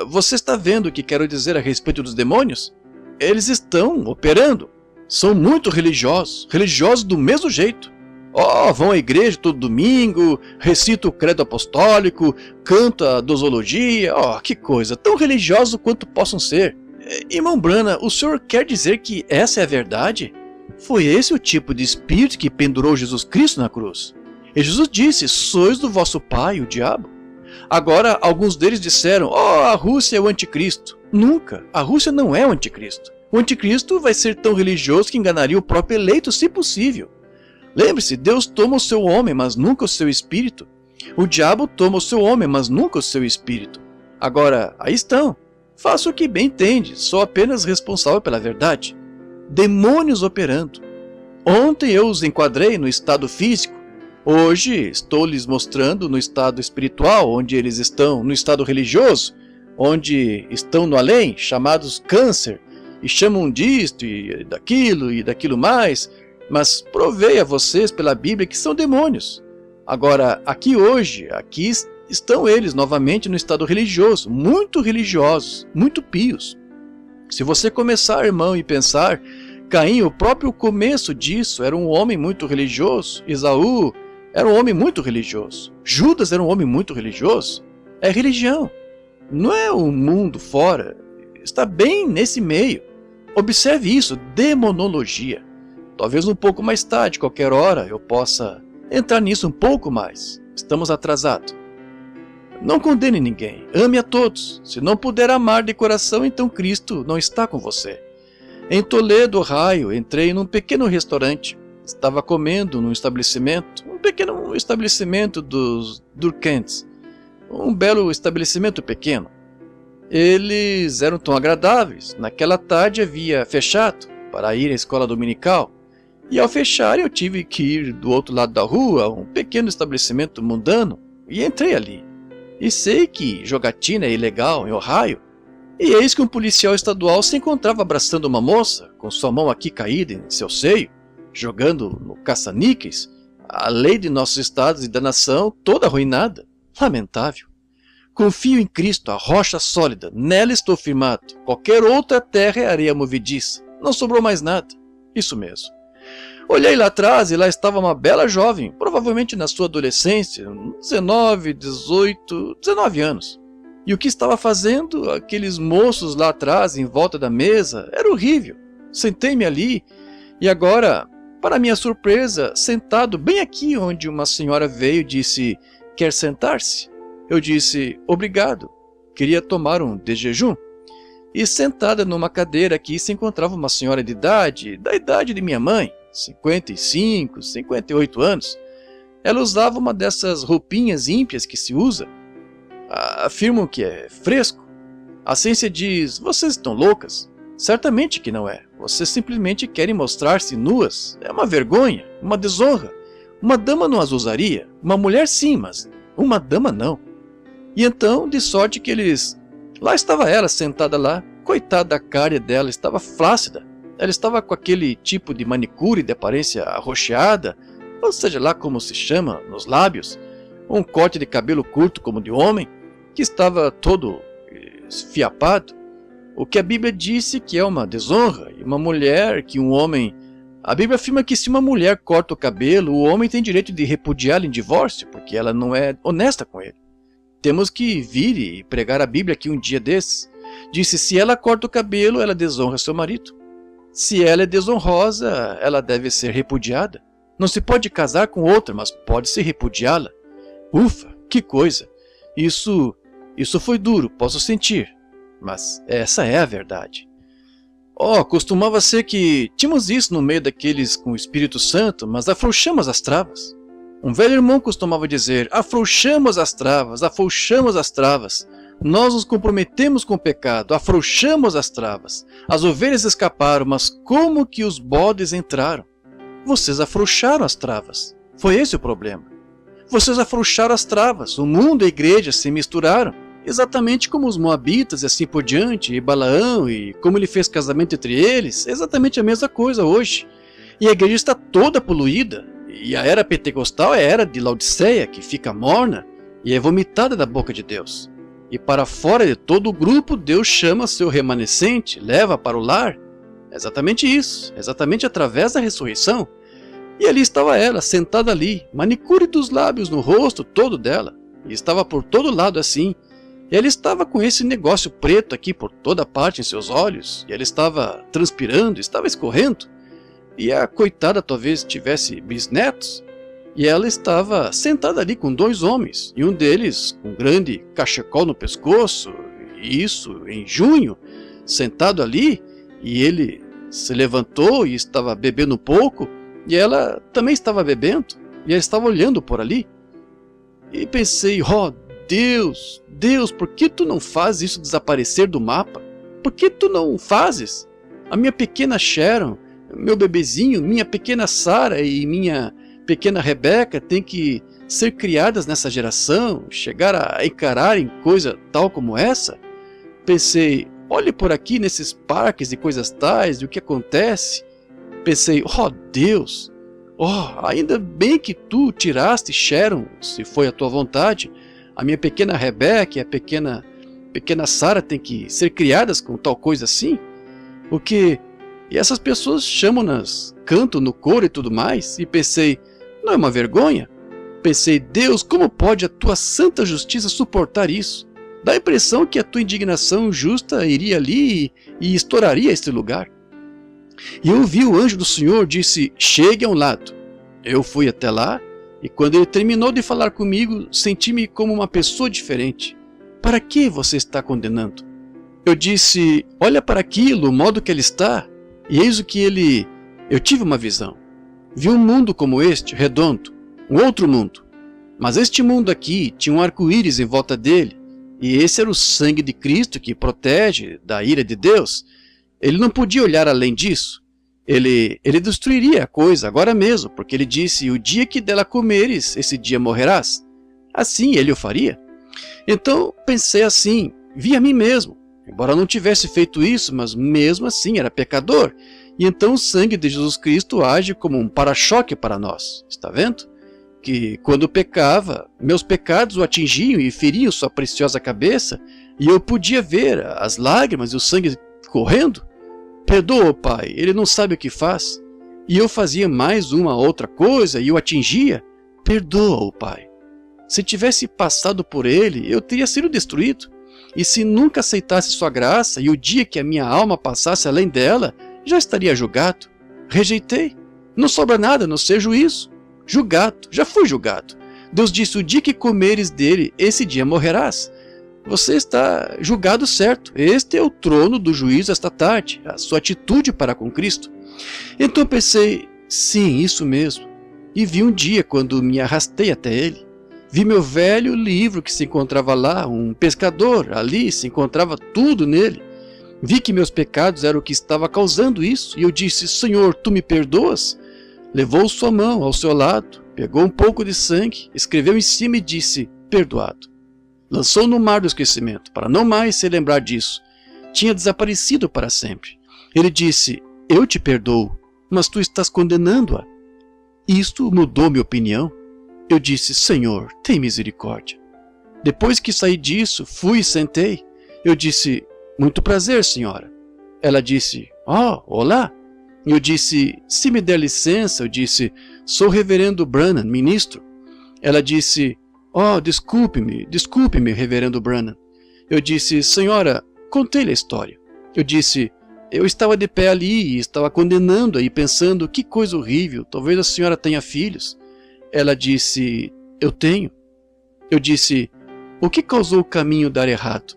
A: Você está vendo o que quero dizer a respeito dos demônios? Eles estão operando. São muito religiosos. Religiosos do mesmo jeito. Oh, vão à igreja todo domingo, recitam o credo apostólico, cantam a dosologia. Oh, que coisa, tão religiosos quanto possam ser. Irmão Branham, o senhor quer dizer que essa é a verdade? Foi esse o tipo de espírito que pendurou Jesus Cristo na cruz. E Jesus disse, sois do vosso pai, o diabo. Agora, alguns deles disseram, a Rússia é o anticristo. Nunca, a Rússia não é o anticristo. O anticristo vai ser tão religioso que enganaria o próprio eleito, se possível. Lembre-se, Deus toma o seu homem, mas nunca o seu espírito. O diabo toma o seu homem, mas nunca o seu espírito. Agora, aí estão. Faça o que bem entende, sou apenas responsável pela verdade. Demônios operando. Ontem eu os enquadrei no estado físico. Hoje estou lhes mostrando no estado espiritual, onde eles estão no estado religioso, onde estão no além, chamados câncer, e chamam disto e daquilo mais, mas provei a vocês pela Bíblia que são demônios. Agora, aqui hoje, aqui estão eles novamente no estado religioso, muito religiosos, muito pios. Se você começar, irmão, e pensar, Caim, o próprio começo disso, era um homem muito religioso, Esaú era um homem muito religioso, Judas era um homem muito religioso. É religião, não é o mundo fora, está bem nesse meio. Observe isso, demonologia. Talvez um pouco mais tarde, qualquer hora, eu possa entrar nisso um pouco mais. Estamos atrasados. Não condene ninguém. Ame a todos. Se não puder amar de coração, então Cristo não está com você. Em Toledo, Ohio, entrei num pequeno restaurante. Estava comendo num estabelecimento, um pequeno estabelecimento dos Durkheim's. Um belo estabelecimento pequeno. Eles eram tão agradáveis. Naquela tarde havia fechado para ir à escola dominical. E ao fechar eu tive que ir do outro lado da rua, a um pequeno estabelecimento mundano, e entrei ali. E sei que jogatina é ilegal em Ohio. E eis que um policial estadual se encontrava abraçando uma moça, com sua mão aqui caída em seu seio, jogando no caça-níqueis, a lei de nossos estados e da nação toda arruinada. Lamentável. Confio em Cristo, a rocha sólida, nela estou firmado. Qualquer outra terra é areia movediça. Não sobrou mais nada. Isso mesmo. Olhei lá atrás e lá estava uma bela jovem, provavelmente na sua adolescência, 19, 18, 19 anos. E o que estava fazendo aqueles moços lá atrás, em volta da mesa, era horrível. Sentei-me ali e agora, para minha surpresa, sentado bem aqui onde uma senhora veio e disse: "Quer sentar-se?" Eu disse: "Obrigado. Queria tomar um de jejum." E sentada numa cadeira aqui se encontrava uma senhora de idade, da idade de minha mãe, 55, 58 anos. Ela usava uma dessas roupinhas ímpias que se usa. Afirmam que é fresco. A ciência diz: vocês estão loucas. Certamente que não é. Vocês simplesmente querem mostrar-se nuas. É uma vergonha, uma desonra. Uma dama não as usaria. Uma mulher sim, mas uma dama não. E então, de sorte que eles... Lá estava ela, sentada lá. Coitada da cara dela, estava flácida. Ela estava com aquele tipo de manicure de aparência arroxeada, ou seja lá como se chama, nos lábios, um corte de cabelo curto como de homem, que estava todo esfiapado, o que a Bíblia disse que é uma desonra, e uma mulher que um homem... A Bíblia afirma que se uma mulher corta o cabelo, o homem tem direito de repudiá-la em divórcio, porque ela não é honesta com ele. Temos que vir e pregar a Bíblia aqui um dia desses. Disse: se ela corta o cabelo, ela desonra seu marido. Se ela é desonrosa, ela deve ser repudiada. Não se pode casar com outra, mas pode-se repudiá-la. Ufa, que coisa! Isso foi duro, posso sentir. Mas essa é a verdade. Costumava ser que tínhamos isso no meio daqueles com o Espírito Santo, mas afrouxamos as travas. Um velho irmão costumava dizer: afrouxamos as travas, afrouxamos as travas. Nós nos comprometemos com o pecado, afrouxamos as travas. As ovelhas escaparam, mas como que os bodes entraram? Vocês afrouxaram as travas. Foi esse o problema. Vocês afrouxaram as travas. O mundo e a igreja se misturaram. Exatamente como os moabitas e assim por diante, e Balaão, e como ele fez casamento entre eles, exatamente a mesma coisa hoje. E a igreja está toda poluída. E a era pentecostal é a era de Laodiceia, que fica morna e é vomitada da boca de Deus. E para fora de todo o grupo, Deus chama seu remanescente, leva para o lar. É exatamente isso, exatamente através da ressurreição. E ali estava ela, sentada ali, manicure dos lábios no rosto todo dela. E estava por todo lado assim. E ela estava com esse negócio preto aqui por toda parte em seus olhos. E ela estava transpirando, estava escorrendo. E a coitada talvez tivesse bisnetos. E ela estava sentada ali com dois homens, e um deles com um grande cachecol no pescoço, e isso em junho, sentado ali, e ele se levantou e estava bebendo um pouco, e ela também estava bebendo, e ela estava olhando por ali. E pensei: Deus, Deus, por que tu não fazes isso desaparecer do mapa? Por que tu não fazes? A minha pequena Sharon, meu bebezinho, minha pequena Sarah e minha pequena Rebeca têm que ser criadas nessa geração, chegar a encararem coisa tal como essa? Pensei: olhe por aqui nesses parques e coisas tais, e o que acontece? Pensei: Deus, ainda bem que tu tiraste Sharon, se foi a tua vontade. A minha pequena Rebeca e a pequena Sarah têm que ser criadas com tal coisa assim? E essas pessoas chamam-nas, cantam no coro e tudo mais, e pensei: não é uma vergonha? Pensei: Deus, como pode a tua santa justiça suportar isso? Dá a impressão que a tua indignação justa iria ali e estouraria este lugar. E eu ouvi o anjo do Senhor disse, chegue a um lado. Eu fui até lá, e quando ele terminou de falar comigo, senti-me como uma pessoa diferente. Para que você está condenando? Eu disse, olha para aquilo, o modo que ele está. E eis o que ele... Eu tive uma visão. Vi um mundo como este, redondo, um outro mundo. Mas este mundo aqui tinha um arco-íris em volta dele, e esse era o sangue de Cristo que protege da ira de Deus. Ele não podia olhar além disso. Ele destruiria a coisa agora mesmo, porque ele disse, o dia que dela comeres, esse dia morrerás. Assim ele o faria. Então pensei assim, vi a mim mesmo, embora não tivesse feito isso, mas mesmo assim era pecador. E então o sangue de Jesus Cristo age como um para-choque para nós. Está vendo? Que quando pecava, meus pecados o atingiam e feriam sua preciosa cabeça, e eu podia ver as lágrimas e o sangue correndo. Perdoa, Pai, ele não sabe o que faz. E eu fazia mais uma outra coisa e o atingia. Perdoa-o, Pai. Se tivesse passado por ele, eu teria sido destruído. E se nunca aceitasse sua graça, e o dia que a minha alma passasse além dela, já estaria julgado. Rejeitei. Não sobra nada a não ser juízo. Julgado. Já fui julgado. Deus disse, o dia que comeres dele, esse dia morrerás. Você está julgado certo. Este é o trono do juízo esta tarde, a sua atitude para com Cristo. Então pensei, sim, isso mesmo. E vi um dia quando me arrastei até ele. Vi meu velho livro que se encontrava lá, um pescador, ali se encontrava tudo nele. Vi que meus pecados eram o que estava causando isso, e eu disse, Senhor, tu me perdoas? Levou sua mão ao seu lado, pegou um pouco de sangue, escreveu em cima e disse, perdoado. Lançou no mar do esquecimento, para não mais se lembrar disso. Tinha desaparecido para sempre. Ele disse, eu te perdoo, mas tu estás condenando-a. Isto mudou minha opinião. Eu disse, Senhor, tem misericórdia. Depois que saí disso, fui e sentei. Eu disse, muito prazer, senhora. Ela disse, olá. Eu disse, se me der licença, eu disse, sou o reverendo Branham, ministro. Ela disse, desculpe-me, reverendo Branham. Eu disse, senhora, contei-lhe a história. Eu disse, eu estava de pé ali e estava condenando-a e pensando, que coisa horrível, talvez a senhora tenha filhos. Ela disse, eu tenho. Eu disse, o que causou o caminho dar errado?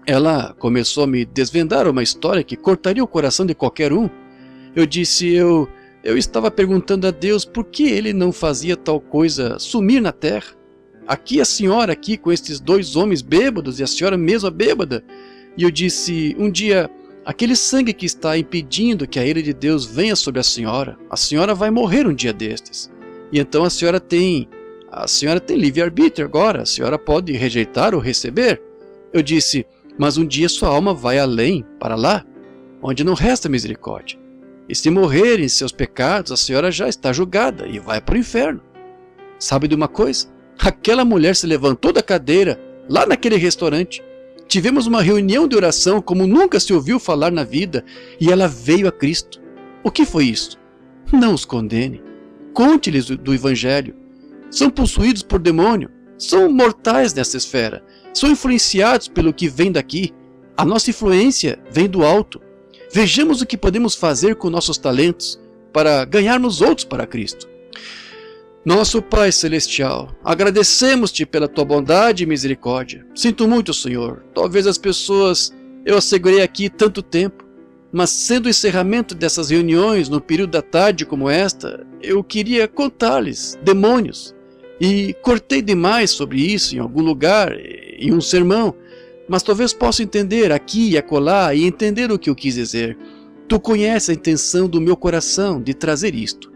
A: Ela começou a me desvendar uma história que cortaria o coração de qualquer um. Eu disse, eu estava perguntando a Deus por que ele não fazia tal coisa sumir na terra. Aqui a senhora, aqui com estes dois homens bêbados e a senhora mesma bêbada. E eu disse, um dia, aquele sangue que está impedindo que a ira de Deus venha sobre a senhora vai morrer um dia destes. E então a senhora tem livre-arbítrio agora, a senhora pode rejeitar ou receber. Eu disse, mas um dia sua alma vai além, para lá, onde não resta misericórdia. E se morrer em seus pecados, a senhora já está julgada e vai para o inferno. Sabe de uma coisa? Aquela mulher se levantou da cadeira, lá naquele restaurante. Tivemos uma reunião de oração como nunca se ouviu falar na vida, e ela veio a Cristo. O que foi isso? Não os condene. Conte-lhes do Evangelho. São possuídos por demônio. São mortais nessa esfera. São influenciados pelo que vem daqui. A nossa influência vem do alto. Vejamos o que podemos fazer com nossos talentos para ganharmos outros para Cristo. Nosso Pai Celestial, agradecemos-te pela tua bondade e misericórdia. Sinto muito, Senhor. Talvez as pessoas eu as segurei aqui tanto tempo, mas sendo o encerramento dessas reuniões no período da tarde como esta, eu queria contar-lhes demônios. E cortei demais sobre isso em algum lugar, em um sermão, mas talvez possa entender aqui e acolá e entender o que eu quis dizer. Tu conheces a intenção do meu coração de trazer isto.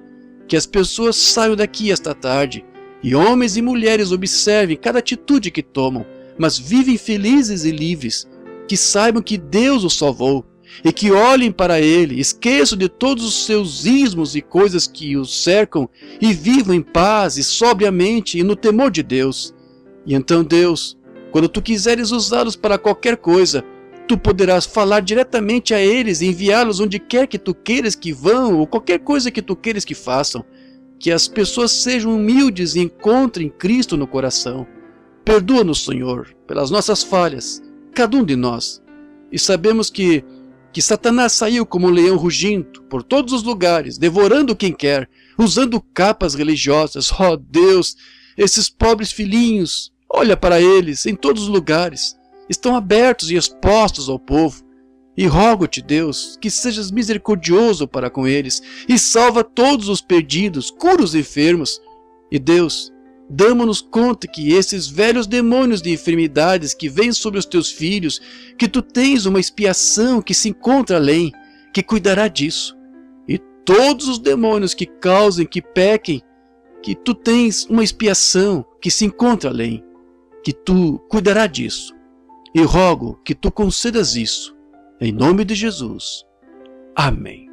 A: Que as pessoas saiam daqui esta tarde, e homens e mulheres observem cada atitude que tomam, mas vivem felizes e livres, que saibam que Deus os salvou, e que olhem para Ele, esqueçam de todos os seus ismos e coisas que os cercam, e vivam em paz e sobriamente e no temor de Deus. E então, Deus, quando Tu quiseres usá-los para qualquer coisa, Tu poderás falar diretamente a eles e enviá-los onde quer que Tu queiras que vão, ou qualquer coisa que Tu queiras que façam. Que as pessoas sejam humildes e encontrem Cristo no coração. Perdoa-nos, Senhor, pelas nossas falhas, cada um de nós. E sabemos que que Satanás saiu como um leão rugindo por todos os lugares, devorando quem quer, usando capas religiosas. Ó Deus, esses pobres filhinhos, olha para eles em todos os lugares, estão abertos e expostos ao povo. E rogo-te, Deus, que sejas misericordioso para com eles e salva todos os perdidos, cura os enfermos. E Deus, damo-nos conta que esses velhos demônios de enfermidades que vêm sobre os teus filhos, que tu tens uma expiação que se encontra além, que cuidará disso. E todos os demônios que causem, que pequem, que tu tens uma expiação que se encontra além, que tu cuidará disso. E rogo que tu concedas isso. Em nome de Jesus. Amém.